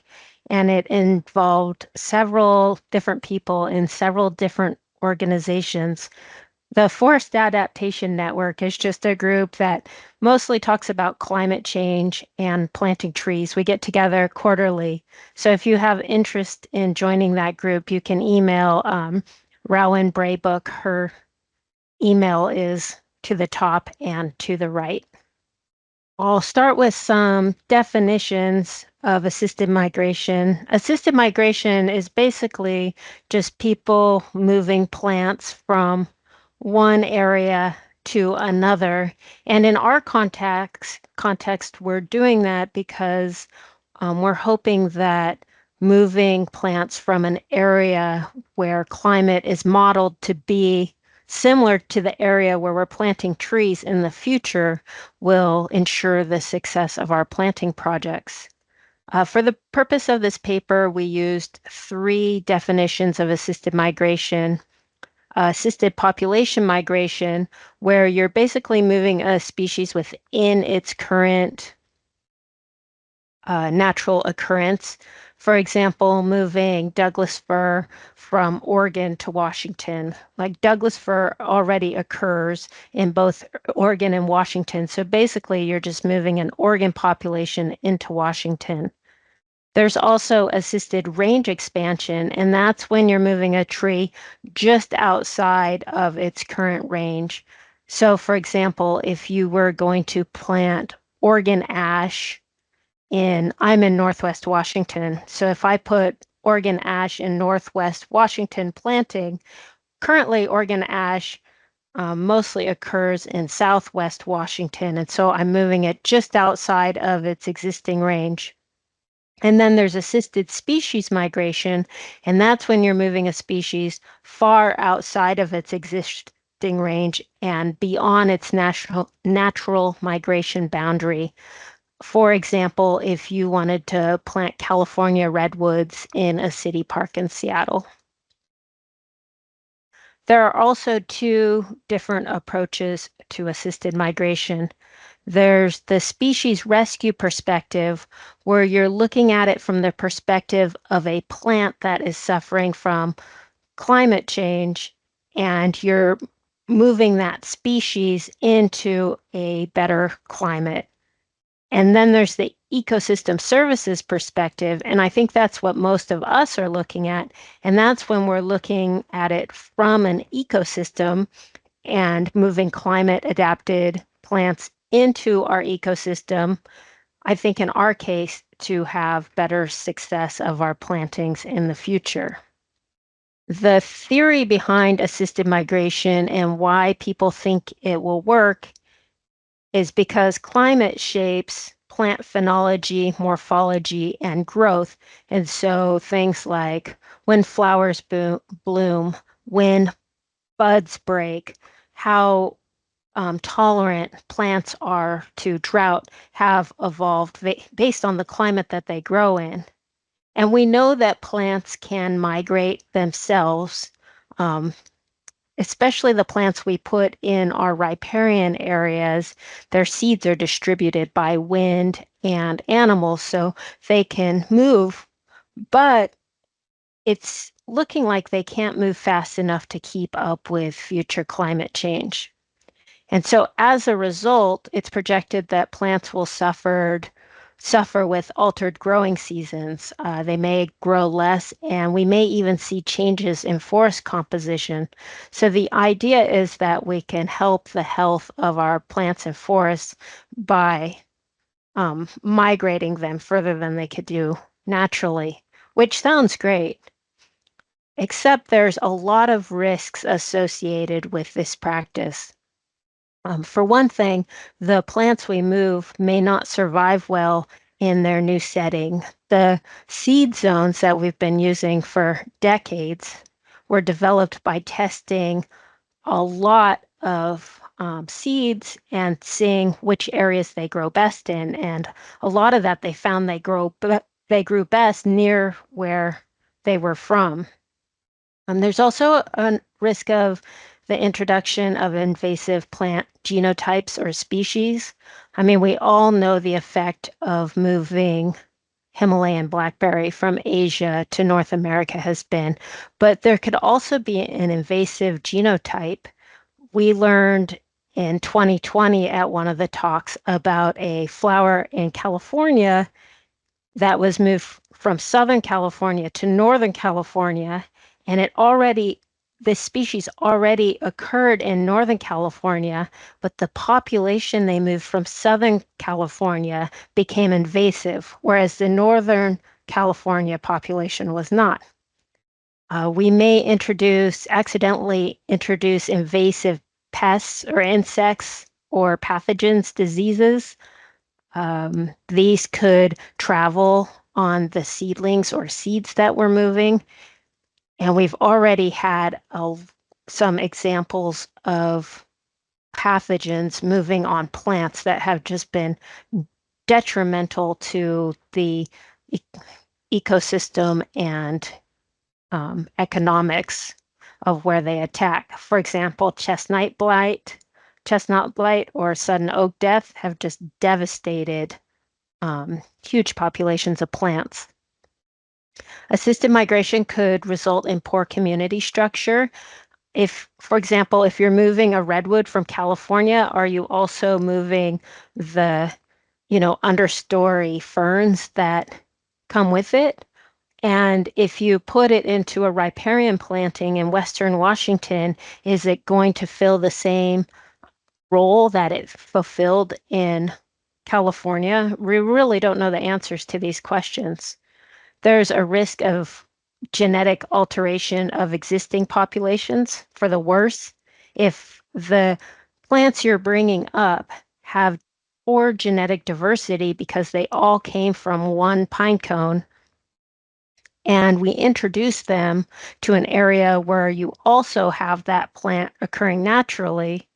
and it involved several different people in several different organizations. The Forest Adaptation Network is just a group that mostly talks about climate change and planting trees. We get together quarterly. So if you have interest in joining that group, you can email Rowan Braybook. Her email is to the top and to the right. I'll start with some definitions of assisted migration. Assisted migration is basically just people moving plants from one area to another. And in our context, we're doing that because we're hoping that moving plants from an area where climate is modeled to be similar to the area where we're planting trees in the future will ensure the success of our planting projects. For the purpose of this paper, we used 3 definitions of assisted migration. Assisted population migration, where you're basically moving a species within its current natural occurrence. For example, moving Douglas fir from Oregon to Washington. Like Douglas fir already occurs in both Oregon and Washington. So basically, you're just moving an Oregon population into Washington. There's also assisted range expansion, and that's when you're moving a tree just outside of its current range. So, for example, if you were going to plant Oregon ash I'm in Northwest Washington. So if I put Oregon ash in Northwest Washington planting, currently Oregon ash mostly occurs in Southwest Washington. And so I'm moving it just outside of its existing range. And then there's assisted species migration, and that's when you're moving a species far outside of its existing range and beyond its natural migration boundary. For example, if you wanted to plant California redwoods in a city park in Seattle. There are also 2 different approaches to assisted migration. There's the species rescue perspective, where you're looking at it from the perspective of a plant that is suffering from climate change, and you're moving that species into a better climate. And then there's the ecosystem services perspective, and I think that's what most of us are looking at. And that's when we're looking at it from an ecosystem and moving climate adapted plants into our ecosystem I think in our case, to have better success of our plantings in the future. The theory behind assisted migration and why people think it will work is because climate shapes plant phenology, morphology, and growth. And so things like when flowers bloom, when buds break, how tolerant plants are to drought have evolved based on the climate that they grow in. And we know that plants can migrate themselves, um, especially the plants we put in our riparian areas. Their seeds are distributed by wind and animals, so they can move, but it's looking like they can't move fast enough to keep up with future climate change. And so as a result, it's projected that plants will suffer with altered growing seasons. They may grow less, and we may even see changes in forest composition. So the idea is that we can help the health of our plants and forests by migrating them further than they could do naturally, which sounds great. Except there's a lot of risks associated with this practice. For one thing, the plants we move may not survive well in their new setting. The seed zones that we've been using for decades were developed by testing a lot of seeds and seeing which areas they grow best in. And a lot of that they found they grew best near where they were from. There's also a risk of the introduction of invasive plant genotypes or species. I mean, we all know the effect of moving Himalayan blackberry from Asia to North America has been, but there could also be an invasive genotype. We learned in 2020 at one of the talks about a flower in California that was moved from Southern California to Northern California, and this species already occurred in Northern California, but the population they moved from Southern California became invasive, whereas the Northern California population was not. We may accidentally introduce invasive pests or insects or pathogens, diseases. These could travel on the seedlings or seeds that we're moving. And we've already had some examples of pathogens moving on plants that have just been detrimental to the ecosystem and economics of where they attack. For example, chestnut blight or sudden oak death have just devastated huge populations of plants. Assisted migration could result in poor community structure. For example, if you're moving a redwood from California, are you also moving the, understory ferns that come with it? And if you put it into a riparian planting in Western Washington, is it going to fill the same role that it fulfilled in California? We really don't know the answers to these questions. There's a risk of genetic alteration of existing populations for the worse. If the plants you're bringing up have poor genetic diversity because they all came from one pine cone, and we introduce them to an area where you also have that plant occurring naturally,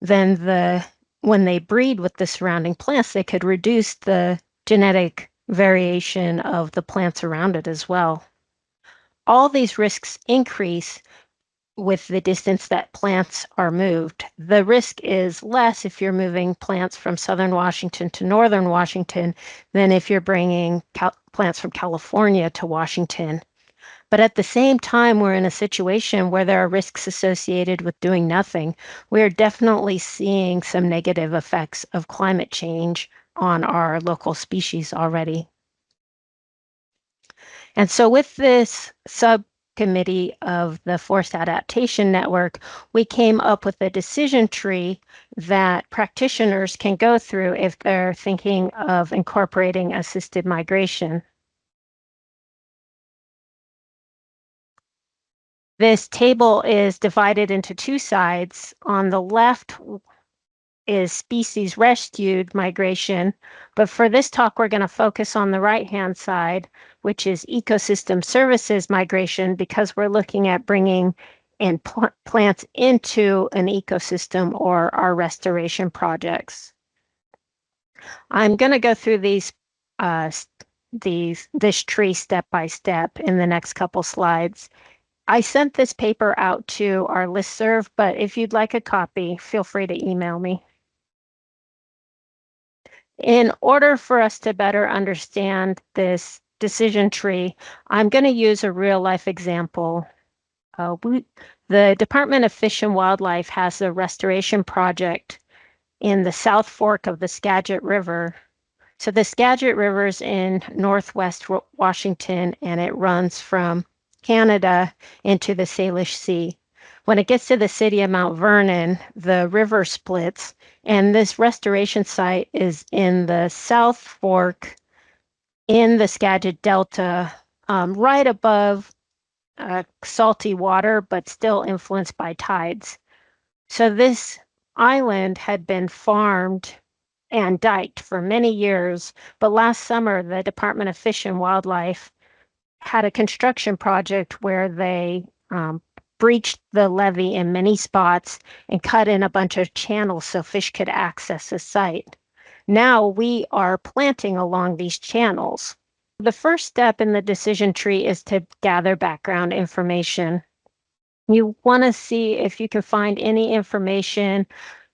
then when they breed with the surrounding plants, they could reduce the genetic variation of the plants around it as well. All these risks increase with the distance that plants are moved. The risk is less if you're moving plants from Southern Washington to Northern Washington than if you're bringing plants from California to Washington. But at the same time, we're in a situation where there are risks associated with doing nothing. We're definitely seeing some negative effects of climate change on our local species already. And so with this subcommittee of the Forest Adaptation Network, we came up with a decision tree that practitioners can go through if they're thinking of incorporating assisted migration. This table is divided into two sides. On the left is species rescued migration, but for this talk, we're going to focus on the right-hand side, which is ecosystem services migration, because we're looking at bringing in plants into an ecosystem or our restoration projects. I'm going to go through this tree step by step in the next couple slides. I sent this paper out to our listserv, but if you'd like a copy, feel free to email me. In order for us to better understand this decision tree, I'm going to use a real life example. The Department of Fish and Wildlife has a restoration project in the South Fork of the Skagit River. So the Skagit River is in northwest Washington, and it runs from Canada into the Salish Sea. When it gets to the city of Mount Vernon, the river splits, and this restoration site is in the South Fork in the Skagit Delta, right above salty water, but still influenced by tides. So this island had been farmed and diked for many years, but last summer, the Department of Fish and Wildlife had a construction project where they breached the levee in many spots and cut in a bunch of channels so fish could access the site. Now we are planting along these channels. The first step in the decision tree is to gather background information. You want to see if you can find any information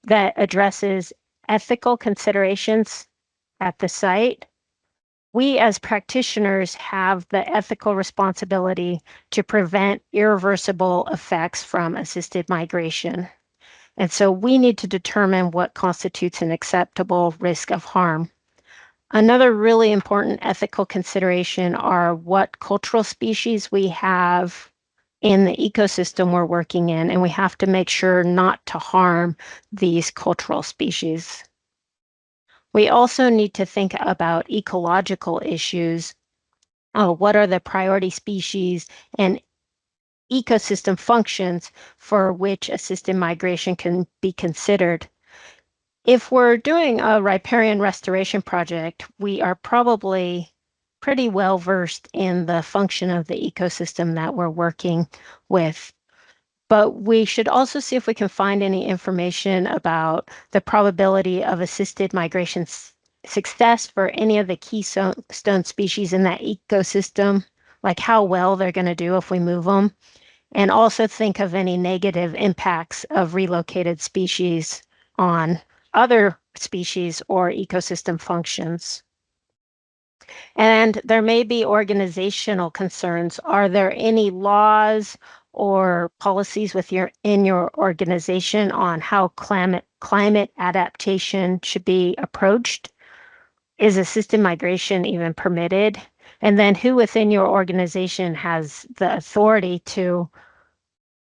that addresses ethical considerations at the site. We as practitioners have the ethical responsibility to prevent irreversible effects from assisted migration. And so we need to determine what constitutes an acceptable risk of harm. Another really important ethical consideration are what cultural species we have in the ecosystem we're working in, and we have to make sure not to harm these cultural species. We also need to think about ecological issues. What are the priority species and ecosystem functions for which assisted migration can be considered? If we're doing a riparian restoration project, we are probably pretty well versed in the function of the ecosystem that we're working with. But we should also see if we can find any information about the probability of assisted migration success for any of the keystone species in that ecosystem, like how well they're going to do if we move them, and also think of any negative impacts of relocated species on other species or ecosystem functions. And there may be organizational concerns. Are there any laws or policies in your organization on how climate adaptation should be approached? Is assisted migration even permitted? And then who within your organization has the authority to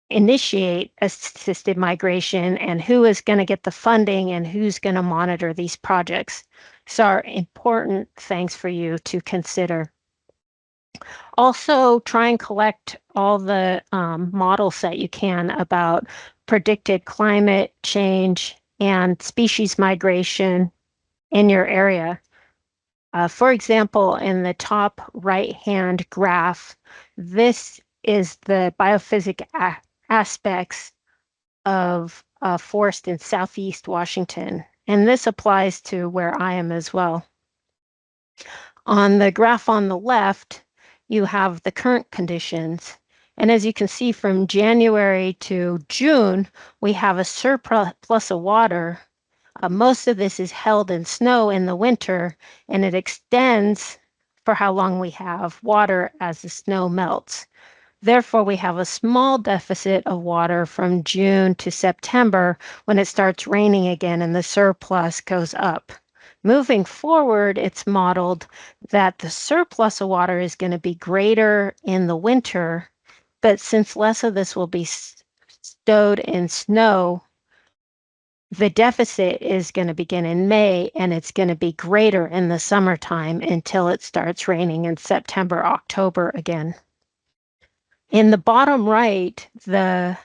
initiate assisted migration, and who is going to get the funding and who's going to monitor these projects? So are important things for you to consider. Also, try and collect all the models that you can about predicted climate change and species migration in your area. For example, in the top right-hand graph, this is the biophysic aspects of forest in Southeast Washington, and this applies to where I am as well. On the graph on the left, you have the current conditions, and as you can see from January to June, we have a surplus of water. Most of this is held in snow in the winter, and it extends for how long we have water as the snow melts. Therefore, we have a small deficit of water from June to September when it starts raining again and the surplus goes up. Moving forward, it's modeled that the surplus of water is going to be greater in the winter but since less of this will be stowed in snow, the deficit is going to begin in May, and it's going to be greater in the summertime until it starts raining in September, October again. In the bottom right, the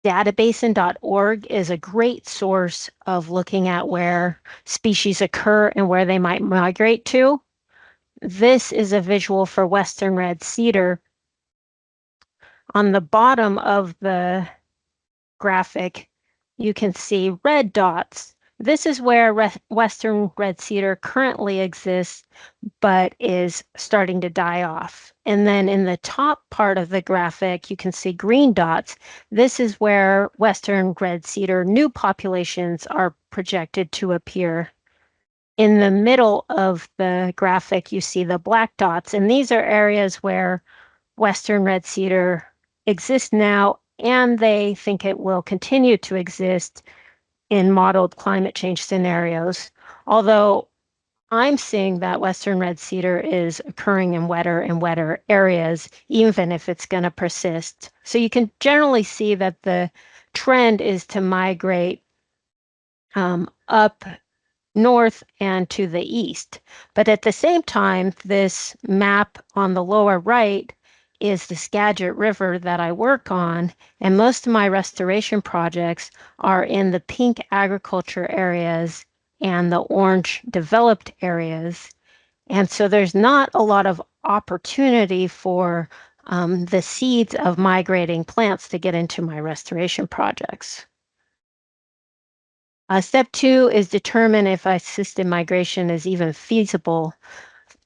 databasin.org is a great source of looking at where species occur and where they might migrate to. This is a visual for Western red cedar. On the bottom of the graphic, you can see red dots. This is where Western red cedar currently exists, but is starting to die off. And then in the top part of the graphic, you can see green dots. This is where Western red cedar new populations are projected to appear. In the middle of the graphic, you see the black dots, and these are areas where Western red cedar exists now, and they think it will continue to exist in modeled climate change scenarios. Although I'm seeing that Western red cedar is occurring in wetter and wetter areas, even if it's going to persist. So you can generally see that the trend is to migrate up north and to the east. But at the same time, this map on the lower right is the Skagit River that I work on, and most of my restoration projects are in the pink agriculture areas and the orange developed areas. And so there's not a lot of opportunity for the seeds of migrating plants to get into my restoration projects. Step 2 is determine if assisted migration is even feasible.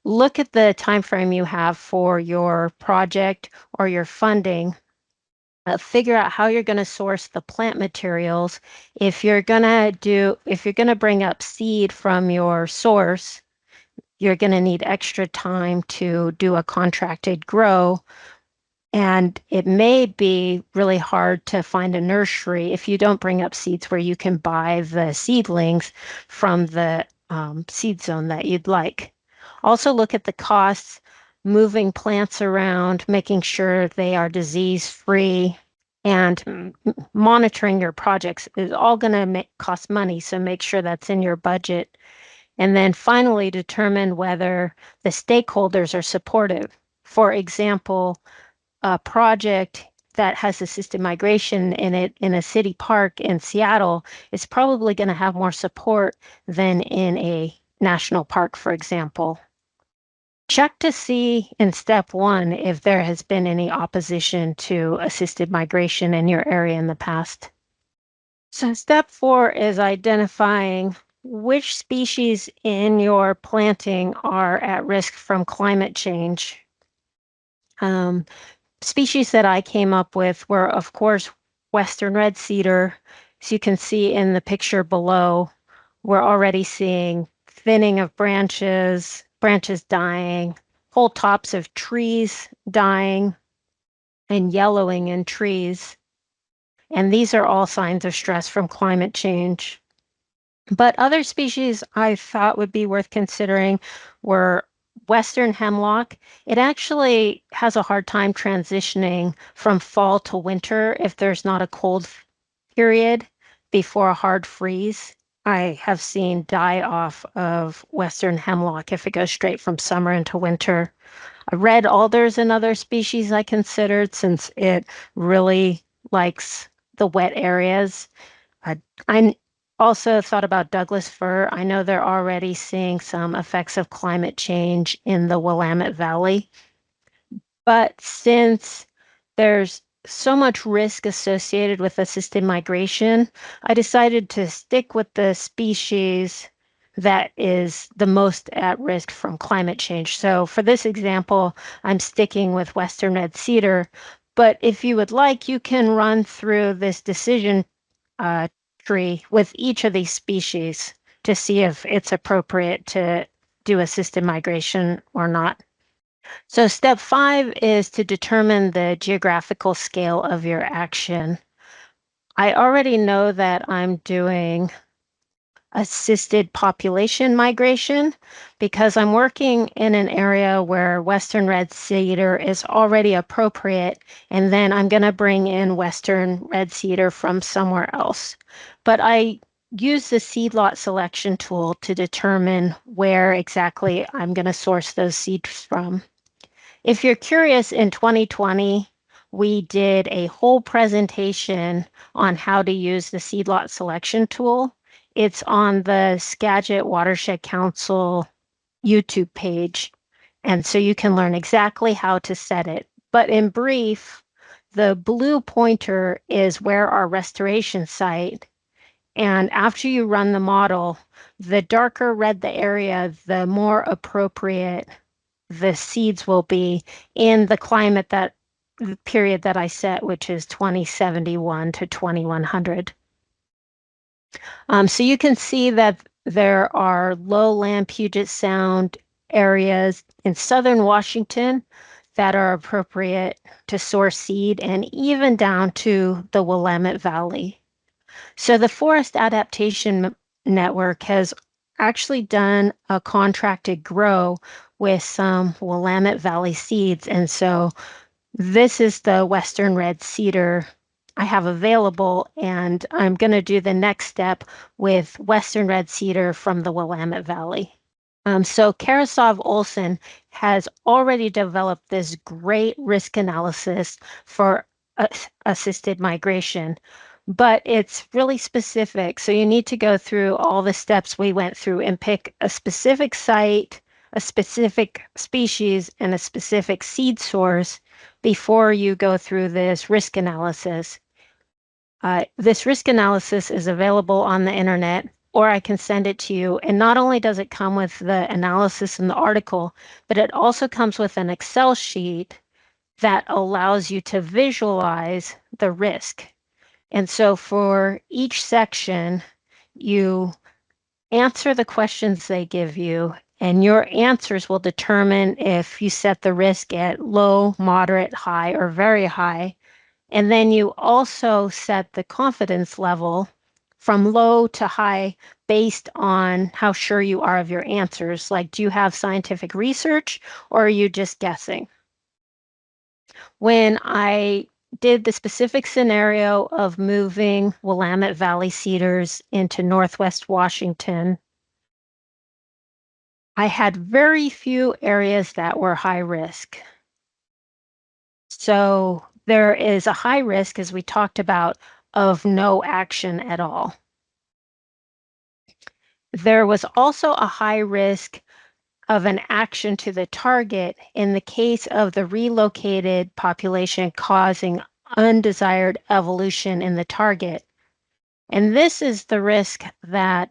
Look at the time frame you have for your project or your funding. Figure out how you're going to source the plant materials. If you're going to bring up seed from your source, you're going to need extra time to do a contracted grow. And it may be really hard to find a nursery if you don't bring up seeds where you can buy the seedlings from the seed zone that you'd like. Also look at the costs, moving plants around, making sure they are disease-free, and monitoring your projects is all going to cost money, so make sure that's in your budget. And then finally, determine whether the stakeholders are supportive. For example, a project that has assisted migration in it in a city park in Seattle is probably going to have more support than in a national park, for example. Check to see in step 1 if there has been any opposition to assisted migration in your area in the past. So step 4 is identifying which species in your planting are at risk from climate change. Species that I came up with were, of course, Western red cedar. As you can see in the picture below, we're already seeing thinning of branches, branches dying, whole tops of trees dying, and yellowing in trees. And these are all signs of stress from climate change. But other species I thought would be worth considering were Western hemlock. It actually has a hard time transitioning from fall to winter if there's not a cold period before a hard freeze. I have seen die off of Western hemlock if it goes straight from summer into winter. Red alder is another species I considered since it really likes the wet areas. I also thought about Douglas fir. I know they're already seeing some effects of climate change in the Willamette Valley. But since there's so much risk associated with assisted migration, I decided to stick with the species that is the most at risk from climate change. So for this example, I'm sticking with Western red cedar. But if you would like, you can run through this decision tree with each of these species to see if it's appropriate to do assisted migration or not. So step 5 is to determine the geographical scale of your action. I already know that I'm doing assisted population migration because I'm working in an area where Western red cedar is already appropriate, and then I'm going to bring in Western red cedar from somewhere else. But I use the seed lot selection tool to determine where exactly I'm going to source those seeds from. If you're curious, in 2020, we did a whole presentation on how to use the seed lot selection tool. It's on the Skagit Watershed Council YouTube page. And so you can learn exactly how to set it. But in brief, the blue pointer is where our restoration site. And after you run the model, the darker red the area, the more appropriate the seeds will be in the climate that the period that I set, which is 2071 to 2100. So you can see that there are lowland Puget Sound areas in southern Washington that are appropriate to source seed, and even down to the Willamette Valley. So the Forest Adaptation Network has actually done a contracted grow with some Willamette Valley seeds. And so this is the Western red cedar I have available, and I'm going to do the next step with Western red cedar from the Willamette Valley. So Karasov Olson has already developed this great risk analysis for assisted migration, but it's really specific. So you need to go through all the steps we went through and pick a specific site, a specific species, and a specific seed source before you go through this risk analysis. This risk analysis is available on the internet, or I can send it to you. And not only does it come with the analysis in the article, but it also comes with an Excel sheet that allows you to visualize the risk. And so for each section, you answer the questions they give you, and your answers will determine if you set the risk at low, moderate, high, or very high. And then you also set the confidence level from low to high based on how sure you are of your answers. Like, do you have scientific research, or are you just guessing? When I did the specific scenario of moving Willamette Valley cedars into Northwest Washington, I had very few areas that were high risk. So there is a high risk, as we talked about, of no action at all. There was also a high risk of an action to the target in the case of the relocated population causing undesired evolution in the target. And this is the risk that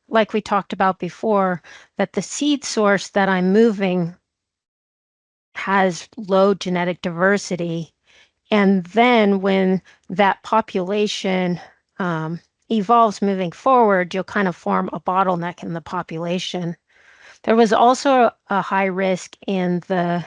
like we talked about before, that the seed source that I'm moving has low genetic diversity. And then when that population evolves moving forward, you'll kind of form a bottleneck in the population. There was also a high risk in the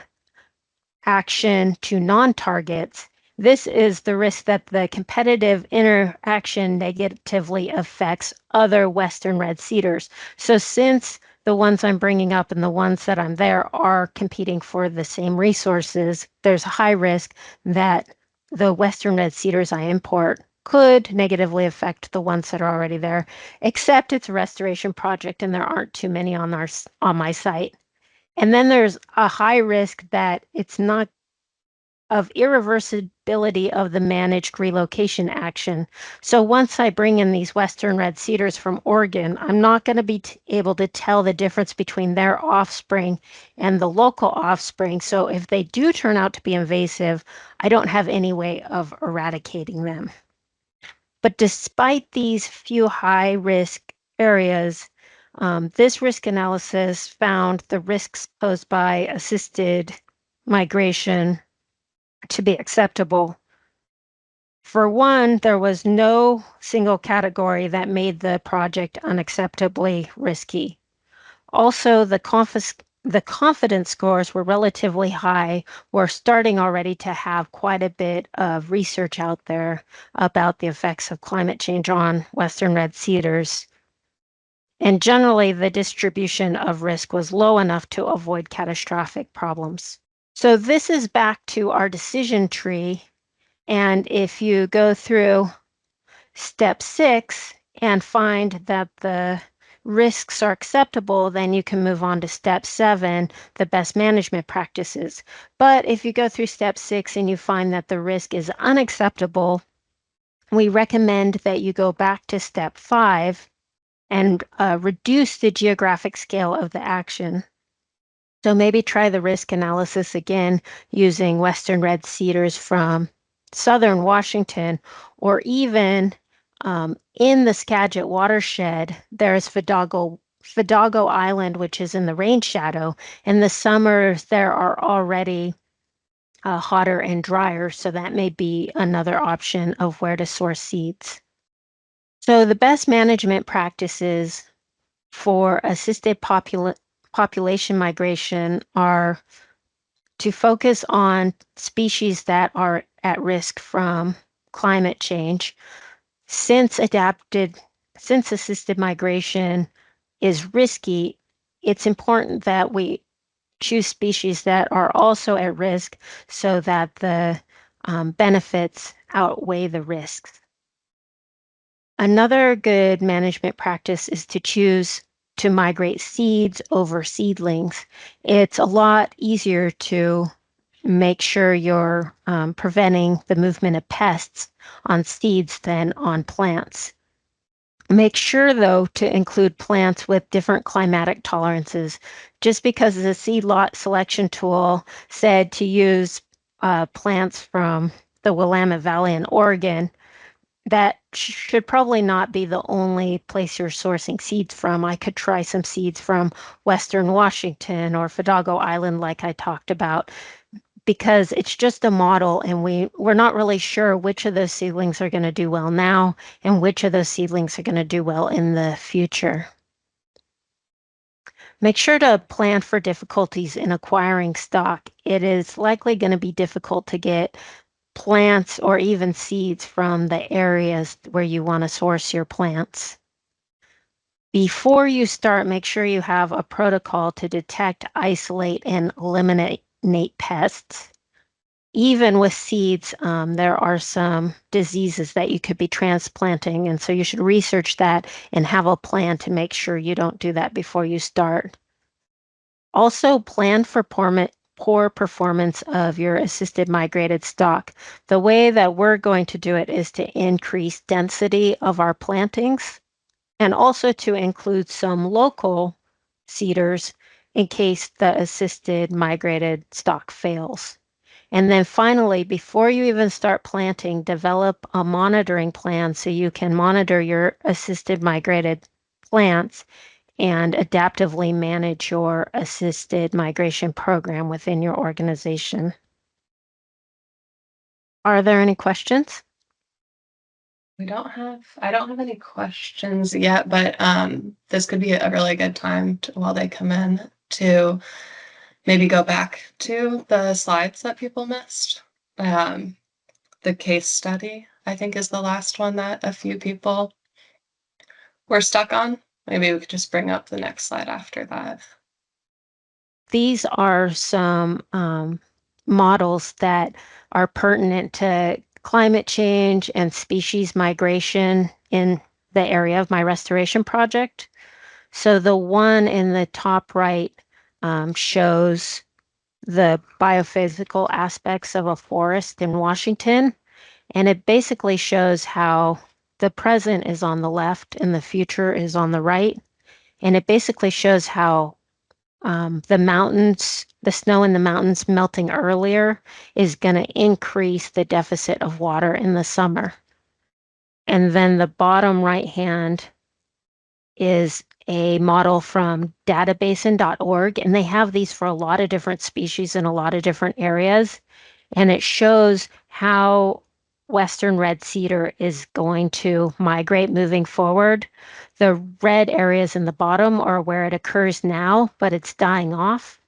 action to non-targets. This is the risk that the competitive interaction negatively affects other Western red cedars. So since the ones I'm bringing up and the ones that I'm there are competing for the same resources, there's a high risk that the Western red cedars I import could negatively affect the ones that are already there, except it's a restoration project and there aren't too many on my site. And then there's a high risk that it's not of irreversibility of the managed relocation action. So once I bring in these Western red cedars from Oregon, I'm not going to be able to tell the difference between their offspring and the local offspring. So if they do turn out to be invasive, I don't have any way of eradicating them. But despite these few high risk areas, this risk analysis found the risks posed by assisted migration to be acceptable. For one, there was no single category that made the project unacceptably risky. Also, the confidence scores were relatively high. We're starting already to have quite a bit of research out there about the effects of climate change on Western red cedars. And generally, the distribution of risk was low enough to avoid catastrophic problems. So this is back to our decision tree. And if you go through step 6 and find that the risks are acceptable, then you can move on to step 7, the best management practices. But if you go through step 6 and you find that the risk is unacceptable, we recommend that you go back to step 5 and reduce the geographic scale of the action. So maybe try the risk analysis again using Western red cedars from southern Washington, or even in the Skagit watershed, there's Fedago Island, which is in the rain shadow. In the summers, there are already hotter and drier, so that may be another option of where to source seeds. So the best management practices for assisted population migration are to focus on species that are at risk from climate change. Since assisted migration is risky, it's important that we choose species that are also at risk so that the benefits outweigh the risks. Another good management practice is to choose to migrate seeds over seedlings. It's a lot easier to make sure you're preventing the movement of pests on seeds than on plants. Make sure, though, to include plants with different climatic tolerances. Just because the seed lot selection tool said to use plants from the Willamette Valley in Oregon, that should probably not be the only place you're sourcing seeds from. I could try some seeds from Western Washington or Fedago Island, like I talked about, because it's just a model, and we're not really sure which of those seedlings are going to do well now and which of those seedlings are going to do well in the future. Make sure to plan for difficulties in acquiring stock. It is likely going to be difficult to get plants or even seeds from the areas where you want to source your plants. Before you start, make sure you have a protocol to detect, isolate, and eliminate pests. Even with seeds, there are some diseases that you could be transplanting, and so you should research that and have a plan to make sure you don't do that before you start. Also, plan for poor performance of your assisted migrated stock. The way that we're going to do it is to increase density of our plantings and also to include some local cedars in case the assisted migrated stock fails. And then finally, before you even start planting, develop a monitoring plan so you can monitor your assisted migrated plants and adaptively manage your assisted migration program within your organization. Are there any questions? I don't have any questions yet, but this could be a really good time while they come in to maybe go back to the slides that people missed. The case study, I think, is the last one that a few people were stuck on. Maybe we could just bring up the next slide after that. These are some models that are pertinent to climate change and species migration in the area of my restoration project. So the one in the top right shows the biophysical aspects of a forest in Washington, and it basically shows how the present is on the left and the future is on the right. And it basically shows how the snow in the mountains melting earlier is going to increase the deficit of water in the summer. And then the bottom right hand is a model from databasin.org, and they have these for a lot of different species in a lot of different areas. And it shows how Western red cedar is going to migrate moving forward. The red areas in the bottom are where it occurs now, but it's dying off.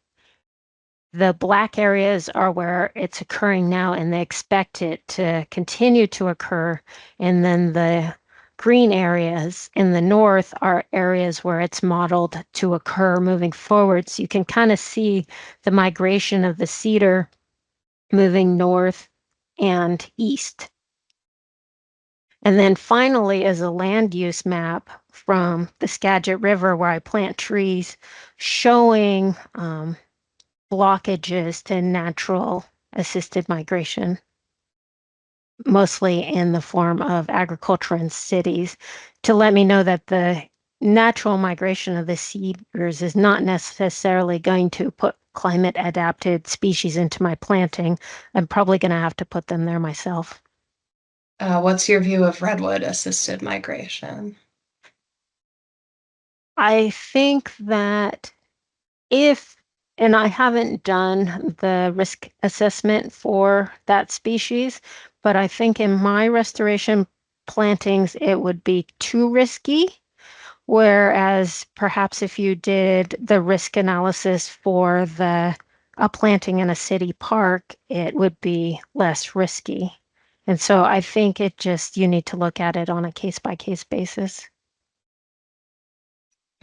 The black areas are where it's occurring now, and they expect it to continue to occur. And then the green areas in the north are areas where it's modeled to occur moving forward. So you can kind of see the migration of the cedar moving north and east. And then finally is a land use map from the Skagit River where I plant trees, showing blockages to natural assisted migration, mostly in the form of agriculture in cities, to let me know that the natural migration of the cedars is not necessarily going to put climate adapted species into my planting. I'm probably going to have to put them there myself. What's your view of redwood assisted migration? I think that and I haven't done the risk assessment for that species, but I think in my restoration plantings, it would be too risky. Whereas perhaps if you did the risk analysis for a planting in a city park, it would be less risky. And so I think you need to look at it on a case by case basis.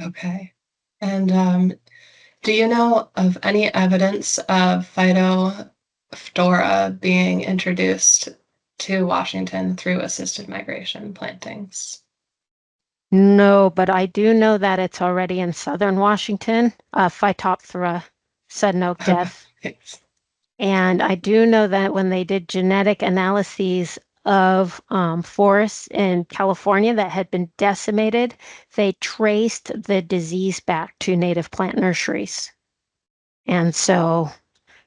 Okay. And do you know of any evidence of phytophthora being introduced to Washington through assisted migration plantings? No, but I do know that it's already in southern Washington, Phytophthora, sudden oak death. And I do know that when they did genetic analyses of forests in California that had been decimated, they traced the disease back to native plant nurseries. And so,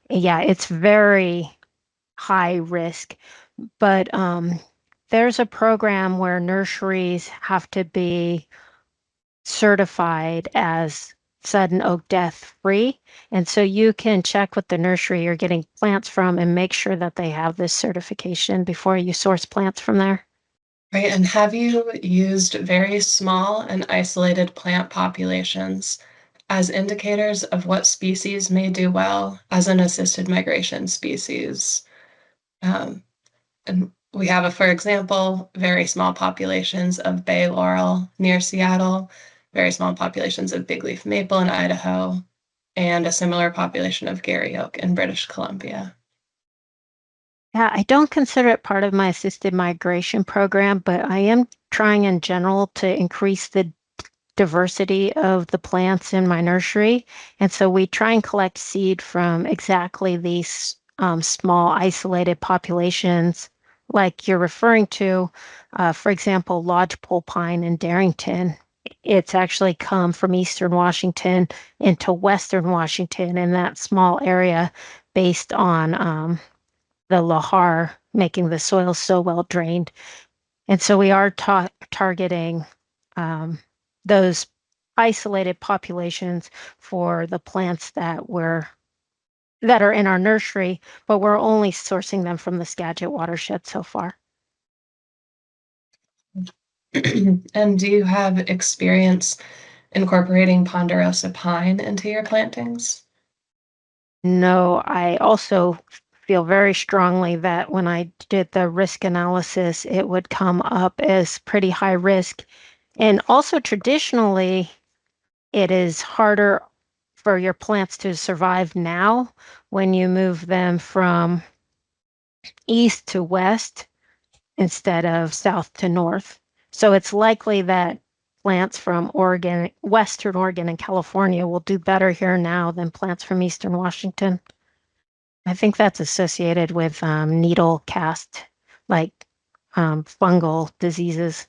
yeah, it's very high risk. But there's a program where nurseries have to be certified as sudden oak death free. And so you can check with the nursery you're getting plants from and make sure that they have this certification before you source plants from there. Right. And have you used very small and isolated plant populations as indicators of what species may do well as an assisted migration species? And we have, for example, very small populations of bay laurel near Seattle, very small populations of bigleaf maple in Idaho, and a similar population of Gary oak in British Columbia. Yeah, I don't consider it part of my assisted migration program, but I am trying in general to increase the diversity of the plants in my nursery. And so we try and collect seed from exactly these small isolated populations like you're referring to. For example, lodgepole pine in Darrington. It's actually come from Eastern Washington into Western Washington in that small area based on the lahar making the soil so well drained. And so we are targeting those isolated populations for the plants that are in our nursery, but we're only sourcing them from the Skagit watershed so far. And do you have experience incorporating ponderosa pine into your plantings? No, I also feel very strongly that when I did the risk analysis, it would come up as pretty high risk. And also traditionally, it is harder for your plants to survive now when you move them from east to west instead of south to north. So it's likely that plants from Oregon, Western Oregon and California will do better here now than plants from Eastern Washington. I think that's associated with needle cast, like fungal diseases.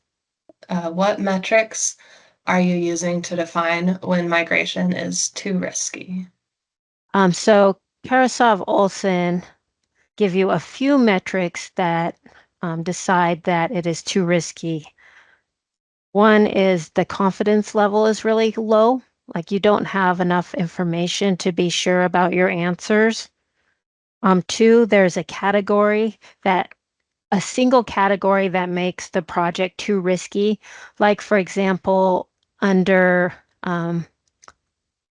What metrics are you using to define when migration is too risky? So Karasov-Olson give you a few metrics that decide that it is too risky. One is the confidence level is really low, like you don't have enough information to be sure about your answers. Two, there's a single category that makes the project too risky, like for example, under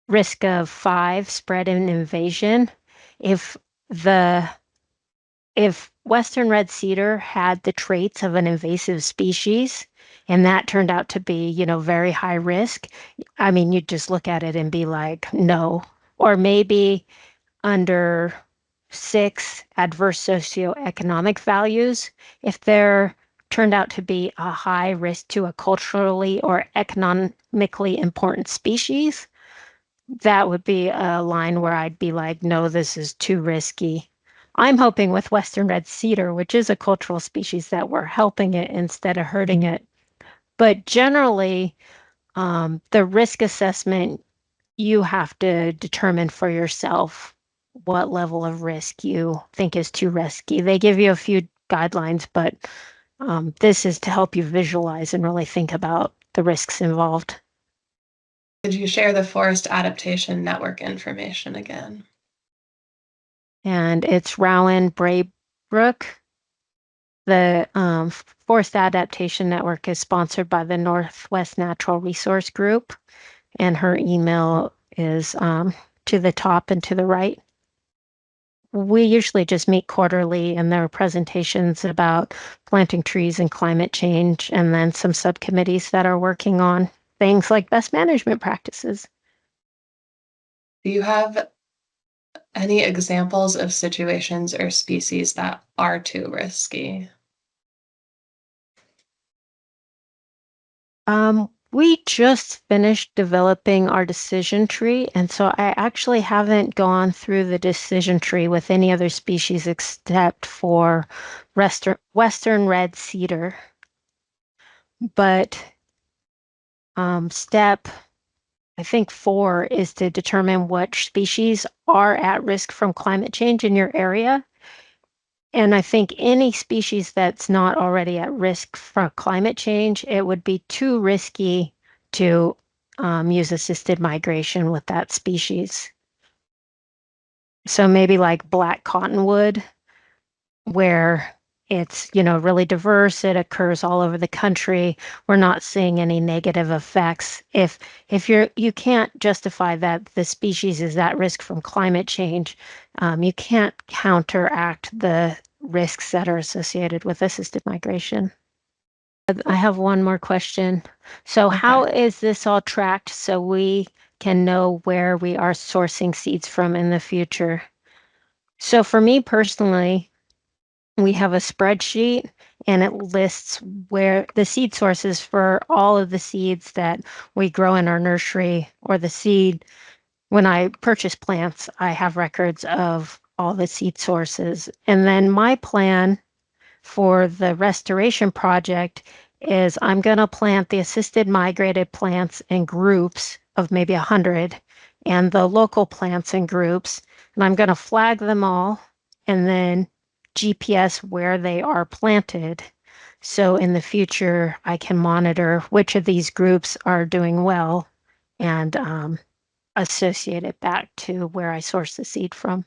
risk of 5 spread and invasion, if Western red cedar had the traits of an invasive species, and that turned out to be, very high risk, I mean, you'd just look at it and be like, no. Or maybe under 6 adverse socioeconomic values, if there turned out to be a high risk to a culturally or economically important species, that would be a line where I'd be like, no, this is too risky. I'm hoping with Western red cedar, which is a cultural species, that we're helping it instead of hurting it. But generally, the risk assessment, you have to determine for yourself what level of risk you think is too risky. They give you a few guidelines, but this is to help you visualize and really think about the risks involved. Could you share the Forest Adaptation Network information again? And it's Rowan Braybrook. The Forest Adaptation Network is sponsored by the Northwest Natural Resource Group, and her email is to the top and to the right. We usually just meet quarterly, and there are presentations about planting trees and climate change, and then some subcommittees that are working on things like best management practices. Do you have any examples of situations or species that are too risky? We just finished developing our decision tree, and so I actually haven't gone through the decision tree with any other species except for Western red cedar. But step, I think 4 is to determine what species are at risk from climate change in your area. And I think any species that's not already at risk for climate change, it would be too risky to use assisted migration with that species. So maybe like black cottonwood, where it's, really diverse, it occurs all over the country. We're not seeing any negative effects. If you can't justify that the species is at risk from climate change, you can't counteract the risks that are associated with assisted migration. I have one more question. So how is this all tracked so we can know where we are sourcing seeds from in the future? So for me personally, we have a spreadsheet, and it lists where the seed sources for all of the seeds that we grow in our nursery, or the seed. When I purchase plants, I have records of all the seed sources. And then my plan for the restoration project is I'm going to plant the assisted migrated plants in groups of maybe 100, and the local plants in groups, and I'm going to flag them all and then GPS where they are planted. So in the future, I can monitor which of these groups are doing well and associate it back to where I source the seed from.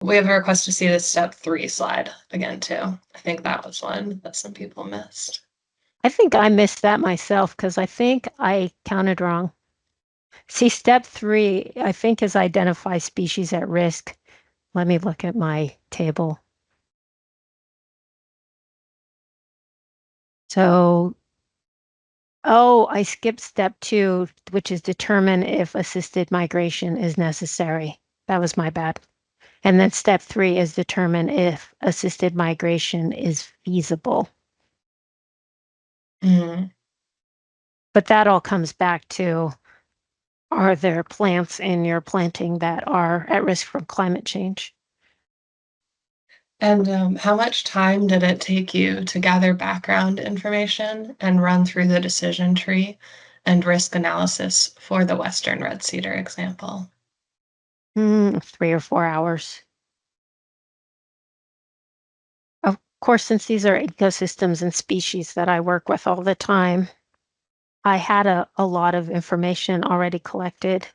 We have a request to see the step 3 slide again, too. I think that was one that some people missed. I think I missed that myself because I think I counted wrong. See, step 3, I think, is identify species at risk. Let me look at my table. So, I skipped step 2, which is determine if assisted migration is necessary. That was my bad. And then step 3 is determine if assisted migration is feasible. Mm-hmm. But that all comes back to, are there plants in your planting that are at risk from climate change? And how much time did it take you to gather background information and run through the decision tree and risk analysis for the Western red cedar example? 3 or 4 hours. Of course, since these are ecosystems and species that I work with all the time, I had a lot of information already collected.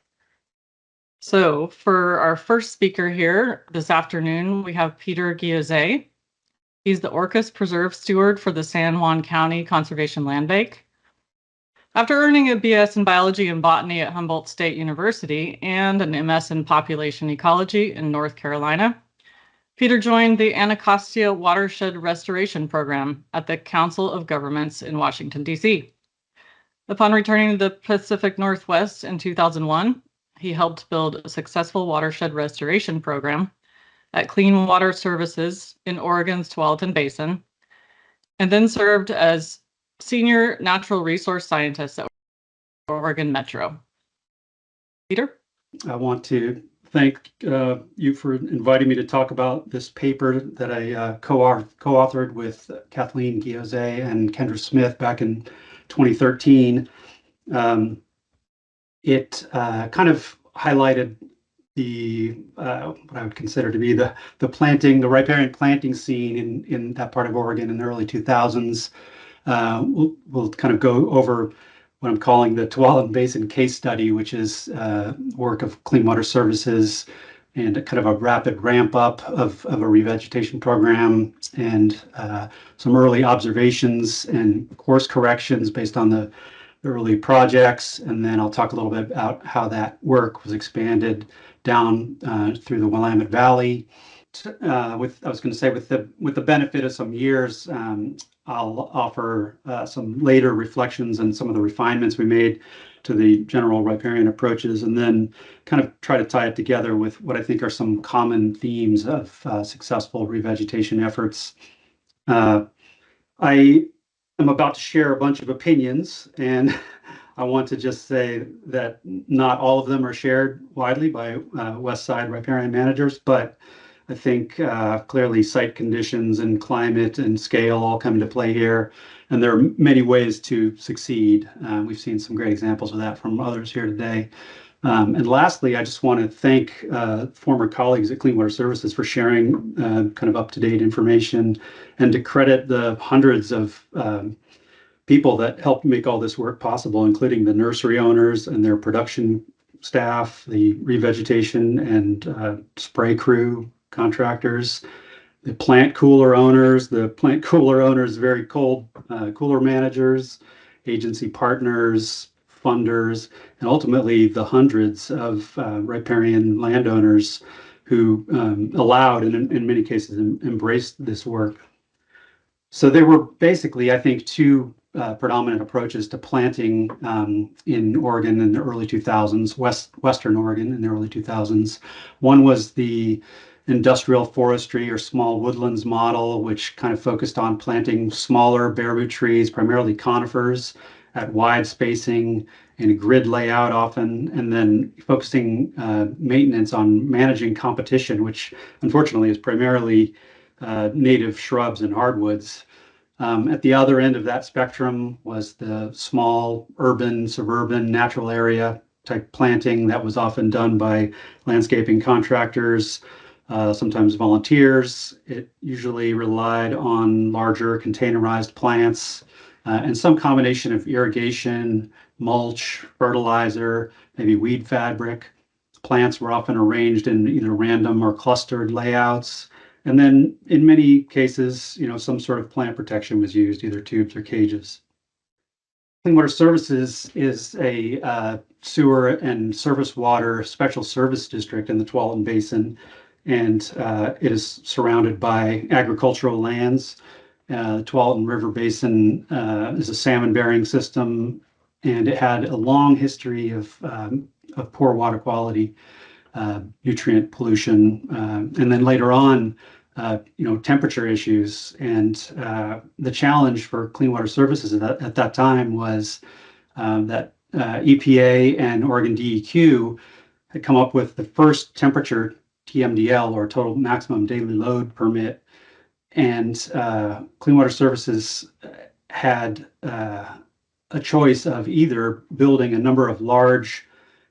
So for our first speaker here this afternoon, we have Peter Guillozet. He's the Orcas Preserve Steward for the San Juan County Conservation Land Bank. After earning a BS in Biology and Botany at Humboldt State University and an MS in Population Ecology in North Carolina, Peter joined the Anacostia Watershed Restoration Program at the Council of Governments in Washington, D.C. Upon returning to the Pacific Northwest in 2001, he helped build a successful watershed restoration program at Clean Water Services in Oregon's Tualatin Basin, and then served as senior natural resource scientist at Oregon Metro. Peter? I want to thank you for inviting me to talk about this paper that I co-authored with Kathleen Guillozet and Kendra Smith back in 2013. It kind of highlighted the what I would consider to be the riparian planting scene in that part of Oregon in the early 2000s. We'll kind of go over what I'm calling the Tualatin Basin case study, which is work of Clean Water Services and kind of a rapid ramp up of a revegetation program and some early observations and course corrections based on the early projects. And then I'll talk a little bit about how that work was expanded down through the Willamette Valley. With the benefit of some years, I'll offer some later reflections and some of the refinements we made to the general riparian approaches, and then kind of try to tie it together with what I think are some common themes of successful revegetation efforts. I am about to share a bunch of opinions, and I want to just say that not all of them are shared widely by West Side riparian managers, but I think clearly site conditions and climate and scale all come into play here, and there are many ways to succeed. We've seen some great examples of that from others here today. And lastly, I just want to thank former colleagues at Clean Water Services for sharing kind of up-to-date information, and to credit the hundreds of people that helped make all this work possible, including the nursery owners and their production staff, the revegetation and spray crew contractors, the plant cooler owners, very cold cooler managers, agency partners, funders, and ultimately the hundreds of riparian landowners who allowed and in many cases embraced this work. So there were basically, I think, two predominant approaches to planting in Oregon in the early 2000s, Western Oregon in the early 2000s. One was the industrial forestry or small woodlands model, which kind of focused on planting smaller bare root trees, primarily conifers, at wide spacing in a grid layout often, and then focusing maintenance on managing competition, which unfortunately is primarily native shrubs and hardwoods. At the other end of that spectrum was the small urban, suburban, natural area type planting that was often done by landscaping contractors, sometimes volunteers. It usually relied on larger containerized plants and some combination of irrigation, mulch, fertilizer, maybe weed fabric. Plants were often arranged in either random or clustered layouts. And then in many cases, some sort of plant protection was used, either tubes or cages. Clean Water Services is a sewer and surface water special service district in the Tualatin Basin, and it is surrounded by agricultural lands. The Tualatin River Basin is a salmon-bearing system, and it had a long history of poor water quality, nutrient pollution, and then later on, temperature issues. And the challenge for Clean Water Services at that time was that EPA and Oregon DEQ had come up with the first temperature TMDL, or total maximum daily load permit. And Clean Water Services had a choice of either building a number of large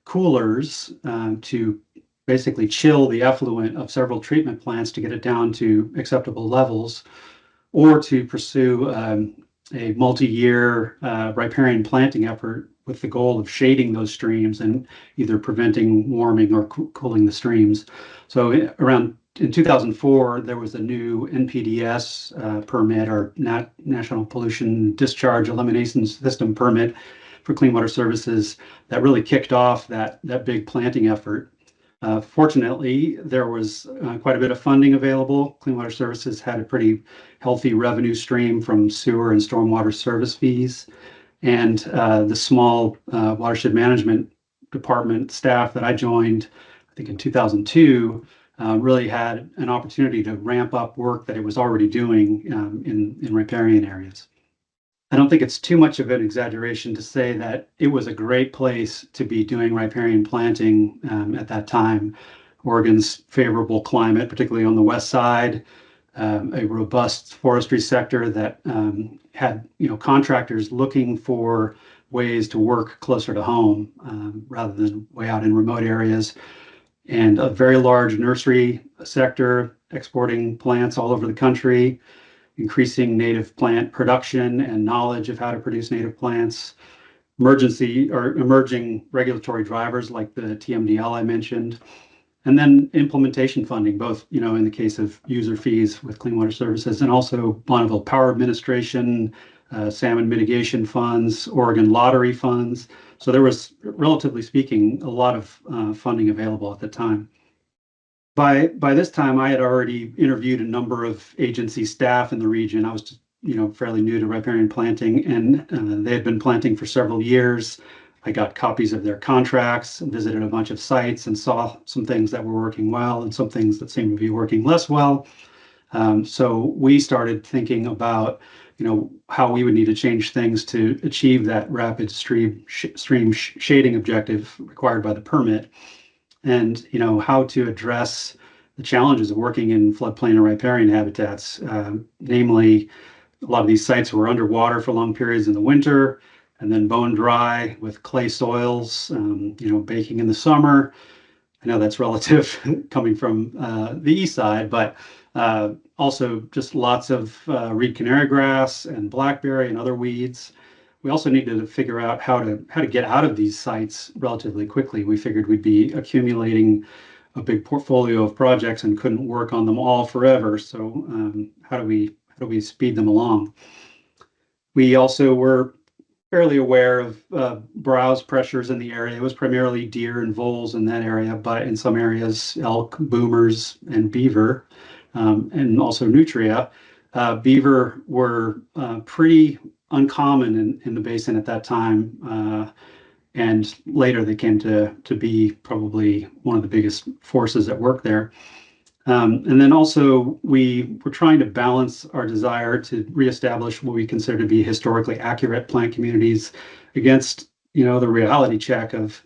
coolers to basically chill the effluent of several treatment plants to get it down to acceptable levels, or to pursue a multi-year riparian planting effort with the goal of shading those streams and either preventing warming or cooling the streams. So in 2004, there was a new NPDES permit, or National Pollution Discharge Elimination System permit for Clean Water Services, that really kicked off that big planting effort. Fortunately, there was quite a bit of funding available. Clean Water Services had a pretty healthy revenue stream from sewer and stormwater service fees. And the small watershed management department staff that I joined, I think in 2002, really had an opportunity to ramp up work that it was already doing in riparian areas. I don't think it's too much of an exaggeration to say that it was a great place to be doing riparian planting at that time. Oregon's favorable climate, particularly on the west side, a robust forestry sector that had contractors looking for ways to work closer to home rather than way out in remote areas, and a very large nursery sector exporting plants all over the country, increasing native plant production and knowledge of how to produce native plants, emerging regulatory drivers like the TMDL I mentioned, and then implementation funding, both in the case of user fees with Clean Water Services and also Bonneville Power Administration, salmon mitigation funds, Oregon lottery funds. So there was, relatively speaking, a lot of funding available at the time. By this time, I had already interviewed a number of agency staff in the region. I was, fairly new to riparian planting, and they had been planting for several years. I got copies of their contracts and visited a bunch of sites and saw some things that were working well and some things that seemed to be working less well. So we started thinking about, how we would need to change things to achieve that rapid stream shading objective required by the permit, and how to address the challenges of working in floodplain and riparian habitats. Namely, a lot of these sites were underwater for long periods in the winter, and then bone dry with clay soils, baking in the summer. I know that's relative coming from the east side, but also just lots of reed canary grass and blackberry and other weeds. We also needed to figure out how to get out of these sites relatively quickly. We figured we'd be accumulating a big portfolio of projects and couldn't work on them all forever. So how do we speed them along? We also were fairly aware of browse pressures in the area. It was primarily deer and voles in that area, but in some areas, elk, boomers, and beaver, and also nutria. Beaver were pretty uncommon in the basin at that time, and later they came to be probably one of the biggest forces at work there. And then also we were trying to balance our desire to reestablish what we consider to be historically accurate plant communities against, the reality check of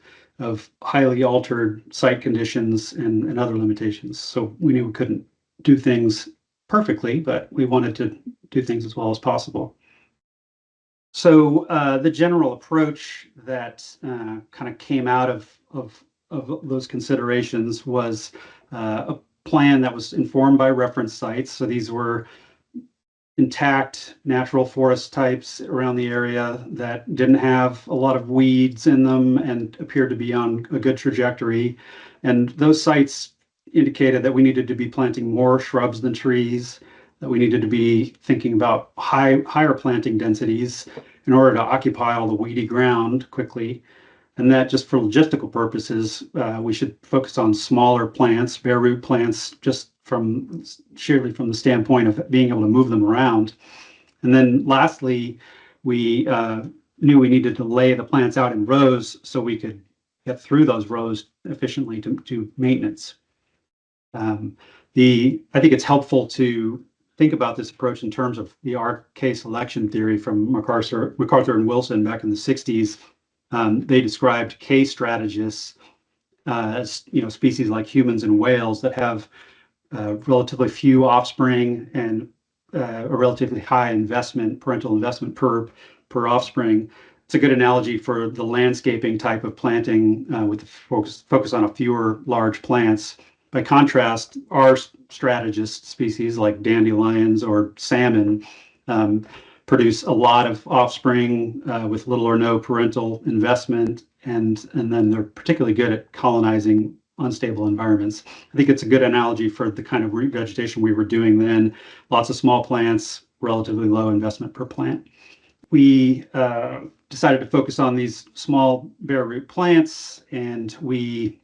highly altered site conditions and other limitations. So we knew we couldn't do things perfectly, but we wanted to do things as well as possible. So the general approach that kind of came out of those considerations was a plan that was informed by reference sites. So these were intact natural forest types around the area that didn't have a lot of weeds in them and appeared to be on a good trajectory. And those sites indicated that we needed to be planting more shrubs than trees, that we needed to be thinking about higher planting densities in order to occupy all the weedy ground quickly. And that just for logistical purposes, we should focus on smaller plants, bare root plants, just sheerly from the standpoint of being able to move them around. And then lastly, we knew we needed to lay the plants out in rows so we could get through those rows efficiently to maintenance. I think it's helpful to think about this approach in terms of the RK selection theory from MacArthur and Wilson back in the 60s. They described K strategists as species like humans and whales that have relatively few offspring and a relatively high parental investment per offspring. It's a good analogy for the landscaping type of planting with the focus on a fewer large plants. By contrast, our strategist species like dandelions or salmon produce a lot of offspring with little or no parental investment, and then they're particularly good at colonizing unstable environments. I think it's a good analogy for the kind of revegetation we were doing then. Lots of small plants, relatively low investment per plant. We decided to focus on these small bare root plants, and we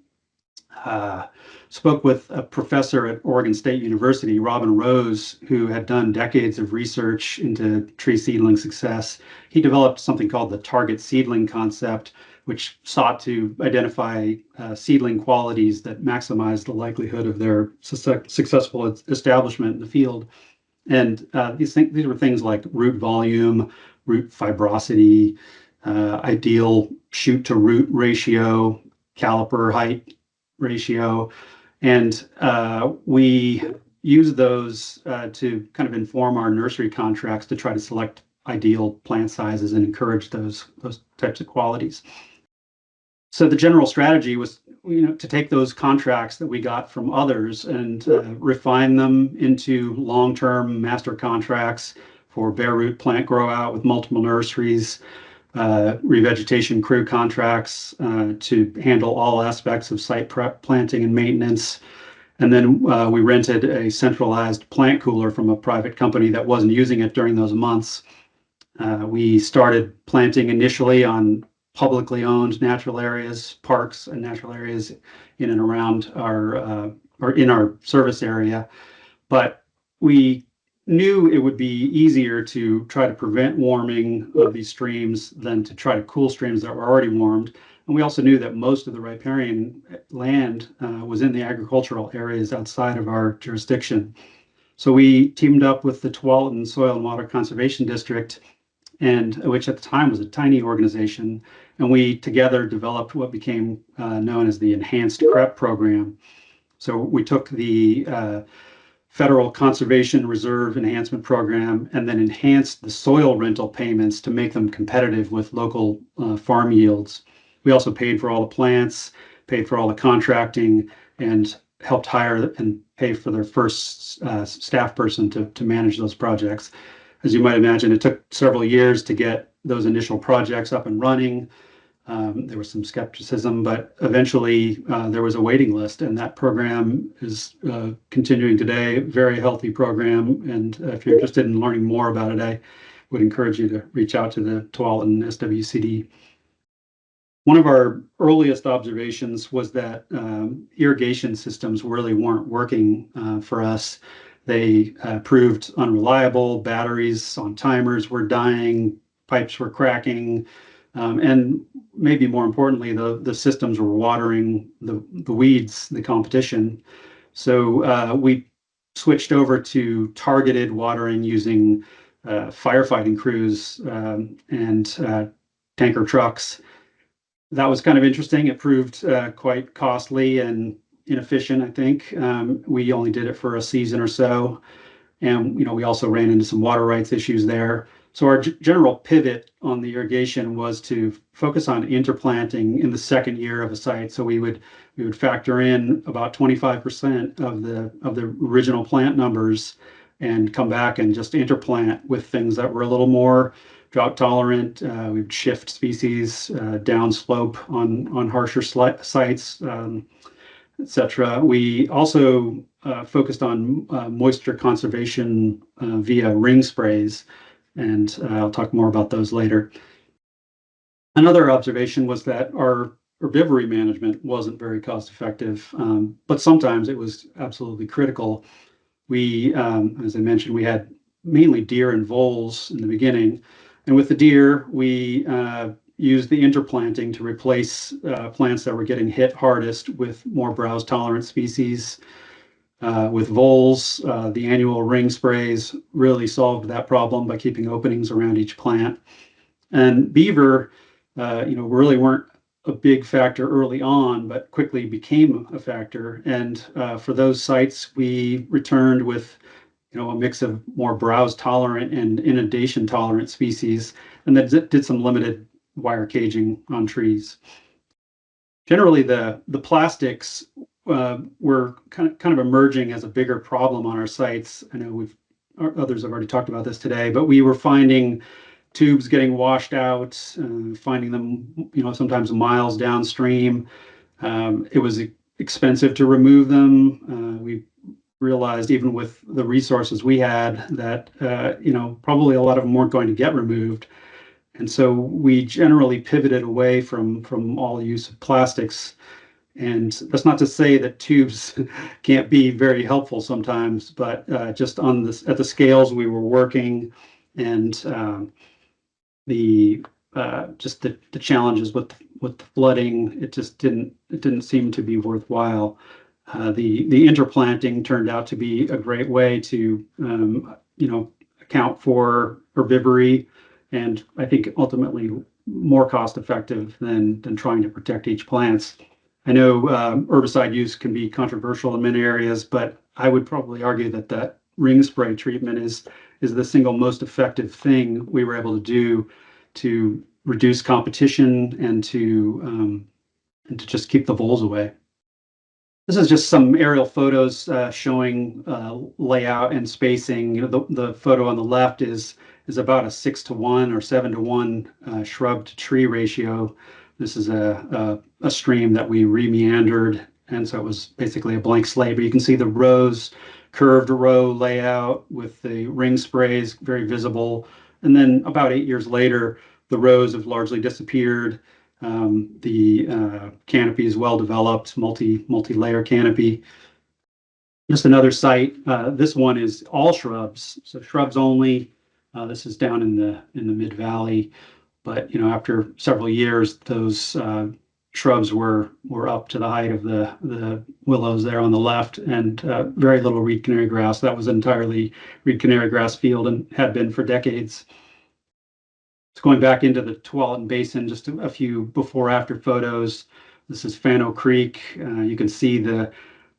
spoke with a professor at Oregon State University, Robin Rose, who had done decades of research into tree seedling success. He developed something called the target seedling concept, which sought to identify seedling qualities that maximize the likelihood of their successful establishment in the field. And these were things like root volume, root fibrosity, ideal shoot to root ratio, caliper height ratio. And we use those to kind of inform our nursery contracts to try to select ideal plant sizes and encourage those types of qualities. So the general strategy was, to take those contracts that we got from others and refine them into long-term master contracts for bare root plant grow out with multiple nurseries, revegetation crew contracts to handle all aspects of site prep, planting, and maintenance. And then we rented a centralized plant cooler from a private company that wasn't using it during those months. We started planting initially on publicly owned natural areas, parks and natural areas in and around our or in our service area. But we knew it would be easier to try to prevent warming of these streams than to try to cool streams that were already warmed. And we also knew that most of the riparian land was in the agricultural areas outside of our jurisdiction. So we teamed up with the Tualatin Soil and Water Conservation District, and which at the time was a tiny organization, and we together developed what became known as the Enhanced CREP program. So we took the Federal Conservation Reserve Enhancement Program and then enhanced the soil rental payments to make them competitive with local farm yields. We also paid for all the plants, paid for all the contracting, and helped hire and pay for their first staff person to manage those projects. As you might imagine, it took several years to get those initial projects up and running. There was some skepticism, but eventually there was a waiting list, and that program is continuing today. Very healthy program, and if you're interested in learning more about it, I would encourage you to reach out to the Tualatin SWCD. One of our earliest observations was that irrigation systems really weren't working for us. They proved unreliable. Batteries on timers were dying, pipes were cracking, and maybe more importantly, the systems were watering the weeds, the competition. So we switched over to targeted watering using firefighting crews and tanker trucks. That was kind of interesting. It proved quite costly and inefficient, I think. We only did it for a season or so. And, we also ran into some water rights issues there. So our general pivot on the irrigation was to focus on interplanting in the second year of a site. So we would factor in about 25% of the original plant numbers and come back and just interplant with things that were a little more drought tolerant. We'd shift species downslope on harsher sites, etc. We also focused on moisture conservation via ring sprays, and I'll talk more about those later. Another observation was that our herbivory management wasn't very cost effective, but sometimes it was absolutely critical. We, as I mentioned, we had mainly deer and voles in the beginning. And with the deer, we used the interplanting to replace plants that were getting hit hardest with more browse tolerant species. With voles, the annual ring sprays really solved that problem by keeping openings around each plant. And beaver, really weren't a big factor early on, but quickly became a factor. And for those sites, we returned with a mix of more browse tolerant and inundation tolerant species, and then did some limited wire caging on trees. Generally, the plastics were kind of emerging as a bigger problem on our sites. I know others have already talked about this today, but we were finding tubes getting washed out, finding them, sometimes miles downstream. It was expensive to remove them. We realized, even with the resources we had, that probably a lot of them weren't going to get removed, and so we generally pivoted away from all use of plastics. And that's not to say that tubes can't be very helpful sometimes, but just on this at the scales we were working, and the just the challenges with the flooding, it just didn't seem to be worthwhile. The interplanting turned out to be a great way to account for herbivory, and I think ultimately more cost effective than trying to protect each plant. I know herbicide use can be controversial in many areas, but I would probably argue that that ring spray treatment is the single most effective thing we were able to do to reduce competition and to just keep the voles away. This is just some aerial photos showing layout and spacing. The photo on the left is about a 6-to-1 or 7-to-1 shrub to tree ratio. This is a stream that we remeandered, and so it was basically a blank slate. But you can see the rows, curved row layout with the ring sprays very visible. And then about 8 years later, the rows have largely disappeared. The canopy is well developed, multi-layer canopy. Just another site. This one is all shrubs, so shrubs only. This is down in the Mid Valley, but after several years, those shrubs were up to the height of the willows there on the left, and very little reed canary grass. That was entirely reed canary grass field and had been for decades. It's going back into the Tualatin Basin, just a few before-after photos. This is Fano Creek. You can see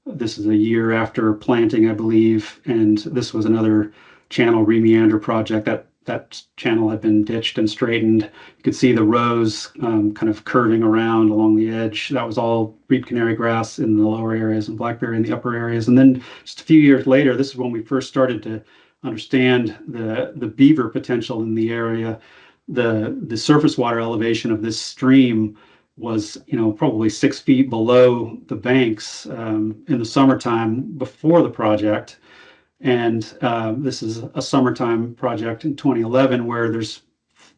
this is a year after planting, I believe, and this was another channel remeander project. That channel had been ditched and straightened. You could see the rows kind of curving around along the edge. That was all reed canary grass in the lower areas and blackberry in the upper areas. And then just a few years later, this is when we first started to understand the beaver potential in the area. The surface water elevation of this stream was probably 6 feet below the banks in the summertime before the project. And this is a summertime project in 2011 where there's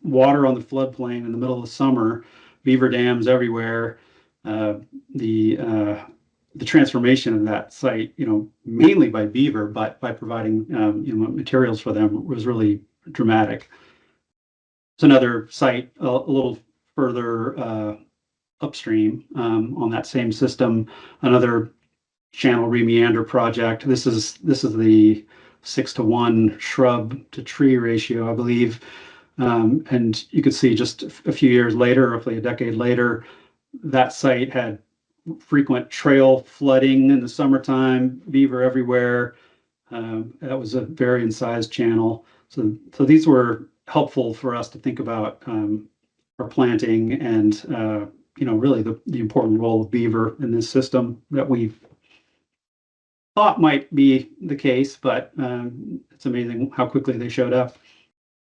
water on the floodplain in the middle of the summer, beaver dams everywhere. The transformation of that site, mainly by beaver, but by providing materials for them, was really dramatic. It's another site a little further upstream on that same system. Another channel remeander project. This is the 6-to-1 shrub to tree ratio, I believe. And you could see just a few years later, roughly a decade later, that site had frequent trail flooding in the summertime, beaver everywhere. That was a very incised channel. So these were helpful for us to think about our planting and really the important role of beaver in this system that we thought might be the case, but it's amazing how quickly they showed up.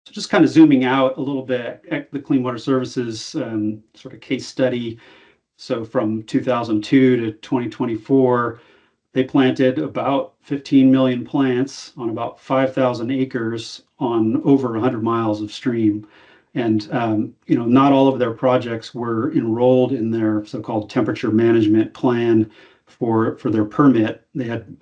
So just kind of zooming out a little bit at the Clean Water Services sort of case study. So from 2002 to 2024, they planted about 15 million plants on about 5,000 acres on over 100 miles of stream. And not all of their projects were enrolled in their so-called temperature management plan for their permit. They had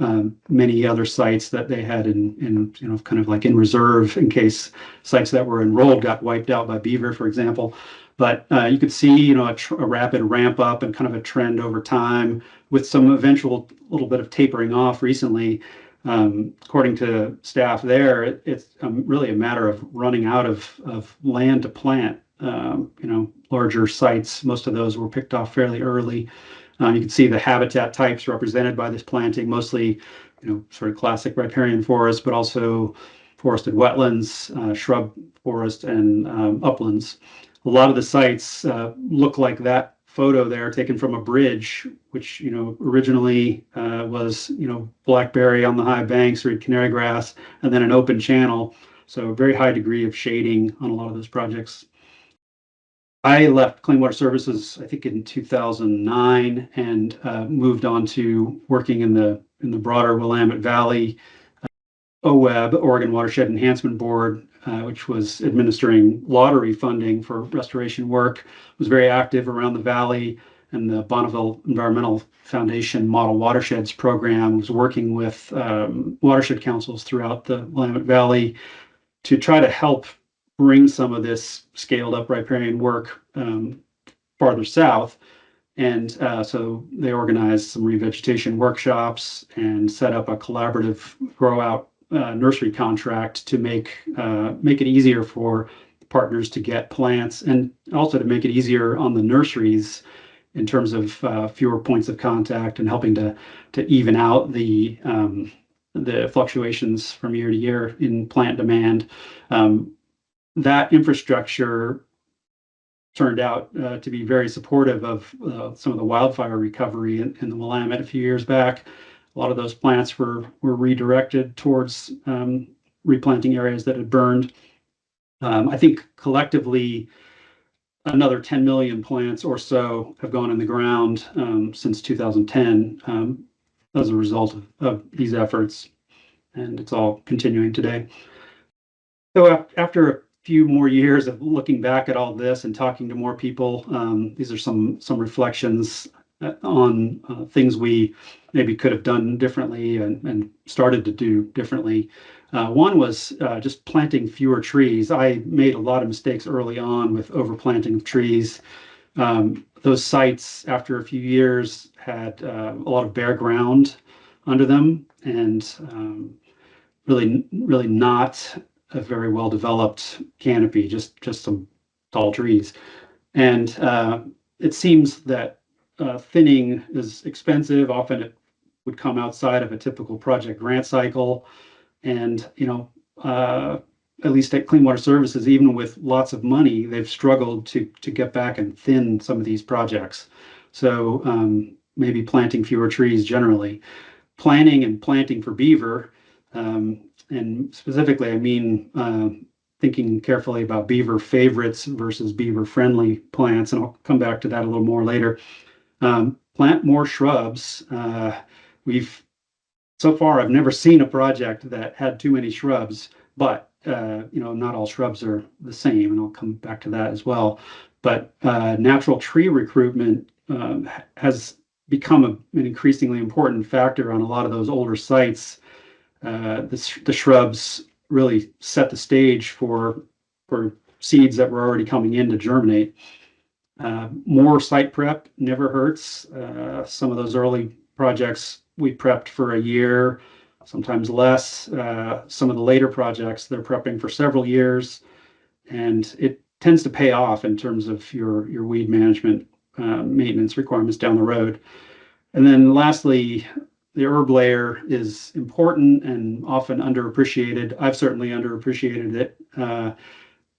many other sites that they had in kind of like in reserve in case sites that were enrolled got wiped out by beaver, for example. But you could see a rapid ramp up and kind of a trend over time with some eventual little bit of tapering off recently. According to staff there, it's really a matter of running out of land to plant. Larger sites, most of those were picked off fairly early. You can see the habitat types represented by this planting, mostly, sort of classic riparian forest, but also forested wetlands, shrub forest, and uplands. A lot of the sites look like that photo there taken from a bridge, which originally was blackberry on the high banks, reed canary grass, and then an open channel. So a very high degree of shading on a lot of those projects. I left Clean Water Services, I think, in 2009, and moved on to working in the broader Willamette Valley OWEB, Oregon Watershed Enhancement Board, which was administering lottery funding for restoration work. Was very active around the valley and the Bonneville Environmental Foundation Model Watersheds program was working with watershed councils throughout the Willamette Valley to try to help bring some of this scaled up riparian work farther south. And so they organized some revegetation workshops and set up a collaborative grow out nursery contract to make it easier for partners to get plants, and also to make it easier on the nurseries in terms of fewer points of contact and helping to even out the fluctuations from year to year in plant demand. That infrastructure turned out to be very supportive of some of the wildfire recovery in the Willamette a few years back. A lot of those plants were redirected towards replanting areas that had burned. I think collectively, another 10 million plants or so have gone in the ground since 2010 as a result of these efforts, and it's all continuing today. So after a few more years of looking back at all this and talking to more people, these are some reflections on things we maybe could have done differently and started to do differently. One was just planting fewer trees. I made a lot of mistakes early on with overplanting of trees. Those sites, after a few years, had a lot of bare ground under them, and really not a very well developed canopy, just some tall trees. And it seems that thinning is expensive. Often it would come outside of a typical project grant cycle. And, at least at Clean Water Services, even with lots of money, they've struggled to get back and thin some of these projects. So maybe planting fewer trees generally. Planning and planting for beaver, and specifically, I mean thinking carefully about beaver favorites versus beaver friendly plants, and I'll come back to that a little more later. Plant more shrubs. So far, I've never seen a project that had too many shrubs, but not all shrubs are the same, and I'll come back to that as well. But natural tree recruitment has become an increasingly important factor on a lot of those older sites. The shrubs really set the stage for seeds that were already coming in to germinate. More site prep never hurts. Some of those early projects we prepped for a year, sometimes less. Some of the later projects, they're prepping for several years, and it tends to pay off in terms of your weed management maintenance requirements down the road. And then lastly, the herb layer is important and often underappreciated. I've certainly underappreciated it.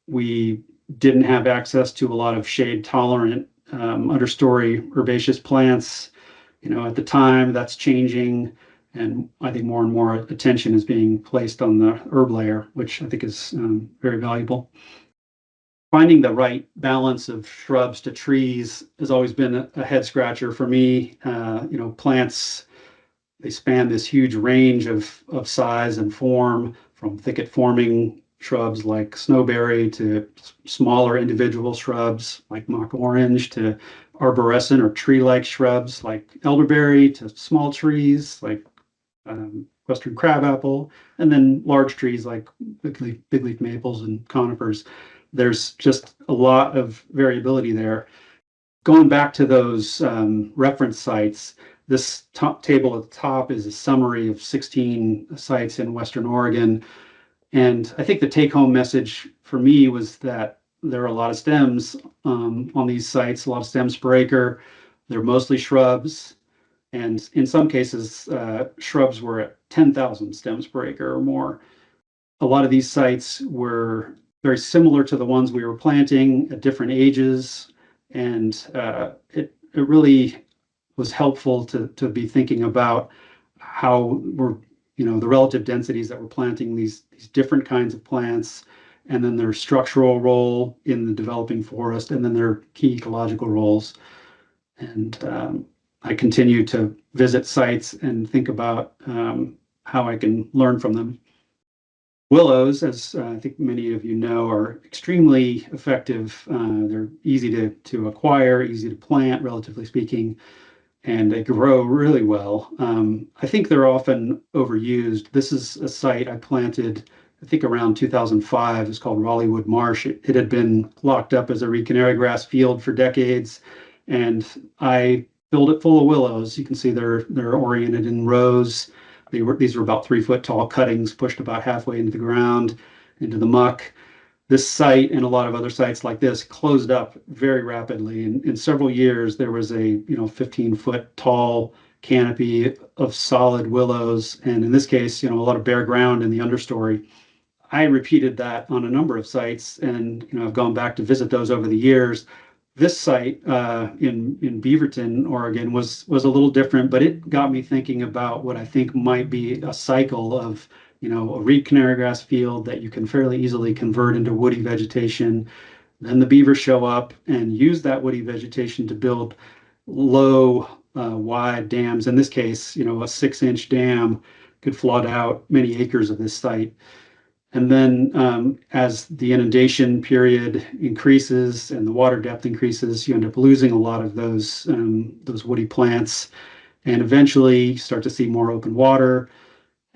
We didn't have access to a lot of shade tolerant understory herbaceous plants. At the time, that's changing, and I think more and more attention is being placed on the herb layer, which I think is very valuable. Finding the right balance of shrubs to trees has always been a head scratcher for me. Plants, they span this huge range of size and form, from thicket forming shrubs like snowberry to smaller individual shrubs like mock orange, to arborescent or tree-like shrubs like elderberry, to small trees like western crabapple, and then large trees like big leaf maples and conifers. There's just a lot of variability there. Going back to those reference sites, this top table at the top is a summary of 16 sites in Western Oregon. And I think the take-home message for me was that there are a lot of stems on these sites, a lot of stems per acre. They're mostly shrubs. And in some cases, shrubs were at 10,000 stems per acre or more. A lot of these sites were very similar to the ones we were planting at different ages. And it really was helpful to be thinking about how we're, the relative densities that we're planting these different kinds of plants, and then their structural role in the developing forest, and then their key ecological roles. And I continue to visit sites and think about how I can learn from them. Willows, as I think many of you know, are extremely effective. They're easy to acquire, easy to plant, relatively speaking, and they grow really well. I think they're often overused. This is a site I planted, I think around 2005. It's called Raleighwood Marsh. It had been locked up as a reed canary grass field for decades, and I filled it full of willows. You can see they're oriented in rows. These were about 3 foot tall cuttings pushed about halfway into the ground, into the muck. This site and a lot of other sites like this closed up very rapidly. In several years, there was a 15-foot tall canopy of solid willows, and in this case, a lot of bare ground in the understory. I repeated that on a number of sites, and I've gone back to visit those over the years. This site in Beaverton, Oregon, was a little different, but it got me thinking about what I think might be a cycle of a reed canary grass field that you can fairly easily convert into woody vegetation. Then the beavers show up and use that woody vegetation to build low, wide dams. In this case, a 6-inch dam could flood out many acres of this site. And then as the inundation period increases and the water depth increases, you end up losing a lot of those woody plants, and eventually start to see more open water.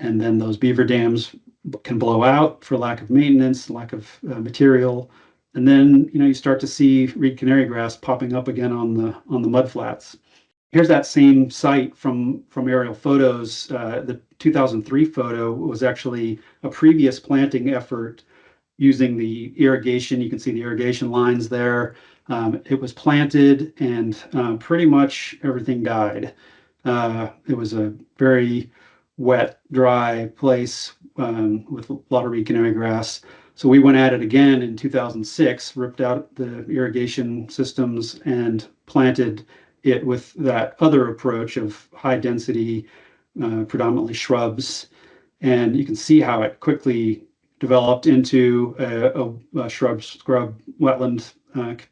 And then those beaver dams can blow out for lack of maintenance, lack of material. And then you start to see reed canary grass popping up again on the mud flats. Here's that same site from aerial photos. The 2003 photo was actually a previous planting effort using the irrigation. You can see the irrigation lines there. It was planted and pretty much everything died. It was a very wet, dry place with a lot of reed canary grass. So we went at it again in 2006, ripped out the irrigation systems and planted it with that other approach of high density, predominantly shrubs. And you can see how it quickly developed into a shrub scrub wetland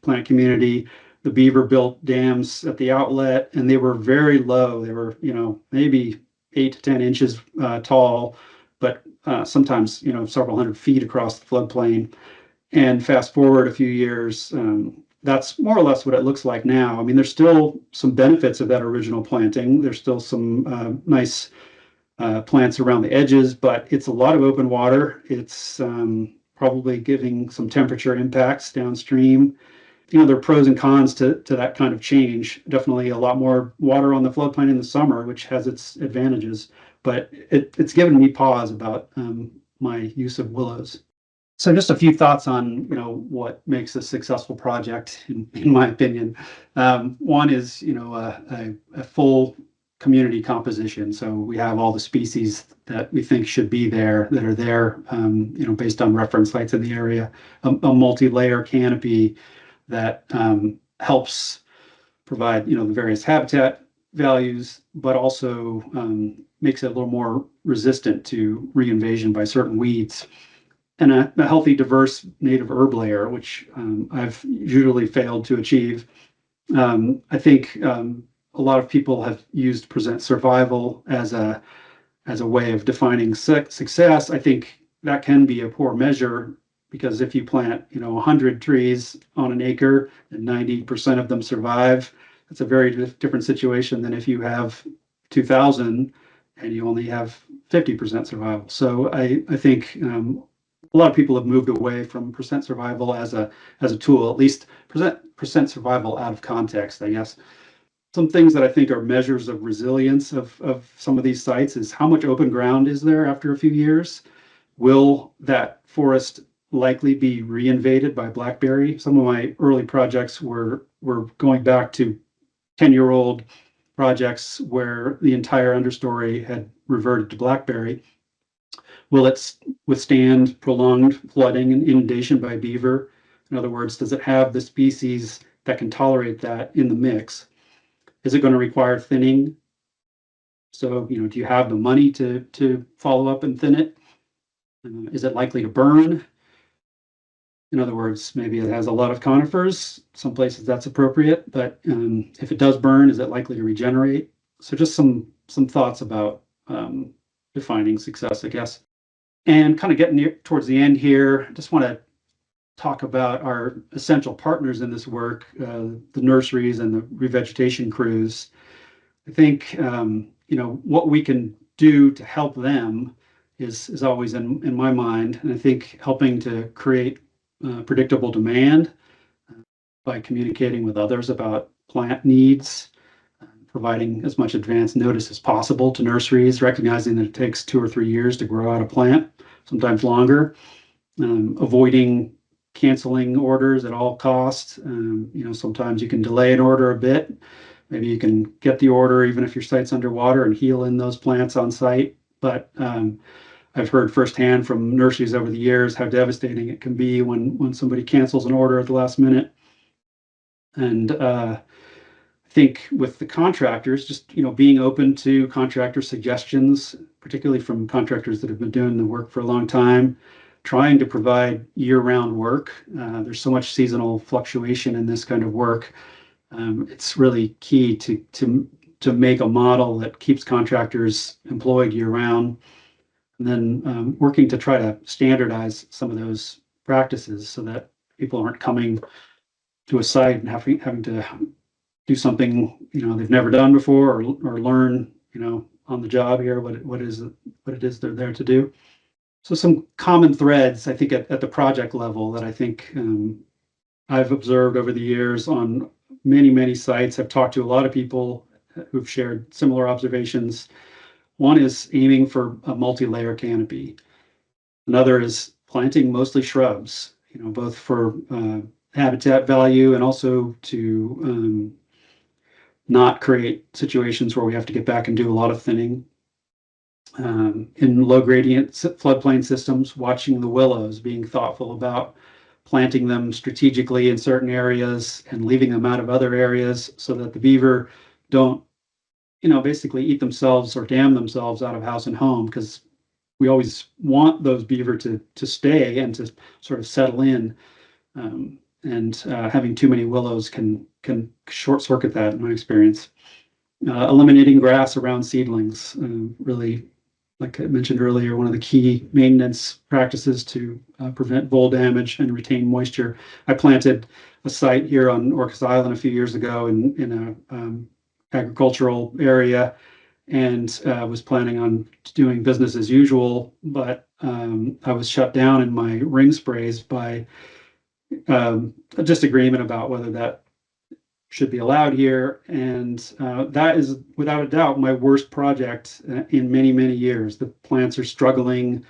plant community. The beaver built dams at the outlet, and they were very low. They were, maybe 8 to 10 inches tall, but sometimes, several hundred feet across the floodplain. And fast forward a few years, that's more or less what it looks like now. I mean, there's still some benefits of that original planting. There's still some nice plants around the edges, but it's a lot of open water. It's probably giving some temperature impacts downstream. There are pros and cons to that kind of change. Definitely a lot more water on the floodplain in the summer, which has its advantages, but it's given me pause about my use of willows. So just a few thoughts on what makes a successful project, in my opinion. One is a full community composition. So we have all the species that we think should be there that are there, based on reference sites in the area. A multi-layer canopy that helps provide the various habitat values, but also makes it a little more resistant to reinvasion by certain weeds. And a healthy, diverse native herb layer, which I've usually failed to achieve. I think a lot of people have used present survival as a way of defining success. I think that can be a poor measure, because if you plant 100 trees on an acre and 90% of them survive, that's a very different situation than if you have 2,000 and you only have 50% survival. So I think a lot of people have moved away from percent survival as a tool, at least percent survival out of context, I guess. Some things that I think are measures of resilience of some of these sites is how much open ground is there after a few years? Will that forest likely be reinvaded by blackberry? Some of my early projects were going back to 10-year-old projects where the entire understory had reverted to blackberry. Will it withstand prolonged flooding and inundation by beaver? In other words, does it have the species that can tolerate that in the mix? Is it going to require thinning? So, do you have the money to follow up and thin it? Is it likely to burn? In other words, maybe it has a lot of conifers. Some places that's appropriate, but if it does burn, is it likely to regenerate? So just some thoughts about defining success, I guess. And kind of getting towards the end here, I just want to talk about our essential partners in this work, the nurseries and the revegetation crews. I think what we can do to help them is always in my mind, and I think helping to create predictable demand by communicating with others about plant needs, providing as much advance notice as possible to nurseries, recognizing that it takes 2 or 3 years to grow out a plant, sometimes longer, avoiding canceling orders at all costs. Sometimes you can delay an order a bit. Maybe you can get the order even if your site's underwater and heal in those plants on site. But I've heard firsthand from nurseries over the years how devastating it can be when somebody cancels an order at the last minute. And I think with the contractors, just being open to contractor suggestions, particularly from contractors that have been doing the work for a long time, trying to provide year-round work. There's so much seasonal fluctuation in this kind of work. It's really key to make a model that keeps contractors employed year-round, and then working to try to standardize some of those practices so that people aren't coming to a site and having to do something they've never done before, or learn on the job here what it is they're there to do. So some common threads, I think, at the project level that I think I've observed over the years on many sites. I've talked to a lot of people who've shared similar observations. One is aiming for a multi-layer canopy. Another is planting mostly shrubs, both for habitat value and also to not create situations where we have to get back and do a lot of thinning. In low gradient floodplain systems, watching the willows, being thoughtful about planting them strategically in certain areas and leaving them out of other areas so that the beaver don't, basically eat themselves or dam themselves out of house and home, because we always want those beaver to stay and to sort of settle in. Having too many willows can short circuit that, in my experience. Eliminating grass around seedlings, really, like I mentioned earlier, one of the key maintenance practices to prevent vole damage and retain moisture. I planted a site here on Orcas Island a few years ago in a agricultural area, and was planning on doing business as usual, but I was shut down in my ring sprays by a disagreement about whether that should be allowed here. And that is without a doubt my worst project in many years. The plants are struggling.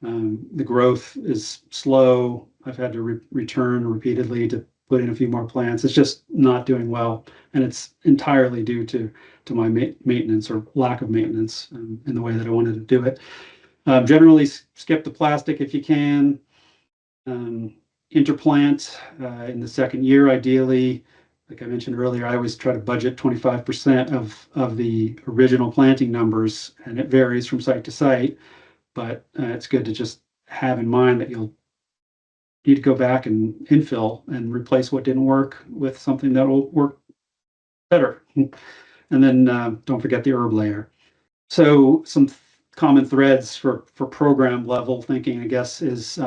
The growth is slow. I've had to return repeatedly to put in a few more plants. It's just not doing well. And it's entirely due to my maintenance or lack of maintenance in the way that I wanted to do it. Generally skip the plastic if you can. Interplant in the second year, ideally. Like I mentioned earlier, I always try to budget 25% of the original planting numbers, and it varies from site to site, but it's good to just have in mind that you'll need to go back and infill and replace what didn't work with something that will work better. And then don't forget the herb layer. So some common threads for program level thinking, I guess, is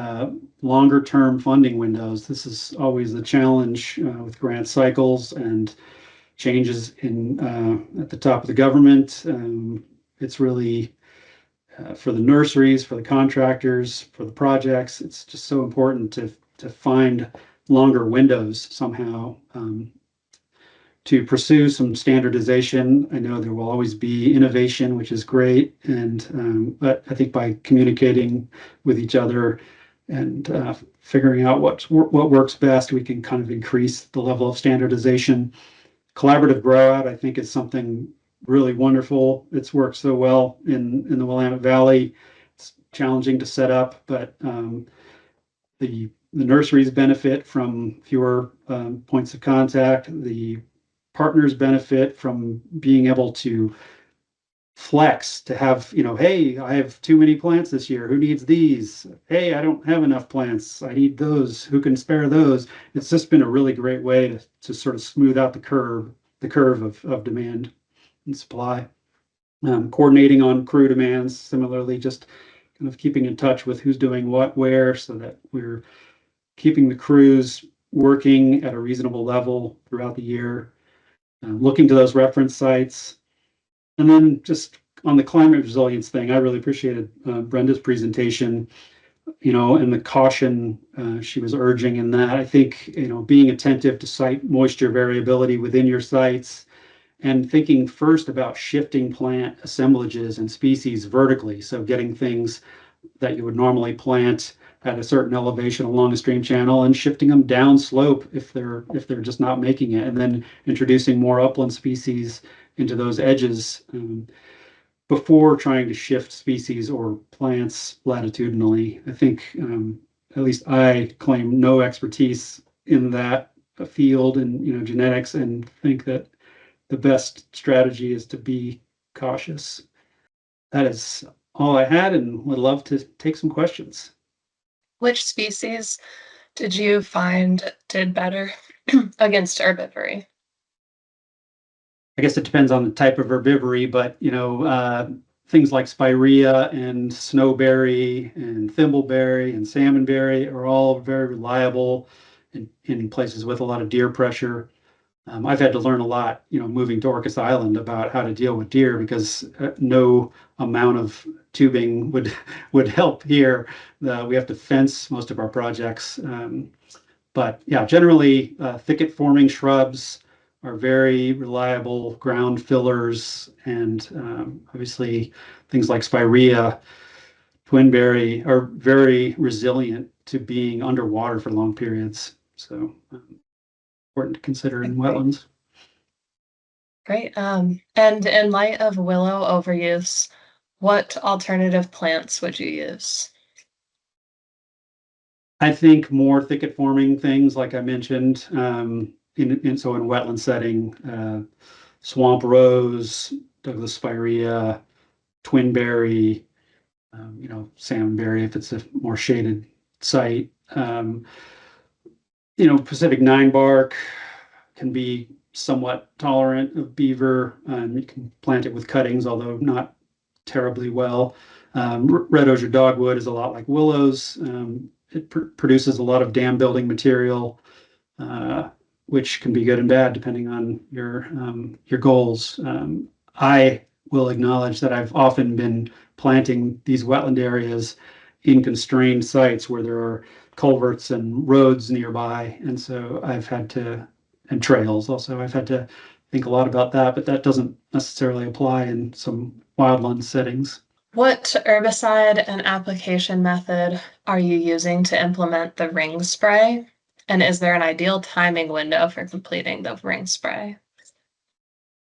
longer term funding windows. This is always the challenge with grant cycles and changes in at the top of the government. It's really for the nurseries, for the contractors, for the projects. It's just so important to find longer windows somehow. To pursue some standardization. I know there will always be innovation, which is great, but I think by communicating with each other and figuring out what works best, we can kind of increase the level of standardization. Collaborative grow out, I think, is something really wonderful. It's worked so well in the Willamette Valley. It's challenging to set up, but the nurseries benefit from fewer points of contact. The partners benefit from being able to flex, to have, hey, I have too many plants this year. Who needs these? Hey, I don't have enough plants. I need those. Who can spare those? It's just been a really great way to sort of smooth out the curve of demand and supply. Coordinating on crew demands, similarly, just kind of keeping in touch with who's doing what where, so that we're keeping the crews working at a reasonable level throughout the year, looking to those reference sites. And then just on the climate resilience thing, I really appreciated Brenda's presentation, and the caution she was urging in that. I think, being attentive to site moisture variability within your sites, and thinking first about shifting plant assemblages and species vertically. So getting things that you would normally plant at a certain elevation along a stream channel and shifting them down slope if they're just not making it, and then introducing more upland species into those edges before trying to shift species or plants latitudinally. I think at least I claim no expertise in that field and genetics, and think that the best strategy is to be cautious. That is all I had, and would love to take some questions. Which species did you find did better against herbivory? I guess it depends on the type of herbivory, but things like spirea and snowberry and thimbleberry and salmonberry are all very reliable in places with a lot of deer pressure. I've had to learn a lot, moving to Orcas Island, about how to deal with deer, because no amount of tubing would help here. We have to fence most of our projects. But yeah, generally thicket forming shrubs are very reliable ground fillers, and obviously things like spirea, twinberry are very resilient to being underwater for long periods. So important to consider in wetlands. Great. And in light of willow overuse, what alternative plants would you use? I think more thicket forming things, like I mentioned, in wetland setting, swamp rose, Douglas spirea, twinberry, salmonberry if it's a more shaded site. Pacific ninebark can be somewhat tolerant of beaver. You can plant it with cuttings, although not terribly well. Red osier dogwood is a lot like willows. It produces a lot of dam building material, which can be good and bad depending on your goals. I will acknowledge that I've often been planting these wetland areas in constrained sites where there are culverts and roads nearby, and so and trails also. I've had to think a lot about that, but that doesn't necessarily apply in some wildland settings. What herbicide and application method are you using to implement the ring spray? And is there an ideal timing window for completing the ring spray?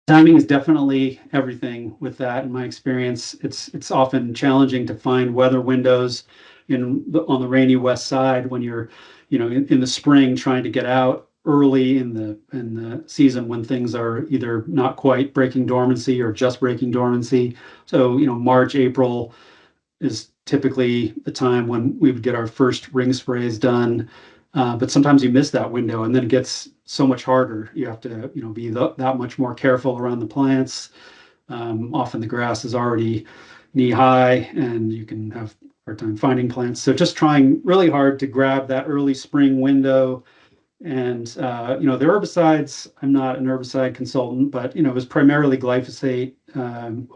Timing is definitely everything with that. In my experience, it's often challenging to find weather windows on the rainy west side when you're, in the spring, trying to get out early in the season when things are either not quite breaking dormancy or just breaking dormancy. So, March, April is typically the time when we would get our first ring sprays done. But sometimes you miss that window, and then it gets so much harder. You have to, be that much more careful around the plants. Often the grass is already knee high, and you can have a hard time finding plants. So just trying really hard to grab that early spring window. And the herbicides, I'm not an herbicide consultant, but it was primarily glyphosate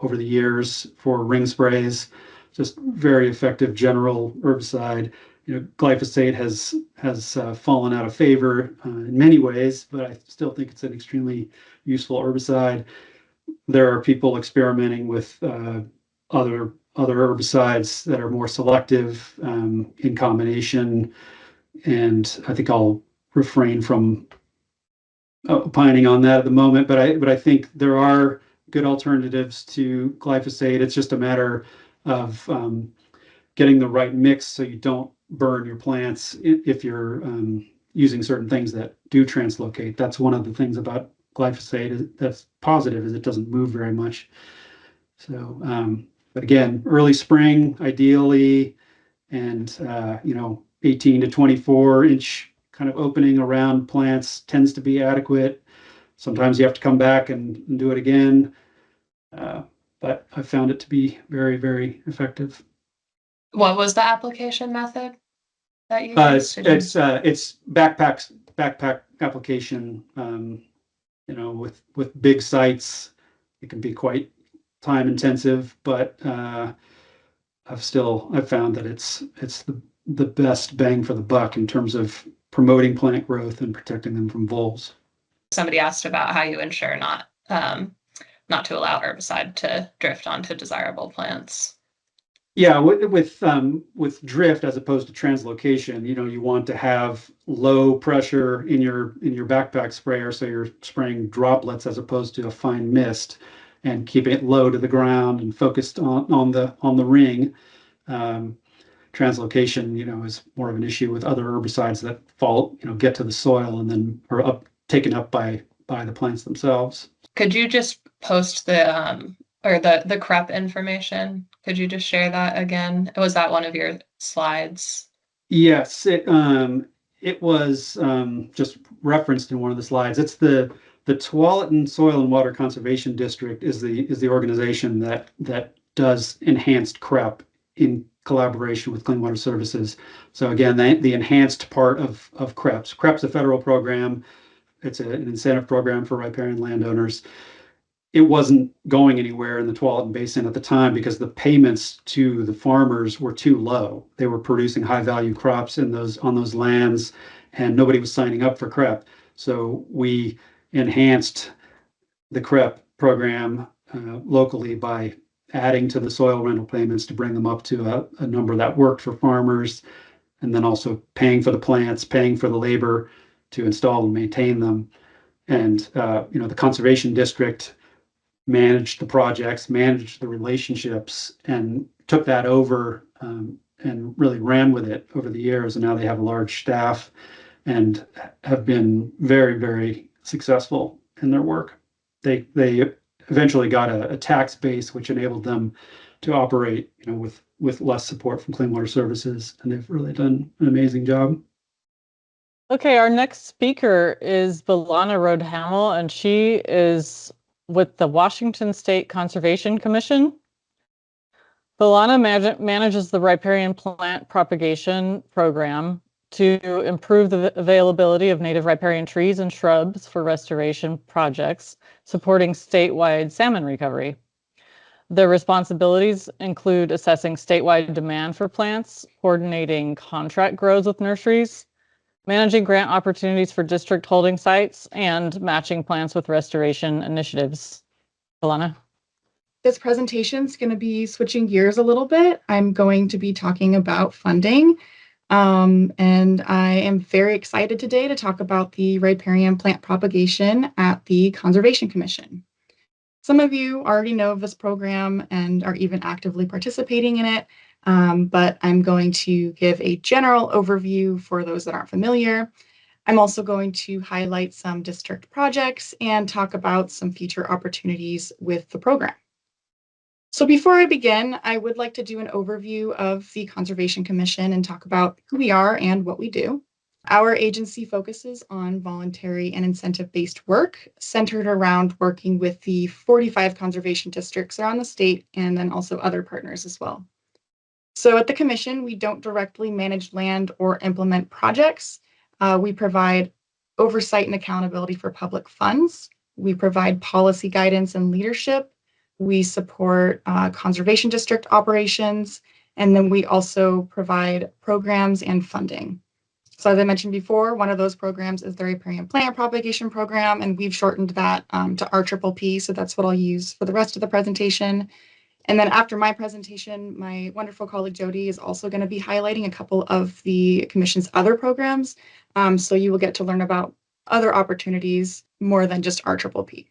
over the years for ring sprays. Just very effective general herbicide. Glyphosate has fallen out of favor in many ways, but I still think it's an extremely useful herbicide. There are people experimenting with other herbicides that are more selective in combination, and I think I'll refrain from opining on that at the moment. But I think there are good alternatives to glyphosate. It's just a matter of getting the right mix so you don't burn your plants if you're using certain things that do translocate. That's one of the things about glyphosate that's positive, is it doesn't move very much. So, but again, early spring ideally, and 18 to 24 inch kind of opening around plants tends to be adequate. Sometimes you have to come back and do it again, but I found it to be very, very effective. What was the application method that you It's used? Did you- it's backpack application. You know, with big sites, it can be quite time intensive, but I've found that it's the best bang for the buck in terms of promoting plant growth and protecting them from voles. Somebody asked about how you ensure not to allow herbicide to drift onto desirable plants. Yeah, with drift as opposed to translocation, you know, you want to have low pressure in your backpack sprayer, so you're spraying droplets as opposed to a fine mist, and keeping it low to the ground and focused on the ring. Translocation, you know, is more of an issue with other herbicides that fall, you know, get to the soil and then are taken up by the plants themselves. Could you just post the or the CREP information? Could you just share that again? Was that one of your slides? Yes, it was just referenced in one of the slides. It's the Tualatin Soil and Water Conservation District is the organization that does enhanced CREP in collaboration with Clean Water Services. So again, the enhanced part of CREP's. CREP's a federal program. It's an incentive program for riparian landowners. It wasn't going anywhere in the Tualatin Basin at the time because the payments to the farmers were too low. They were producing high value crops on those lands, and nobody was signing up for CREP. So we enhanced the CREP program locally by adding to the soil rental payments to bring them up to a number that worked for farmers, and then also paying for the plants, paying for the labor to install and maintain them. And you know, the conservation district managed the projects, managed the relationships, and took that over and really ran with it over the years. And now they have a large staff and have been very, very successful in their work. They eventually got a tax base which enabled them to operate, you know, with less support from Clean Water Services, and they've really done an amazing job. Okay, our next speaker is B'Elanna Rhodehamel, and she is with the Washington State Conservation Commission. B'Elanna manages the riparian plant propagation program to improve the availability of native riparian trees and shrubs for restoration projects, supporting statewide salmon recovery. Their responsibilities include assessing statewide demand for plants, coordinating contract grows with nurseries, managing grant opportunities for district holding sites, and matching plants with restoration initiatives. B'Elanna. This presentation is going to be switching gears a little bit. I'm going to be talking about funding. And I am very excited today to talk about the riparian plant propagation at the Conservation Commission. Some of you already know of this program and are even actively participating in it, but I'm going to give a general overview for those that aren't familiar. I'm also going to highlight some district projects and talk about some future opportunities with the program. So before I begin, I would like to do an overview of the Conservation Commission and talk about who we are and what we do. Our agency focuses on voluntary and incentive-based work centered around working with the 45 conservation districts around the state and then also other partners as well. So at the Commission, we don't directly manage land or implement projects. We provide oversight and accountability for public funds. We provide policy guidance and leadership. We support conservation district operations, and then we also provide programs and funding. So as I mentioned before, one of those programs is the Riparian Plant Propagation Program, and we've shortened that to RPPP, so that's what I'll use for the rest of the presentation. And then after my presentation, my wonderful colleague Jodi is also going to be highlighting a couple of the Commission's other programs, so you will get to learn about other opportunities more than just RPPP.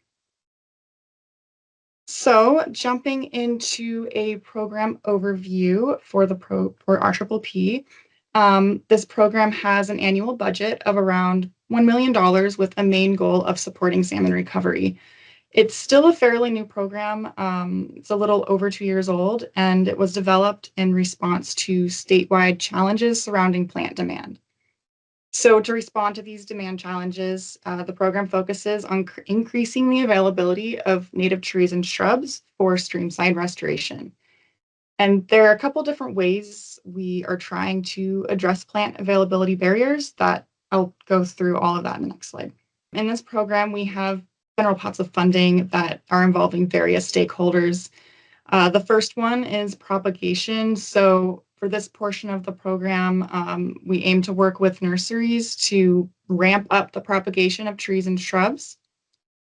So jumping into a program overview for RPPP, this program has an annual budget of around $1 million with a main goal of supporting salmon recovery. It's still a fairly new program. It's a little over 2 years old, and it was developed in response to statewide challenges surrounding plant demand. So to respond to these demand challenges, the program focuses on increasing the availability of native trees and shrubs for streamside restoration. And there are a couple different ways we are trying to address plant availability barriers that I'll go through all of that in the next slide. In this program, we have general pots of funding that are involving various stakeholders. The first one is propagation. So for this portion of the program, we aim to work with nurseries to ramp up the propagation of trees and shrubs.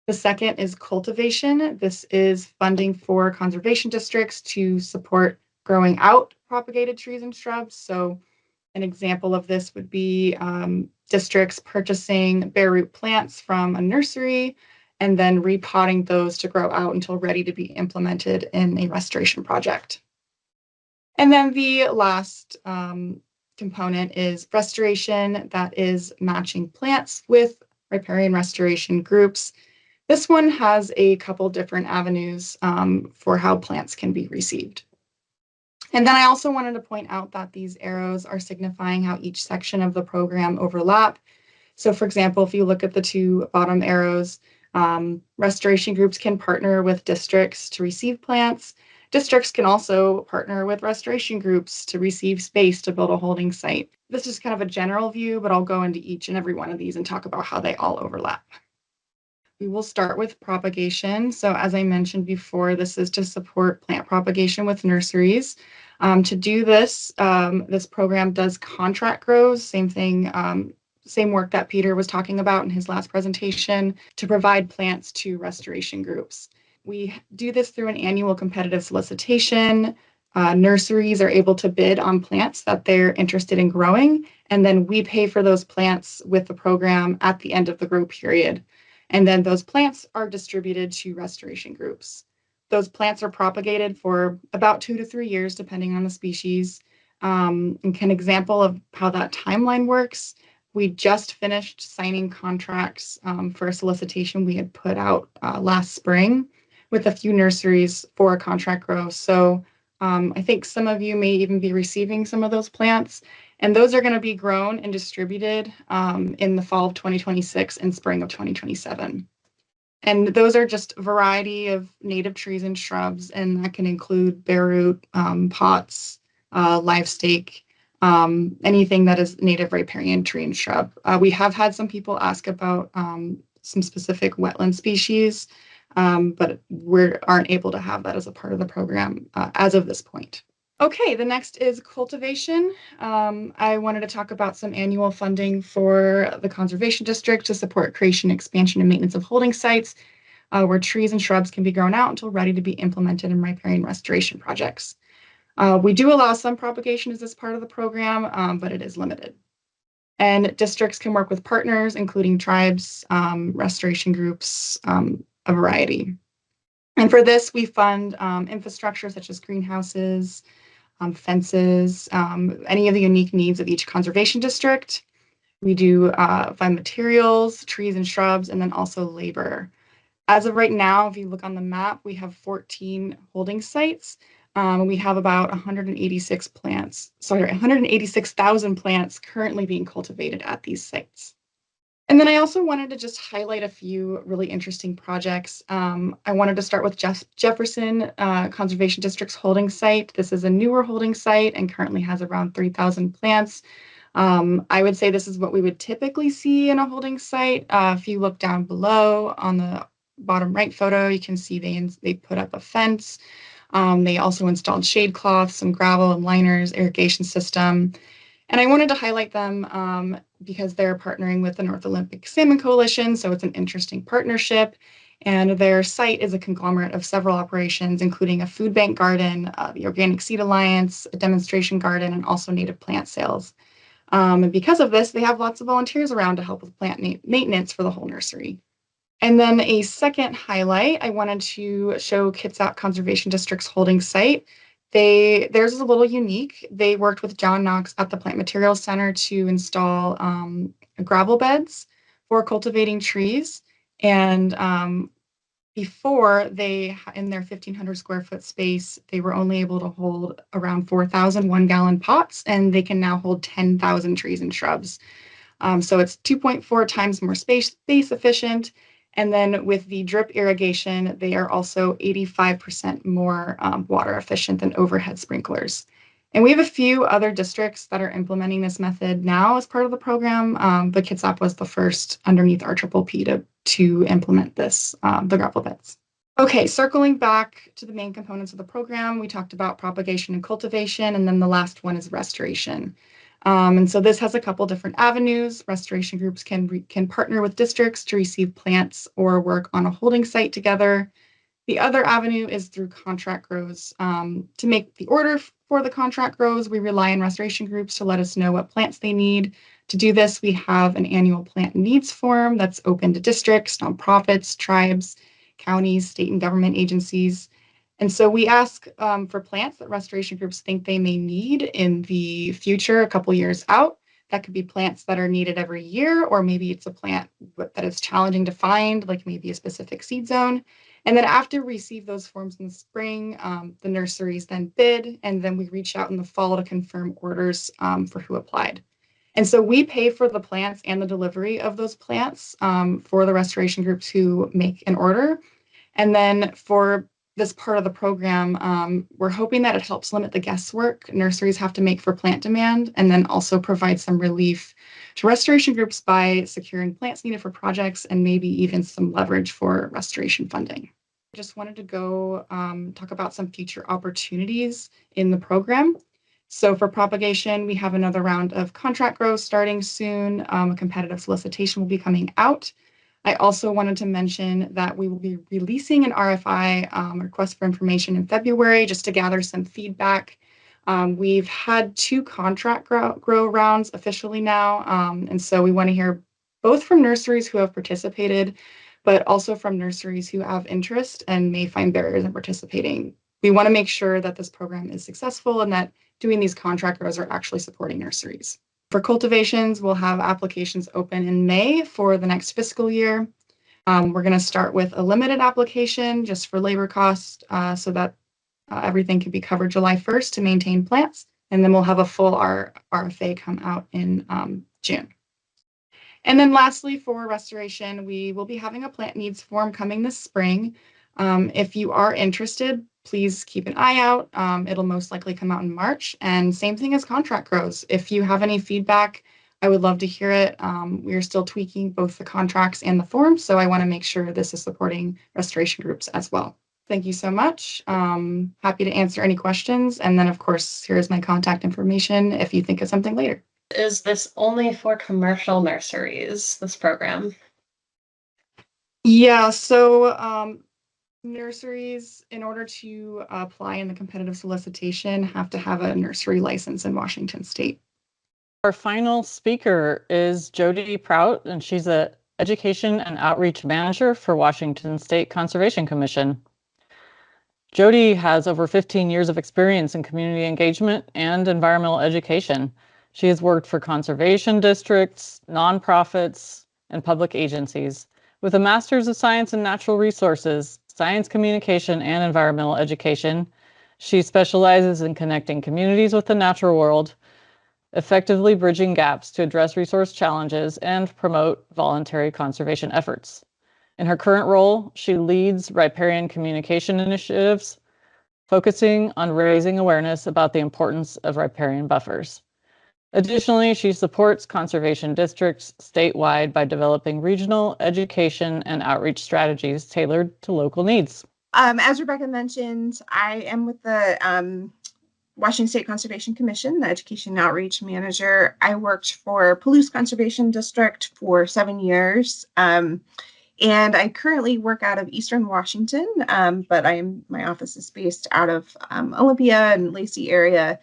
The second is cultivation. This is funding for conservation districts to support growing out propagated trees and shrubs. So an example of this would be districts purchasing bare root plants from a nursery and then repotting those to grow out until ready to be implemented in a restoration project. And then the last component is restoration, that is matching plants with riparian restoration groups. This one has a couple different avenues for how plants can be received. And then I also wanted to point out that these arrows are signifying how each section of the program overlap. So for example, if you look at the two bottom arrows, restoration groups can partner with districts to receive plants. Districts can also partner with restoration groups to receive space to build a holding site. This is kind of a general view, but I'll go into each and every one of these and talk about how they all overlap. We will start with propagation. So as I mentioned before, this is to support plant propagation with nurseries. To do this, this program does contract grows, same thing, same work that Peter was talking about in his last presentation, to provide plants to restoration groups. We do this through an annual competitive solicitation. Nurseries are able to bid on plants that they're interested in growing, and then we pay for those plants with the program at the end of the grow period. And then those plants are distributed to restoration groups. Those plants are propagated for about 2 to 3 years, depending on the species. And an example of how that timeline works, we just finished signing contracts for a solicitation we had put out last spring with a few nurseries for a contract grow. So I think some of you may even be receiving some of those plants. And those are going to be grown and distributed in the fall of 2026 and spring of 2027. And those are just a variety of native trees and shrubs, and that can include bare root, pots, live stake, anything that is native riparian tree and shrub. We have had some people ask about some specific wetland species, but we aren't able to have that as a part of the program as of this point. Okay, the next is cultivation. I wanted to talk about some annual funding for the Conservation District to support creation, expansion, and maintenance of holding sites where trees and shrubs can be grown out until ready to be implemented in riparian restoration projects. We do allow some propagation as this part of the program, but it is limited. And districts can work with partners, including tribes, restoration groups, a variety. And for this, we fund infrastructure such as greenhouses, fences, any of the unique needs of each conservation district. We do fund materials, trees and shrubs, and then also labor. As of right now, if you look on the map, we have 14 holding sites. We have about 186,000 plants currently being cultivated at these sites. And then I also wanted to just highlight a few really interesting projects. I wanted to start with Jefferson Conservation District's holding site. This is a newer holding site and currently has around 3,000 plants. I would say this is what we would typically see in a holding site. If you look down below on the bottom right photo, you can see they put up a fence. They also installed shade cloths, some gravel and liners, irrigation system. And I wanted to highlight them because they're partnering with the North Olympic Salmon Coalition, so it's an interesting partnership. And their site is a conglomerate of several operations, including a food bank garden, the Organic Seed Alliance, a demonstration garden, and also native plant sales. And because of this, they have lots of volunteers around to help with plant maintenance for the whole nursery. And then a second highlight, I wanted to show Kitsap Conservation District's holding site. Theirs is a little unique. They worked with John Knox at the Plant Materials Center to install gravel beds for cultivating trees. And before in their 1,500 square foot space, they were only able to hold around 4,000 1-gallon pots, and they can now hold 10,000 trees and shrubs. So it's 2.4 times more space efficient. And then with the drip irrigation, they are also 85% more water efficient than overhead sprinklers. And we have a few other districts that are implementing this method now as part of the program, but Kitsap was the first underneath our PPP to implement this, the gravel beds. Okay, circling back to the main components of the program, we talked about propagation and cultivation, and then the last one is restoration. And so this has a couple different avenues. Restoration groups can partner with districts to receive plants or work on a holding site together. The other avenue is through contract grows. To make the order for the contract grows, we rely on restoration groups to let us know what plants they need. To do this, we have an annual plant needs form that's open to districts, nonprofits, tribes, counties, state and government agencies. And so we ask for plants that restoration groups think they may need in the future, a couple years out. That could be plants that are needed every year, or maybe it's a plant that is challenging to find, like maybe a specific seed zone. And then after we receive those forms in the spring, the nurseries then bid, and then we reach out in the fall to confirm orders for who applied. And so we pay for the plants and the delivery of those plants for the restoration groups who make an order. And then for this part of the program, we're hoping that it helps limit the guesswork nurseries have to make for plant demand, and then also provide some relief to restoration groups by securing plants needed for projects and maybe even some leverage for restoration funding. I just wanted to go talk about some future opportunities in the program. So for propagation, we have another round of contract growth starting soon. A competitive solicitation will be coming out. I also wanted to mention that we will be releasing an RFI, request for information, in February, just to gather some feedback. We've had 2 contract grow rounds officially now, and so we want to hear both from nurseries who have participated, but also from nurseries who have interest and may find barriers in participating. We want to make sure that this program is successful and that doing these contract grows are actually supporting nurseries. For cultivations, we'll have applications open in May for the next fiscal year. We're going to start with a limited application just for labor costs so that everything can be covered July 1st to maintain plants. And then we'll have a full RFA come out in June. And then lastly, for restoration, we will be having a plant needs form coming this spring. If you are interested, please keep an eye out. It'll most likely come out in March. And same thing as contract grows. If you have any feedback, I would love to hear it. We are still tweaking both the contracts and the forms, so I want to make sure this is supporting restoration groups as well. Thank you so much. Happy to answer any questions. And then, of course, here's my contact information if you think of something later. Is this only for commercial nurseries, this program? Yeah, so nurseries, in order to apply in the competitive solicitation, have to have a nursery license in Washington State. Our final speaker is Jodi Prout, and she's an Education and Outreach Manager for Washington State Conservation Commission. Jodi has over 15 years of experience in community engagement and environmental education. She has worked for conservation districts, nonprofits, and public agencies. With a Master's of Science in Natural Resources, Science Communication, and Environmental Education, she specializes in connecting communities with the natural world, effectively bridging gaps to address resource challenges and promote voluntary conservation efforts. In her current role, she leads riparian communication initiatives, focusing on raising awareness about the importance of riparian buffers. Additionally, she supports conservation districts statewide by developing regional education and outreach strategies tailored to local needs. As Rebecca mentioned, I am with the Washington State Conservation Commission, the Education and Outreach Manager. I worked for Palouse Conservation District for 7 years. And I currently work out of Eastern Washington, but my office is based out of Olympia and Lacey area,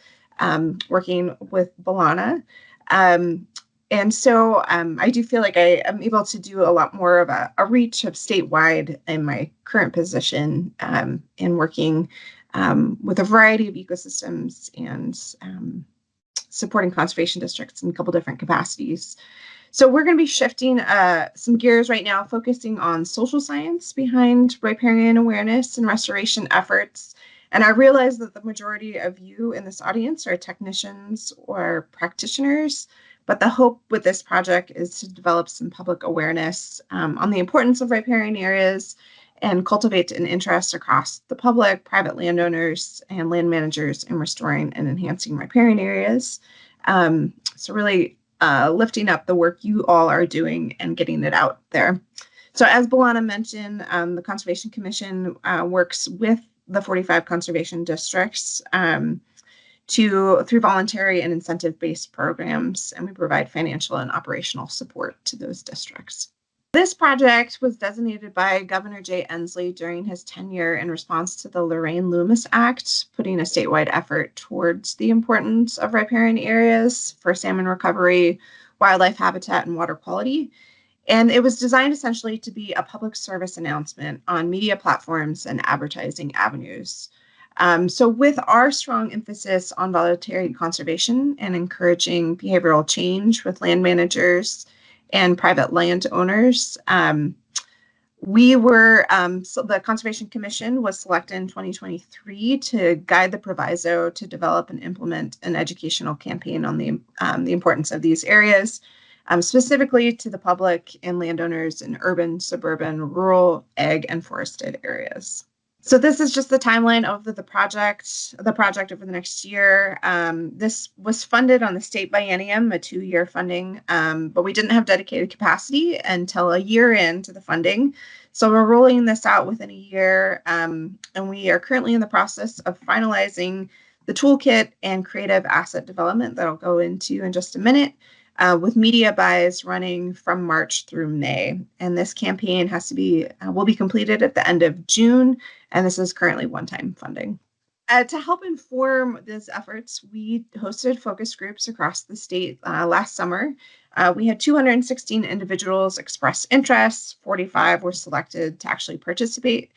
working with B'Elanna. And so I do feel like I am able to do a lot more of a reach of statewide in my current position, in working with a variety of ecosystems and supporting conservation districts in a couple different capacities. So we're going to be shifting some gears right now, focusing on social science behind riparian awareness and restoration efforts. And I realize that the majority of you in this audience are technicians or practitioners, But the hope with this project is to develop some public awareness on the importance of riparian areas and cultivate an interest across the public, private landowners, and land managers in restoring and enhancing riparian areas. So really lifting up the work you all are doing and getting it out there. So as B'Elanna mentioned, the Conservation Commission works with the 45 conservation districts through voluntary and incentive-based programs, and we provide financial and operational support to those districts. This project was designated by Governor Jay Inslee during his tenure in response to the Lorraine-Loomis Act, putting a statewide effort towards the importance of riparian areas for salmon recovery, wildlife habitat, and water quality. And it was designed essentially to be a public service announcement on media platforms and advertising avenues. So with our strong emphasis on voluntary conservation and encouraging behavioral change with land managers and private landowners, so the Conservation Commission was selected in 2023 to guide the proviso to develop and implement an educational campaign on the importance of these areas, specifically to the public and landowners in urban, suburban, rural, ag, and forested areas. So this is just the timeline of the project over the next year. This was funded on the state biennium, a 2-year funding, but we didn't have dedicated capacity until a year into the funding. So we're rolling this out within a year, and we are currently in the process of finalizing the toolkit and creative asset development that I'll go into in just a minute. With media buys running from March through May. And this campaign will be completed at the end of June, and this is currently one-time funding. To help inform these efforts, we hosted focus groups across the state last summer. We had 216 individuals express interest, 45 were selected to actually participate.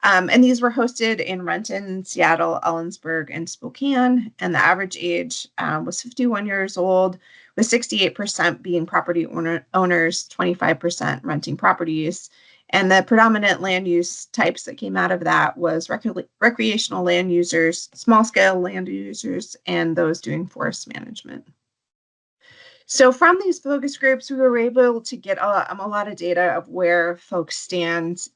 And these were hosted in Renton, Seattle, Ellensburg, and Spokane. And the average age was 51 years old, with 68% being property owners, 25% renting properties. And the predominant land use types that came out of that was recreational land users, small-scale land users, and those doing forest management. So from these focus groups, we were able to get a lot of data of where folks stand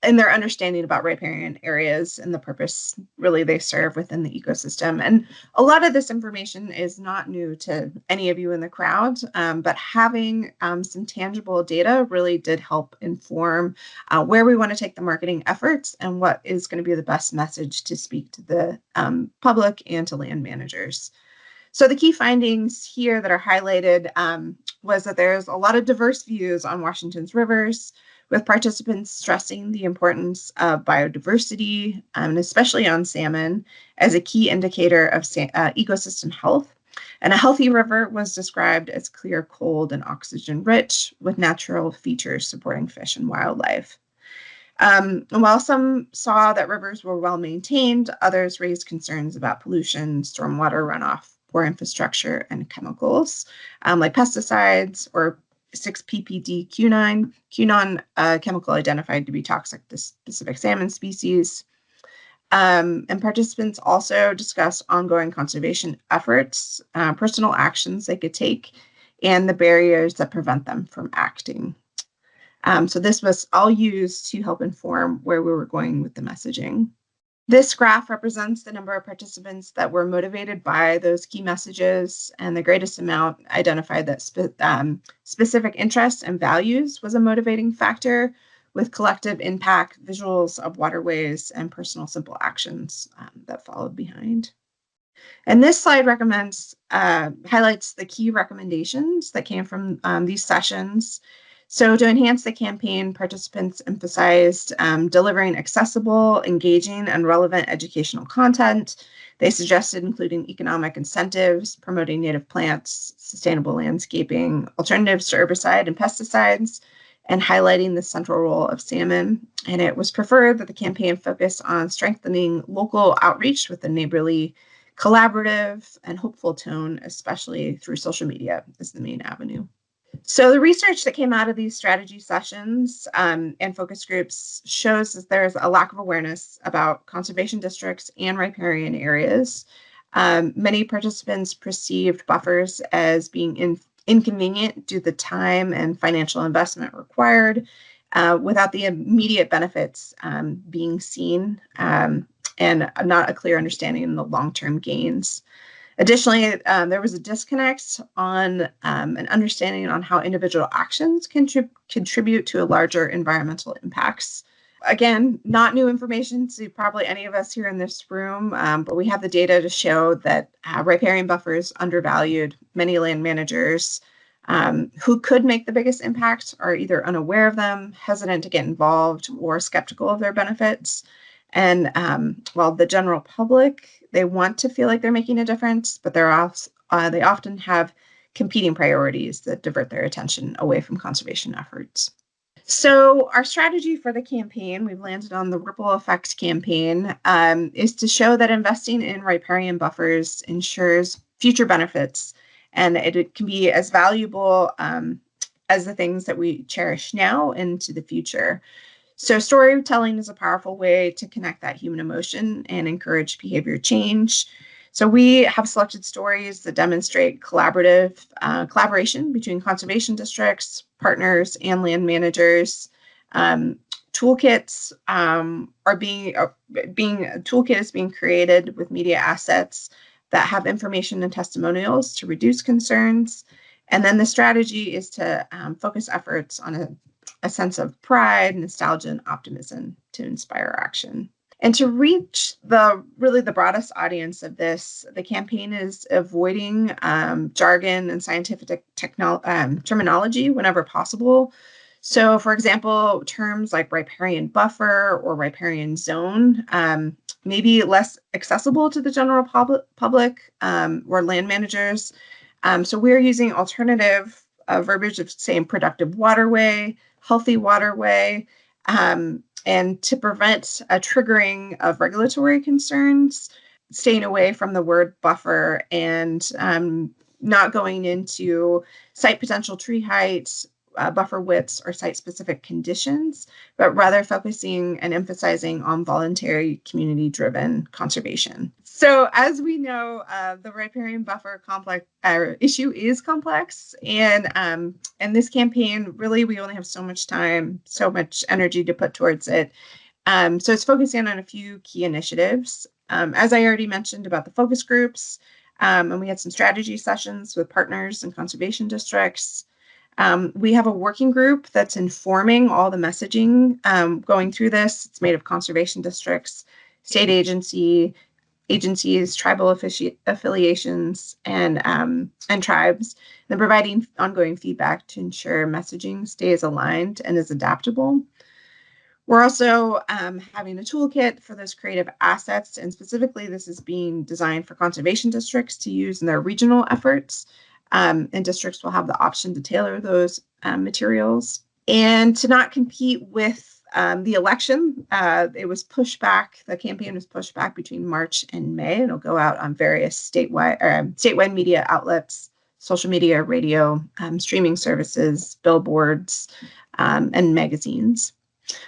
in their understanding about riparian areas and the purpose really they serve within the ecosystem. And a lot of this information is not new to any of you in the crowd, but having some tangible data really did help inform where we want to take the marketing efforts and what is going to be the best message to speak to the public and to land managers. So the key findings here that are highlighted was that there's a lot of diverse views on Washington's rivers, with participants stressing the importance of biodiversity, and especially on salmon, as a key indicator of ecosystem health. And a healthy river was described as clear, cold, and oxygen-rich, with natural features supporting fish and wildlife. And while some saw that rivers were well maintained, others raised concerns about pollution, stormwater runoff, poor infrastructure, and chemicals like pesticides or 6-ppd quinone, chemical identified to be toxic to specific salmon species. And participants also discussed ongoing conservation efforts, personal actions they could take, and the barriers that prevent them from acting. So this was all used to help inform where we were going with the messaging. This graph represents the number of participants that were motivated by those key messages, and the greatest amount identified that specific interests and values was a motivating factor, with collective impact, visuals of waterways, and personal simple actions that followed behind. And this slide highlights the key recommendations that came from these sessions. So to enhance the campaign, participants emphasized delivering accessible, engaging, and relevant educational content. They suggested including economic incentives, promoting native plants, sustainable landscaping, alternatives to herbicide and pesticides, and highlighting the central role of salmon. And it was preferred that the campaign focus on strengthening local outreach with a neighborly, collaborative, and hopeful tone, especially through social media as the main avenue. So the research that came out of these strategy sessions and focus groups shows that there's a lack of awareness about conservation districts and riparian areas. Many participants perceived buffers as being inconvenient due to the time and financial investment required, without the immediate benefits being seen, and not a clear understanding of the long-term gains. Additionally, there was a disconnect on an understanding on how individual actions contribute to a larger environmental impacts. Again, not new information to probably any of us here in this room, but we have the data to show that riparian buffers undervalued. Many land managers who could make the biggest impact are either unaware of them, hesitant to get involved, or skeptical of their benefits. And while the general public, they want to feel like they're making a difference, but they often have competing priorities that divert their attention away from conservation efforts. So our strategy for the campaign, we've landed on the Ripple Effect campaign, is to show that investing in riparian buffers ensures future benefits, and it can be as valuable as the things that we cherish now into the future. So storytelling is a powerful way to connect that human emotion and encourage behavior change. So we have selected stories that demonstrate collaboration between conservation districts, partners, and land managers. Toolkits toolkit is being created with media assets that have information and testimonials to reduce concerns. And then the strategy is to focus efforts on a sense of pride, nostalgia, and optimism to inspire action. And to reach the broadest audience of this, the campaign is avoiding jargon and scientific terminology whenever possible. So, for example, terms like riparian buffer or riparian zone may be less accessible to the general public or land managers. So we're using alternative verbiage of saying productive waterway, healthy waterway, and to prevent a triggering of regulatory concerns, staying away from the word buffer and not going into site potential tree heights, buffer widths, or site-specific conditions, but rather focusing and emphasizing on voluntary community-driven conservation. So as we know, the riparian buffer issue is complex, and this campaign, really, we only have so much time, so much energy to put towards it. So it's focusing on a few key initiatives. As I already mentioned about the focus groups, and we had some strategy sessions with partners and conservation districts. We have a working group that's informing all the messaging going through this. It's made of conservation districts, state agencies, tribal affiliations, and tribes, and providing ongoing feedback to ensure messaging stays aligned and is adaptable. We're also having a toolkit for those creative assets, and specifically this is being designed for conservation districts to use in their regional efforts. And districts will have the option to tailor those materials. And to not compete with the election, it was pushed back. The campaign was pushed back between March and May. It'll go out on various statewide media outlets, social media, radio, streaming services, billboards, and magazines.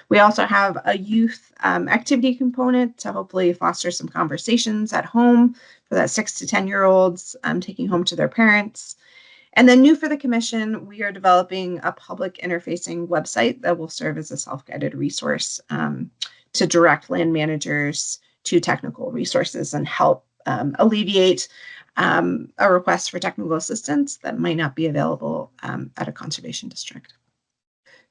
We also have a youth activity component to hopefully foster some conversations at home for that 6 to 10-year-olds taking home to their parents. And then new for the commission, we are developing a public interfacing website that will serve as a self-guided resource to direct land managers to technical resources and help alleviate a request for technical assistance that might not be available at a conservation district.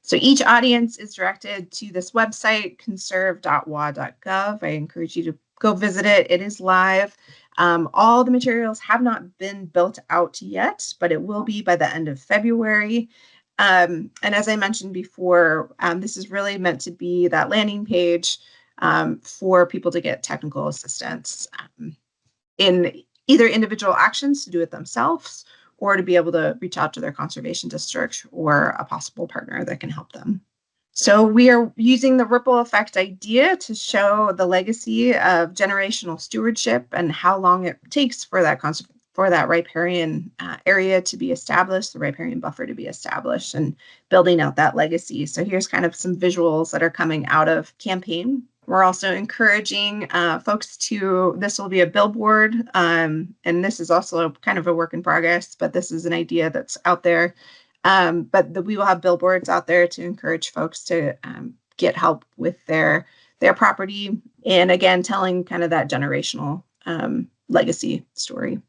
So each audience is directed to this website, conserve.wa.gov. I encourage you to go visit it. It is live. All the materials have not been built out yet, but it will be by the end of February. And as I mentioned before, this is really meant to be that landing page for people to get technical assistance in either individual actions to do it themselves, or to be able to reach out to their conservation district or a possible partner that can help them. So we are using the ripple effect idea to show the legacy of generational stewardship and how long it takes for that riparian area to be established, the riparian buffer to be established, and building out that legacy. So here's kind of some visuals that are coming out of campaign. We're also encouraging folks to, this will be a billboard, and this is also kind of a work in progress, but this is an idea that's out there. We will have billboards out there to encourage folks to get help with their property. And again, telling kind of that generational legacy story.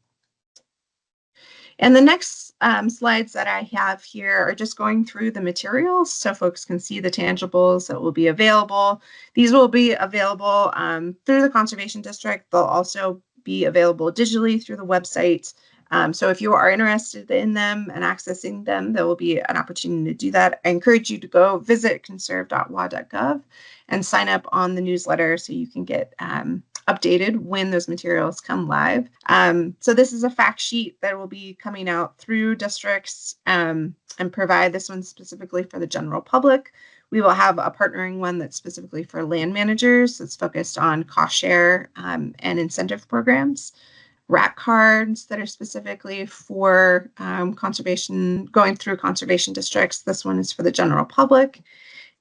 And the next slides that I have here are just going through the materials so folks can see the tangibles that will be available. These will be available through the Conservation District. They'll also be available digitally through the website. So if you are interested in them and accessing them, there will be an opportunity to do that. I encourage you to go visit conserve.wa.gov and sign up on the newsletter so you can get updated when those materials come live. So this is a fact sheet that will be coming out through districts and provide this one specifically for the general public. We will have a partnering one that's specifically for land managers that's focused on cost share and incentive programs. RAC cards that are specifically for conservation, going through conservation districts. This one is for the general public.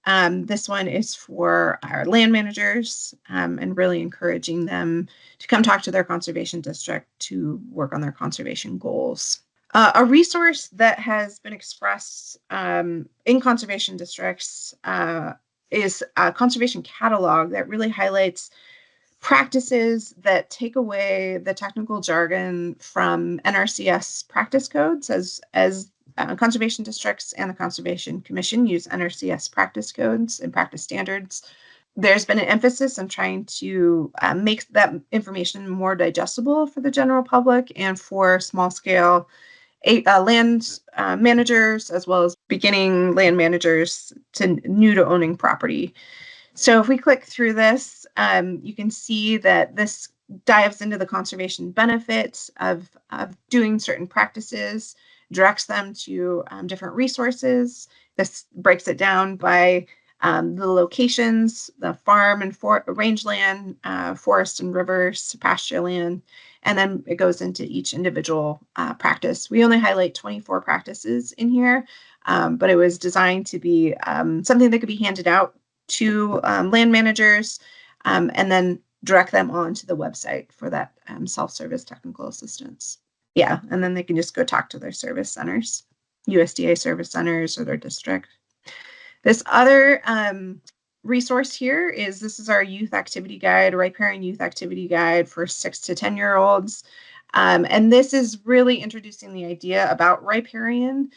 This one is for our land managers and really encouraging them to come talk to their conservation district to work on their conservation goals. A resource that has been expressed in conservation districts is a conservation catalog that really highlights practices that take away the technical jargon from NRCS practice codes as conservation districts and the Conservation Commission use NRCS practice codes and practice standards. There's been an emphasis on trying to make that information more digestible for the general public and for small scale land managers, as well as beginning land managers to new to owning property. So if we click through this, you can see that this dives into the conservation benefits of doing certain practices, directs them to different resources. This breaks it down by the locations, the farm and rangeland, forest and rivers, pasture land, and then it goes into each individual practice. We only highlight 24 practices in here, but it was designed to be something that could be handed out to land managers and then direct them onto the website for that self-service technical assistance. Yeah, and then they can just go talk to their service centers, USDA service centers or their district. This other resource here is, this is our youth activity guide, riparian youth activity guide for 6 to 10-year-olds. And this is really introducing the idea about riparian.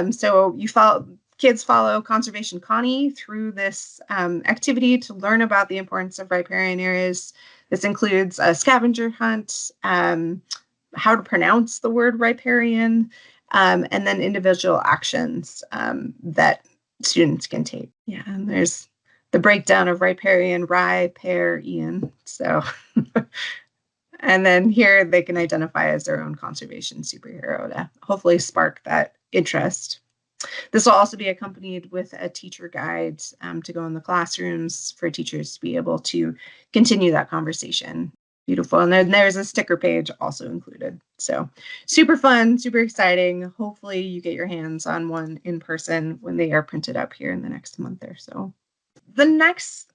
So kids follow Conservation Connie through this activity to learn about the importance of riparian areas. This includes a scavenger hunt, how to pronounce the word riparian, and then individual actions that students can take. Yeah, and there's the breakdown of riparian, riparian. So, and then here they can identify as their own conservation superhero to hopefully spark that interest. This will also be accompanied with a teacher guide to go in the classrooms for teachers to be able to continue that conversation. Beautiful. And then there's a sticker page also included. So super fun, super exciting. Hopefully you get your hands on one in person when they are printed up here in the next month or so. The next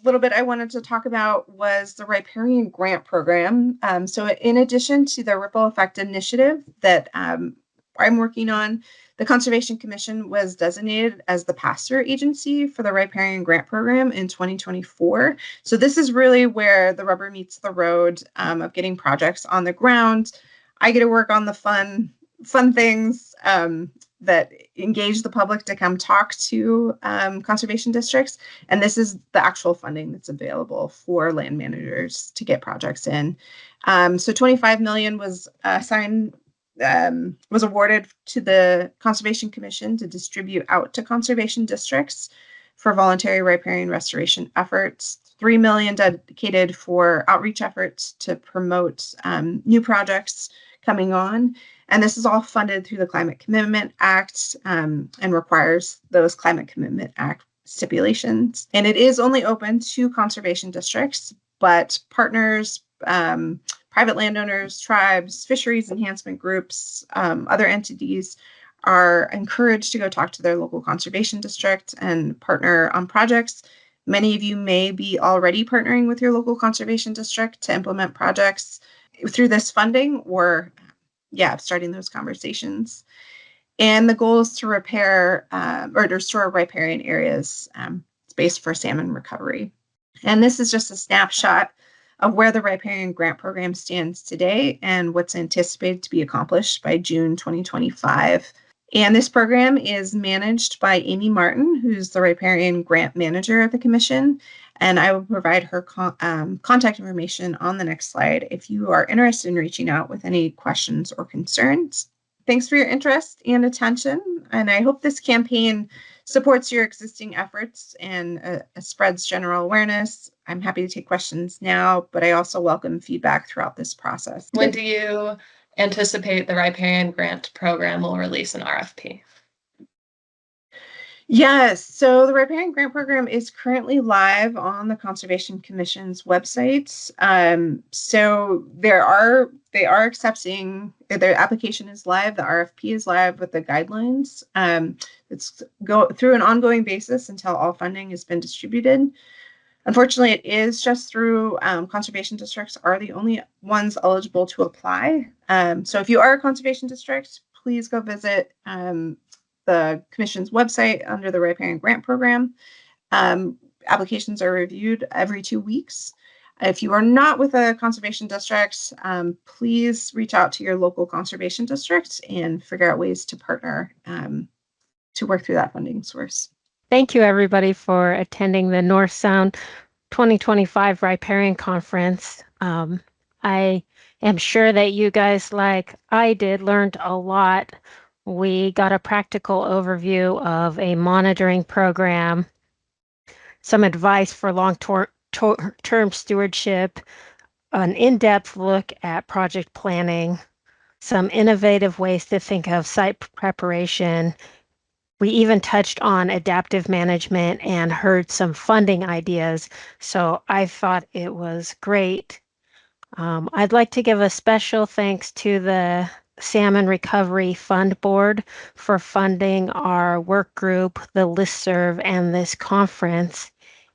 little bit I wanted to talk about was the Riparian Grant Program. So in addition to the Ripple Effect Initiative that I'm working on, the Conservation Commission was designated as the pass-through agency for the Riparian Grant Program in 2024. So this is really where the rubber meets the road of getting projects on the ground. I get to work on the fun things that engage the public to come talk to conservation districts. And this is the actual funding that's available for land managers to get projects in. So $25 million was was awarded to the Conservation Commission to distribute out to conservation districts for voluntary riparian restoration efforts. $3 million dedicated for outreach efforts to promote new projects coming on. And this is all funded through the Climate Commitment Act and requires those Climate Commitment Act stipulations. And it is only open to conservation districts, but partners, private landowners, tribes, fisheries enhancement groups, other entities are encouraged to go talk to their local conservation district and partner on projects. Many of you may be already partnering with your local conservation district to implement projects through this funding, or starting those conversations. And the goal is to repair or to restore riparian areas space for salmon recovery. And this is just a snapshot of where the Riparian Grant Program stands today and what's anticipated to be accomplished by June 2025. And this program is managed by Amy Martin, who's the Riparian Grant Manager of the Commission. And I will provide her contact information on the next slide if you are interested in reaching out with any questions or concerns. Thanks for your interest and attention. And I hope this campaign supports your existing efforts and spreads general awareness. I'm happy to take questions now, but I also welcome feedback throughout this process. When do you anticipate the Riparian Grant Program will release an RFP? Yes, so the Riparian Grant Program is currently live on the Conservation Commission's website. So they are accepting, their application is live, the RFP is live with the guidelines. It's go through an ongoing basis until all funding has been distributed. Unfortunately, it is just through conservation districts are the only ones eligible to apply. So if you are a conservation district, please go visit the Commission's website under the Riparian Grant Program. Applications are reviewed every 2 weeks. If you are not with a conservation district, please reach out to your local conservation district and figure out ways to partner to work through that funding source. Thank you, everybody, for attending the North Sound 2025 Riparian Conference. I am sure that you guys, like I did, learned a lot. We got a practical overview of a monitoring program, some advice for long-term stewardship, an in-depth look at project planning, some innovative ways to think of site preparation. We even touched on adaptive management and heard some funding ideas. So I thought it was great. I'd like to give a special thanks to the Salmon Recovery Fund Board for funding our work group, the listserv, and this conference.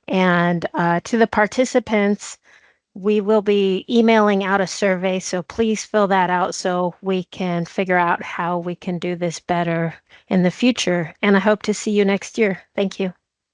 And to the participants, we will be emailing out a survey, so please fill that out so we can figure out how we can do this better in the future. And I hope to see you next year. Thank you.